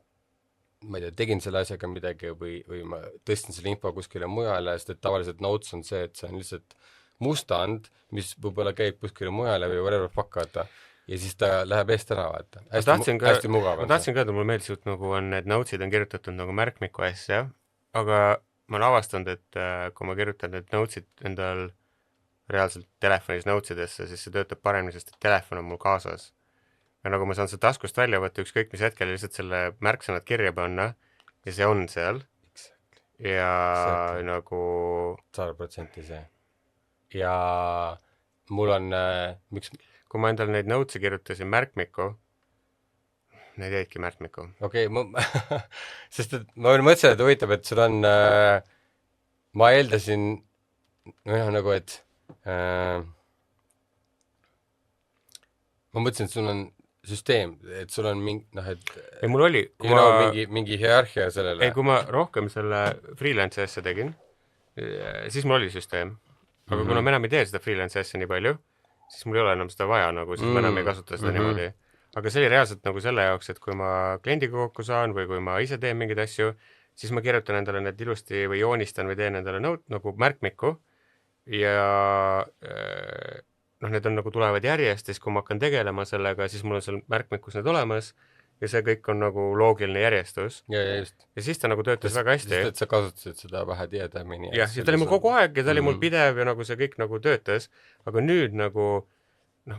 ei tea, tegin selle asjaga midagi või ma tõstin selle info kuskile mujale, sest et tavaliselt notes on see, et see on lihtsalt mustand, mis võib-olla käib kuskile mujale või whatever fuck, vaata. Ja siis ta läheb eest ära, vaata. Hästi mugav. Ma tahtsin ka, et mulle meeldis, et nagu on need notes'id on kirjutatud nagu märkmiku asja, aga ma olen avastanud, et kui ma kirjutan need notes'id endal reaalselt telefonis notes'idesse, siis see töötab paremini, sest et telefon on mul kaasas. Ja nagu ma saan seda taskust välja võtta ükskõik mis hetkel lihtsalt selle märksõnad kirja panna ja see on seal. Ja nagu 100% see. Ja mul on, kui ma endale neid notes'e kirjutasin märkmiku, need jäidki märkmiku. Okei, sest et ma mõtlesin, et huvitav, et sul on, ma eeldasin, nagu, et ma mõtlesin, et sul on süsteem, et sul on mingi, et ei, mul oli, mingi hierarhia sellele. Ei, kui ma rohkem selle freelance asja tegin, siis mul oli süsteem. Aga kuna me enam ei tee seda freelance asja nii palju, siis mul ei ole enam seda vaja, nagu siis ma enam ei kasuta seda niimoodi. Aga see oli reaalselt nagu selle jaoks, et kui ma kliendiga kokku saan või kui ma ise teen mingeid asju, siis ma kirjutan endale need ilusti või joonistan või teen endale nagu märkmiku ja need on nagu tulevad järjest, siis kui ma hakkan tegelema sellega, siis mul on seal märkmikus need olemas ja see kõik on nagu loogiline järjestus. Ja just. Ja siis ta nagu töötas väga hästi. Sest et sa kasutasid seda vähe tiedamini. Jah, ja ta oli mul kogu aeg ja ta oli mul pidev ja nagu see kõik nagu töötas. Aga nüüd nagu,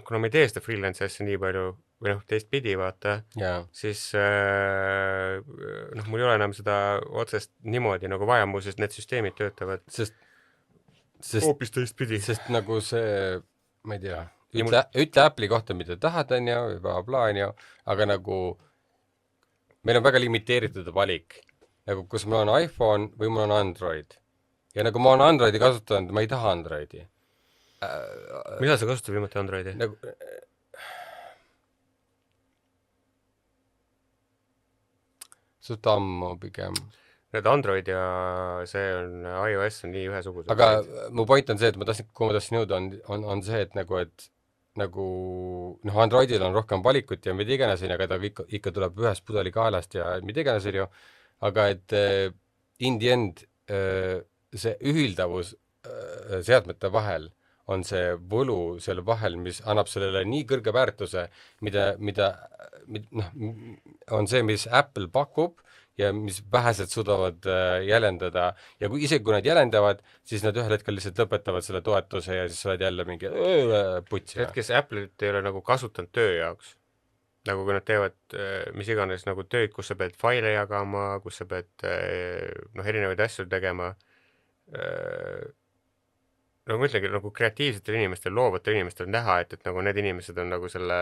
kuna ma ei tee seda freelance asja nii palju, või teist pidi vaata, siis mul ei ole enam seda otsest niimoodi nagu vaja, sest need süsteemid töötavad hoopis teist pidi. Sest nagu see, ma ei tea, ütle Apple'i kohta, mida tahad, on ju, või bla, on ju, aga nagu meil on väga limiteeritud valik, nagu kus mul on iPhone või mul on Android. Ja nagu ma olen Androidi kasutanud, ma ei taha Androidi. Mida sa kasutad viimati Androidi? Nagu, suht ammu pigem. Need Android ja see on iOS on nii ühesugused. Aga mu point on see, et kui ma tahtsin jõuda, on see, et Androidil on rohkem valikut ja mida iganes, aga ta ikka tuleb ühest pudeli kaelast ja mida iganes, aga et in the end see ühildavus seadmete vahel on see võlu selle vahel, mis annab sellele nii kõrge väärtuse, mida on see, mis Apple pakub ja mis vähesed suudavad jäljendada ja kui nad jäljendavad, siis nad ühel hetkel lihtsalt lõpetavad selle toetuse ja siis sa oled jälle mingi putsi. See, kes Apple'it ei ole nagu kasutanud töö jaoks, nagu kui nad teevad mis iganes nagu tööd, kus sa pead faile jagama, kus sa pead erinevaid asju tegema, ma ütlengi, nagu kreatiivsetel inimestel, loovatel inimestel näha, et nagu need inimesed on nagu selle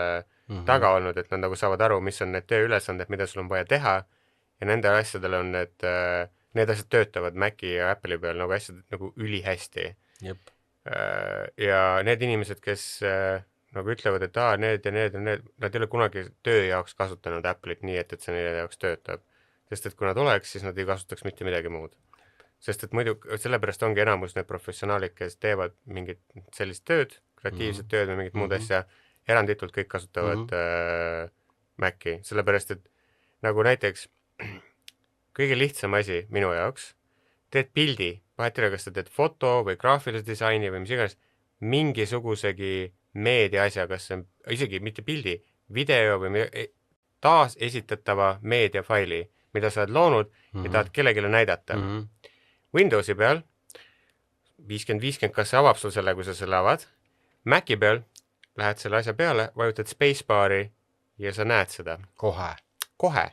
taga olnud, et nad nagu saavad aru, mis on need tööülesanded, mida sul on vaja teha ja nende asjadele on need asjad töötavad Maci ja Apple'i peal nagu asjad nagu ülihästi. Jep. Ja need inimesed, kes nagu ütlevad, et need ja need, nad ei ole kunagi töö jaoks kasutanud Apple'it nii, et see neile jaoks töötab. Sest et kui nad oleks, siis nad ei kasutaks mitte midagi muud. Sest et muidu, sellepärast ongi enamus need professionaalid, kes teevad mingit sellist tööd, kreatiivset tööd või mingit muud asja, eranditult kõik kasutavad Maci. Sellepärast, et nagu näiteks kõige lihtsam asi minu jaoks, teed pildi, vahet ei ole, kas sa teed foto või graafilise disaini või mis iganes, mingisugusegi meedia asja, kas see on isegi mitte pildi, video või taas esitatava meediafaili, mida sa oled loonud ja tahad kellegile näidata. Windowsi peal 50-50, kas see avab sul selle, kui sa selle avad, Maci peal lähed selle asja peale, vajutad spacebaari ja sa näed seda. Kohe.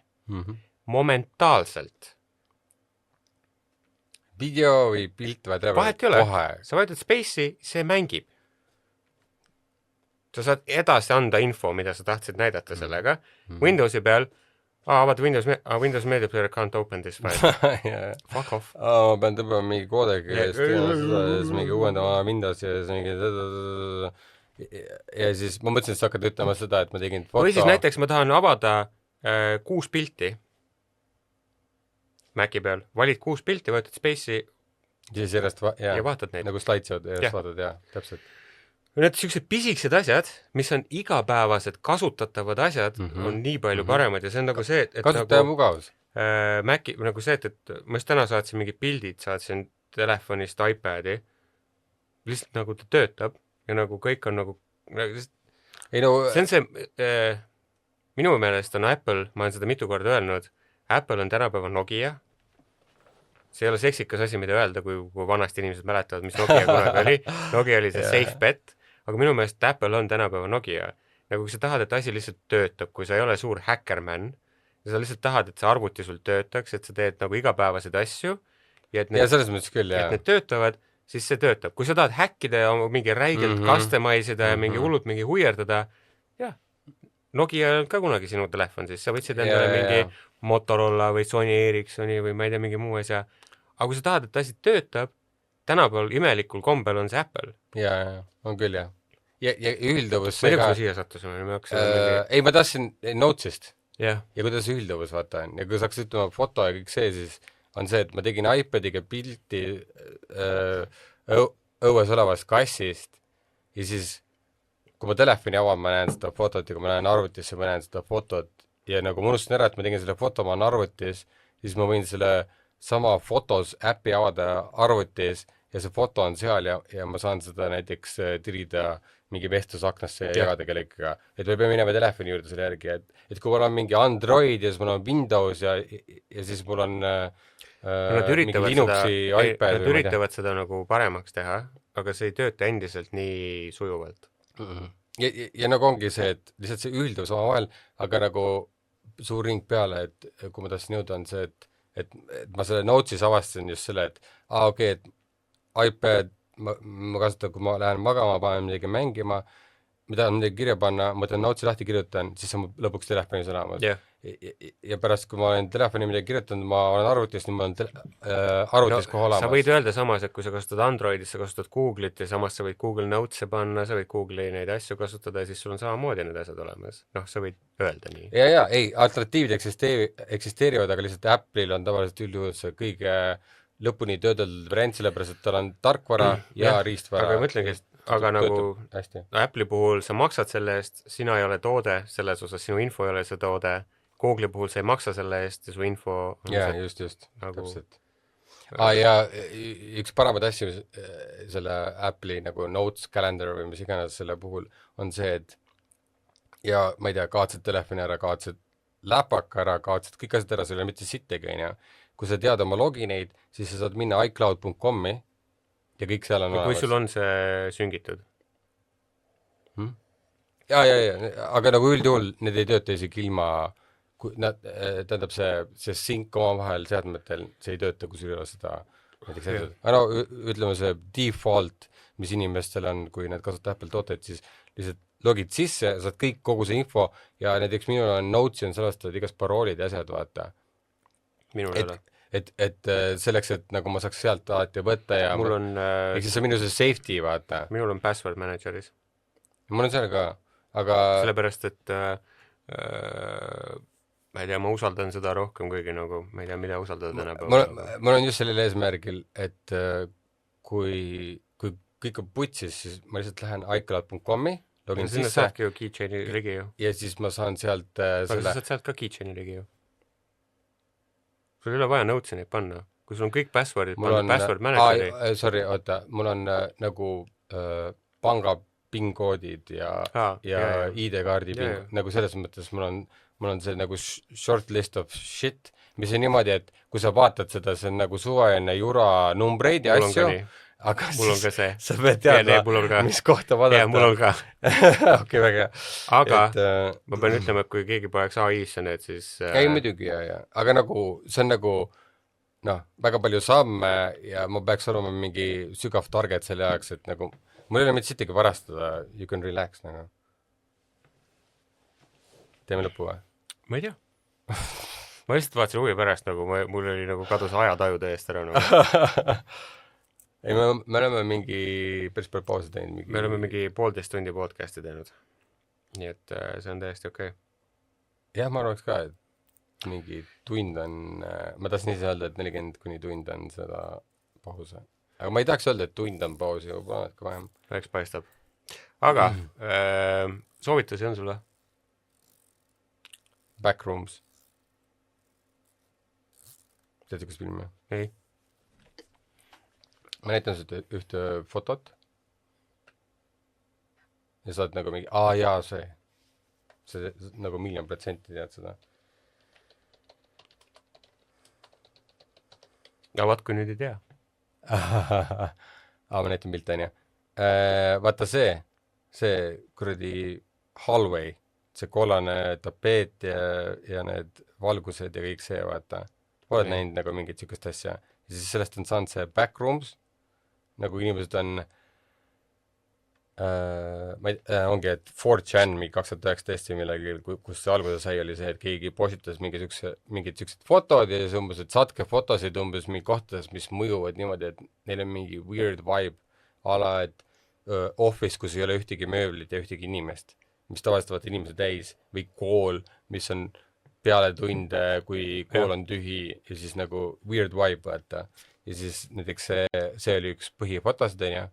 Momentaalselt. Video või pilt või vahet ei ole. Sa vajutad space'i, see mängib. Sa saad edasi anda info, mida sa tahtsid näidata sellega. Windowsi peal vaata Windows Media Player can't open this file. Fuck off. Ma pean tõmbama mingi koodegi ja siis mingi uuendama Windows ja siis mingi ja siis ma mõtlesin, et sa hakkad ütlema seda, et ma tegin foto. Või siis näiteks ma tahan avada 6 pilti Maci peal. Valid 6 pilti, võtad space'i ja siis järjest ja vaatad neid. Nagu slideshow'd järjest vaatad, täpselt. Need sellised pisikesed asjad, mis on igapäevased kasutatavad asjad, on nii palju paremad ja see on nagu see, et kasutaja nagu, mugavus. Maci, nagu see, et ma just täna saatsin mingid pildid, saatsin telefonist iPadi, lihtsalt nagu ta töötab ja nagu kõik on nagu see on see, minu meelest on Apple, ma olen seda mitu korda öelnud, Apple on tänapäeva Nokia, see ei ole seksikas asi, mida öelda, kui vanasti inimesed mäletavad, mis Nokia kunagi oli. Nokia oli see safe bet, aga minu meelest Apple on tänapäeva Nokia. Nagu kui sa tahad, et asi lihtsalt töötab, kui sa ei ole suur hackerman, ja sa lihtsalt tahad, et see arvuti sul töötaks, et sa teed nagu igapäevaseid asju, ja et need töötavad, siis see töötab. Kui sa tahad häkkida ja mingi räigelt customise'ida ja mingi hullult mingi huierdada, jah, Nokia on ka kunagi sinu telefon, siis sa võtsid endale mingi Motorola või Sony Ericssoni või ma ei tea, mingi muu asja. Aga kui sa tahad, et asi töötab, tänapäeval imelikul kombel on see Apple. Jaa, on küll, jah. Ja ühilduvus... Ma ei tea, kui siia sattusime. Ei, ma tahtsin Notesist. Ja kuidas ühilduvus, vaata on. Ja kui saaks ütlema foto ja kõik see, siis on see, et ma tegin iPadiga pilti õues olevast kassist ja siis kui ma telefoni avan, ma näen seda fotot ja kui ma näen arvutisse, ma näen seda fotot ja nagu ma unustasin ära, et ma tegin selle foto, ma olen arvutis, siis ma võin selle sama fotos äppi avada arvutis ja see foto on seal ja ma saan seda näiteks tirida mingi vestlusaknasse ja jagada kellegiga. Et ma ei pea minema telefoni juurde selle järgi, et kui mul on mingi Android ja siis mul on Windows ja siis mul on mingi Linuxi iPad. Nad üritavad seda nagu paremaks teha, aga see ei tööta endiselt nii sujuvalt. Ja nagu ongi see, et lihtsalt see ühilduvus oma vahel, aga nagu suur ring peale, et kui ma tahtsin jõuda, on see, et ma selle Notesis avastasin just selle, et okei, et iPad ma kasutan, kui ma lähen magama, panen midagi mängima, mida on midagi kirja panna, ma võtan Notesi lahti, kirjutan, siis on lõpuks telefonis olemas. Ja pärast, kui ma olen telefoni midagi kirjutanud, ma olen arvutis, nii ma olen arvutis kohe olemas. Sa võid öelda samas, et kui sa kasutad Androidis, sa kasutad Google'it ja samas sa võid Google Notes'e panna, sa võid Google'i neid asju kasutada ja siis sul on samamoodi need asjad olemas. Noh, sa võid öelda nii. Ei, alternatiivid eksisteerivad, aga lihtsalt Apple'il on tavaliselt üldjuhul see kõige lõpuni töödeldud variant, sellepärast, et tal on tarkvara ja riistvara. Aga mõtlengi, aga nagu Apple'i puhul sa maksad selle eest, sina ei ole toode, selles osas sinu info ei ole see toode, Google'i puhul sa ei maksa selle eest ja su info on just, nagu... täpselt. Ja üks paremad asju selle Apple'i nagu Notes, Calendar või mis iganes selle puhul on see, et ja ma ei tea, kaotsed telefoni ära, kaotsed läpaka ära, kaotsed kõik asjad ära, see ei ole mitte sittegi, kui sa tead oma logineid, siis sa saad minna iCloud.com-i ja kõik seal on olemas. Kui sul on see süngitud? Ja, aga nagu üldjuhul need ei tööta isegi ilma, tähendab see sync oma vahel seadmetel, see ei tööta, kui sul ei ole seda näiteks ädud. Aga ütleme see default, mis inimestel on, kui nad kasutavad Apple tooteid, siis lihtsalt logid sisse, saad kõik kogu see info ja näiteks minul on Notesi on salastatud igast paroolid ja asjad, vaata. Et selleks, et nagu ma saaks sealt alati võtta ja mul on siis see minu see safety, vaata. Minul on password manageris. Mul on seal ka, aga sellepärast, et ma ei tea, ma usaldan seda rohkem kuigi nagu, ma ei tea, mida usaldada tänapäeval. Mul on just sellel eesmärgil, et kui kõik on putsis, siis ma lihtsalt lähen iCloud.com-i, login sisse. Sinna saadki ju keychaini ligi ju. Ja siis ma saan sealt aga sa saad sealt ka keychaini ligi ju. Sul ei ole vaja Notesi neid panna. Kui sul on kõik passwordid, password manageri. Sorry, oota, mul on nagu panga PIN-koodid ja ID-kaardi PIN, nagu selles mõttes mul on see nagu short list of shit, mis on niimoodi, et kui sa vaatad seda, see on nagu suvaline jura numbreid ja asju, aga mul on ka see. sa pead teadma, mis kohta vaadata. Mul on ka. Okei, väga hea. Aga ma pean ütlema, et kui keegi paneks AI-sse need, siis... Ei, muidugi, ja. Aga nagu, see on nagu, väga palju samme ja ma peaks olema mingi sügav target selle jaoks, et nagu, mul ei ole mitte sittagi varastada, you can relax, nagu. Teeme lõpu või? Ma ei tea. Ma lihtsalt vaatasin huvi pärast, nagu mul oli nagu kadus ajataju täiesti ära. Nagu. Ei, me oleme mingi päris palju pausi teinud. Me oleme mingi 1,5 tundi podcasti teinud. Nii et see on täiesti okei. Jah, ma arvaks ka, et mingi tund on, ma tahtsin ise öelda, et 40 kuni tund on seda pause. Aga ma ei tahaks öelda, et tund on pausi, võib-olla on ka vähem. Eks paistab. Aga soovitusi on sulle? Backrooms. Tead üks filmi? Ei. Ma näitan seda ühte fotot ja saad nagu mingi, jaa, see nagu 1,000,000% tead seda. Ja vaat kui nüüd ei tea. Ma näitan pilte, on ju. Vaata see kuradi hallway, see kollane tapeet ja need valgused ja kõik see, vaata. Oled näinud nagu mingit sükest asja. Ja siis sellest on saanud see backrooms, nagu inimesed on, ongi, et 4chan 2019 millegi, kus see alguse sai, oli see, et keegi postitas mingid siuksed fotod ja siis umbes, et saatke fotosid umbes mingi kohtades, mis mõjuvad niimoodi, et neil on mingi weird vibe ala, et office, kus ei ole ühtegi mööblit ja ühtegi inimest, mis tavaliselt vaata inimese täis, või kool, mis on peale tunde, kui kool on tühi ja siis nagu weird vibe, vaata. Ja siis näiteks see oli üks põhifotosid, on ju.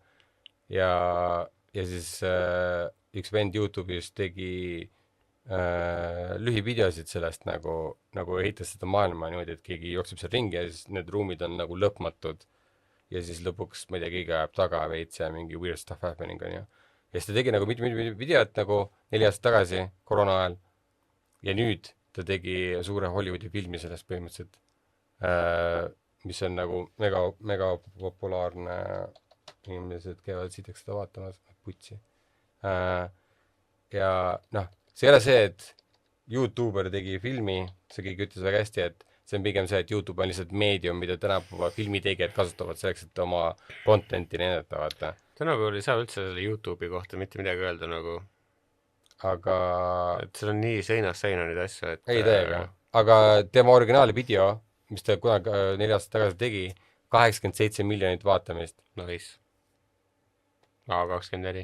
Ja siis üks vend YouTube'is tegi lühivideosid sellest nagu ehitas seda maailma niimoodi, et keegi jookseb seal ringi ja siis need ruumid on nagu lõpmatud. Ja siis lõpuks, ma ei tea, keegi ajab taga veits ja mingi weird stuff happening, on ju. Ja siis ta tegi nagu mitu videot nagu 4 aastat tagasi, koroona ajal. Ja nüüd ta tegi suure Hollywoodi filmi sellest põhimõtteliselt, mis on nagu mega populaarne, inimesed käivad siiteks seda vaatamas, putsi. Ja see ei ole see, et YouTuber tegi filmi, see keegi ütles väga hästi, et see on pigem see, et YouTube on lihtsalt meedium, mida tänapäeva filmitegijad kasutavad selleks, et oma contenti näidata, vaata. Tänapäeval ei saa üldse selle YouTube'i kohta mitte midagi öelda nagu. Aga... Et seal on nii seinast seina neid asju, et... Ei teega. Aga tema originaali video, mis ta kunagi 4 aastat tagasi tegi, 87 miljonit vaatamist. Nice. A24.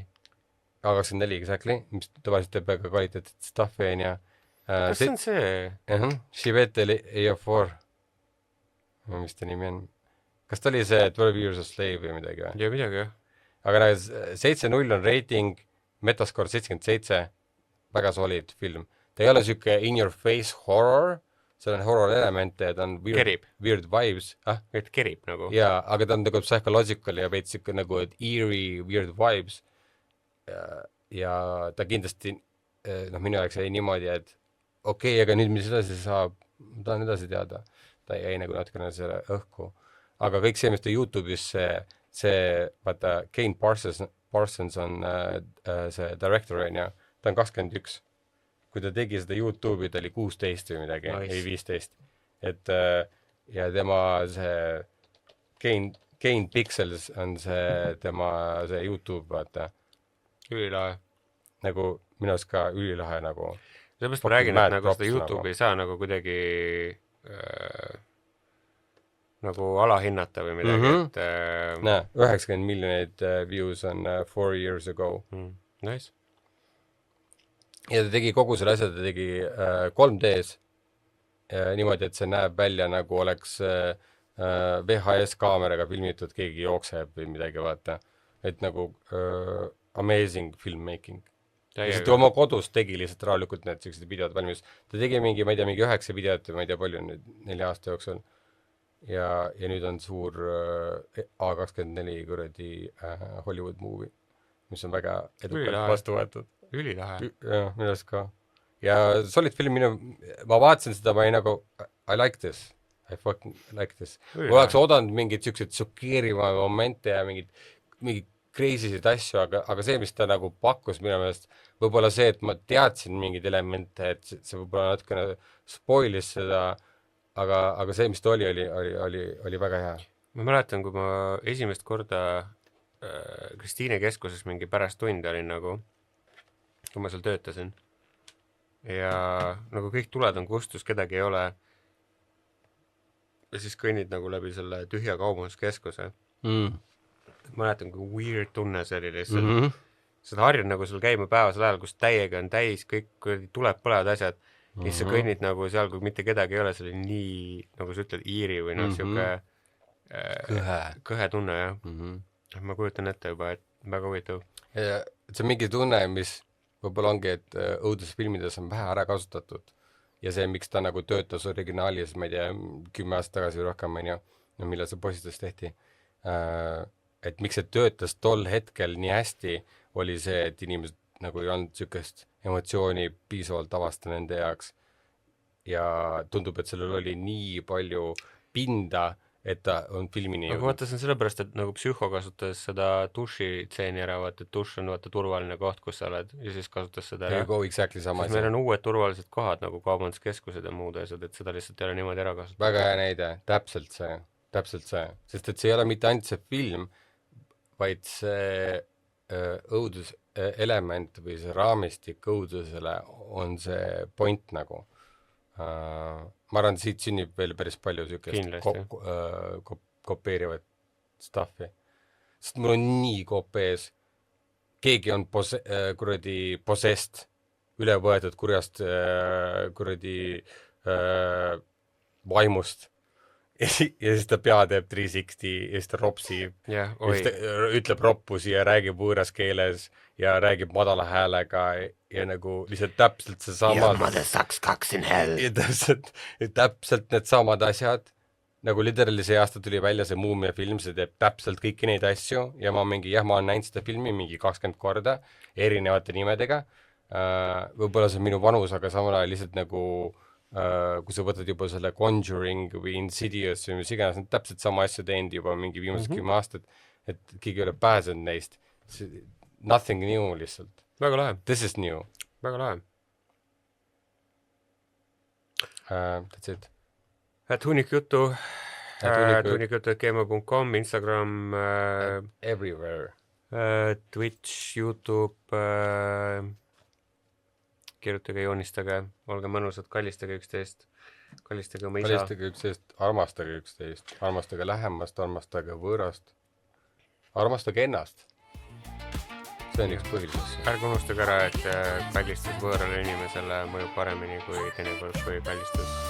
A24, exactly. Mis tavaliselt teeb väga kvaliteetset stuffi, on ja... Kas see on see? Shivete EO4. Mis ta nimi on? Kas ta oli see 12 Years a Slave või midagi või? Ja midagi, jah. Aga 7.0 on rating, Metascore 77, väga solid film. Ta ei ole siuke in your face horror, seal on horror elemente ja ta on weird vibes. Et kerib nagu. Jaa, aga ta on nagu psychological ja veits siuke nagu eerie weird vibes. Ja ta kindlasti, minu jaoks jäi niimoodi, et okei, aga nüüd mis edasi saab, ma tahan edasi teada. Ta jäi nagu natukene selle õhku. Aga kõik see, mis ta YouTube'is, vaata, Kane Parsons on see director, on ja ta on 21. Kui ta tegi seda YouTube'i, ta oli 16 või midagi, ei 15. Et, ja tema see Kane Pixels on see tema see YouTube, vaata. Ülilahe. Nagu minu arust ka ülilahe nagu. Sellepärast ma räägin, et nagu seda YouTube'i ei saa nagu kuidagi nagu alahinnata või midagi, et... 90 miljonit views on 4 years ago. Nice. Ja ta tegi kogu selle asja, ta tegi 3Ds niimoodi, et see näeb välja nagu oleks VHS kaameraga filmitud, keegi jookseb või midagi, vaata. Et nagu amazing filmmaking. Lihtsalt oma kodus tegi lihtsalt raalikult need sellised videod valmis. Ta tegi mingi, ma ei tea, mingi 9 videot, ma ei tea palju nüüd 4 aasta jooksul. Ja nüüd on suur A24 kuradi Hollywood movie, mis on väga edukalt vastu võetud. Ülilahe. Jah, millest ka. Ja solid film, ma vaatasin seda, ma ei nagu, I like this. I fucking like this. Ma oleks oodanud mingeid siukseid šokeerivaid momente ja mingid crazy'sid asju, aga see, mis ta nagu pakkus minu meelest, võib-olla see, et ma teadsin mingeid elemente, et see võib-olla natukene spoilis seda, aga see, mis ta oli väga hea. Ma mäletan, kui ma esimest korda Kristiine keskuses mingi pärast tundi olin nagu, kui ma seal töötasin. Ja nagu kõik tuled on kustus, kedagi ei ole. Ja siis kõnnid nagu läbi selle tühja kaubanduskeskuse. Mäletan, kui weird tunne see oli lihtsalt. Seda harjun nagu sul käima päevasel ajal, kus täiega on täis, kõik tuleb põlevad asjad. Ja siis sa kõnnid nagu seal, kui mitte kedagi ei ole, see oli nii, nagu sa ütled, iiri või noh, siuke kõhe tunne, jah. Ma kujutan ette juba, et väga huvitav. See on mingi tunne, mis võib-olla ongi, et õudusfilmides on vähe ära kasutatud ja see, miks ta nagu töötas originaalis, ma ei tea, 10 aastat tagasi või rohkem, millal see postitus tehti, et miks see töötas tol hetkel nii hästi, oli see, et inimesed nagu ei olnud niisugust emotsiooni piisavalt avasta nende jaoks ja tundub, et sellel oli nii palju pinda, et ta on filmini aga vaata, see on sellepärast, et nagu psühho kasutas seda duši-tseeni ära, vaata, et duš on vaata turvaline koht, kus sa oled ja siis kasutas seda ära. Exactly sama siis meil on uued turvalised kohad nagu kaubanduskeskused ja muud asjad, et seda lihtsalt ei ole niimoodi ära kasutada. väga hea näide, täpselt see, sest et see ei ole mitte ainult see film, vaid see õuduselement või see raamistik õudusele on see point nagu. Ma arvan, siit sünnib veel päris palju siukest kopeerivat stuffi. Sest mul on nii kopees. Keegi on possessed, üle võetud kurjast vaimust. Ja siis ta pea teeb 360 ja siis ta ropsib. Ja siis ta ütleb roppusi ja räägib võõras keeles ja räägib madala häälega ja nagu lihtsalt täpselt see sama. Your mother sucks cocks in hell. Ja täpselt need samad asjad. Nagu literally see aasta tuli välja see Muumia film, see teeb täpselt kõiki neid asju ja ma olen näinud seda filmi mingi 20 korda erinevate nimedega. Võib-olla see on minu vanus, aga samal ajal lihtsalt nagu kui sa võtad juba selle Conjuring või Insidious või mis iganes, nad täpselt sama asja teinud juba mingi viimased 10 aastat, et keegi ei ole pääsenud neist. Nothing new lihtsalt. Väga lahe. This is new. Väga lahe. That's it. Et hunnikjutu, hunnikjutu@gmail.com, Instagram, everywhere. Twitch, YouTube, kirjutage, joonistage, olge mõnusad, kallistage üksteist, kallistage oma isa. Kallistage üksteist, armastage üksteist, armastage lähemast, armastage võõrast, armastage ennast. See on üks põhilisest. Ärge unustage ära, et kallistus võõrale inimesele mõjub paremini kui teinekord, kui kallistus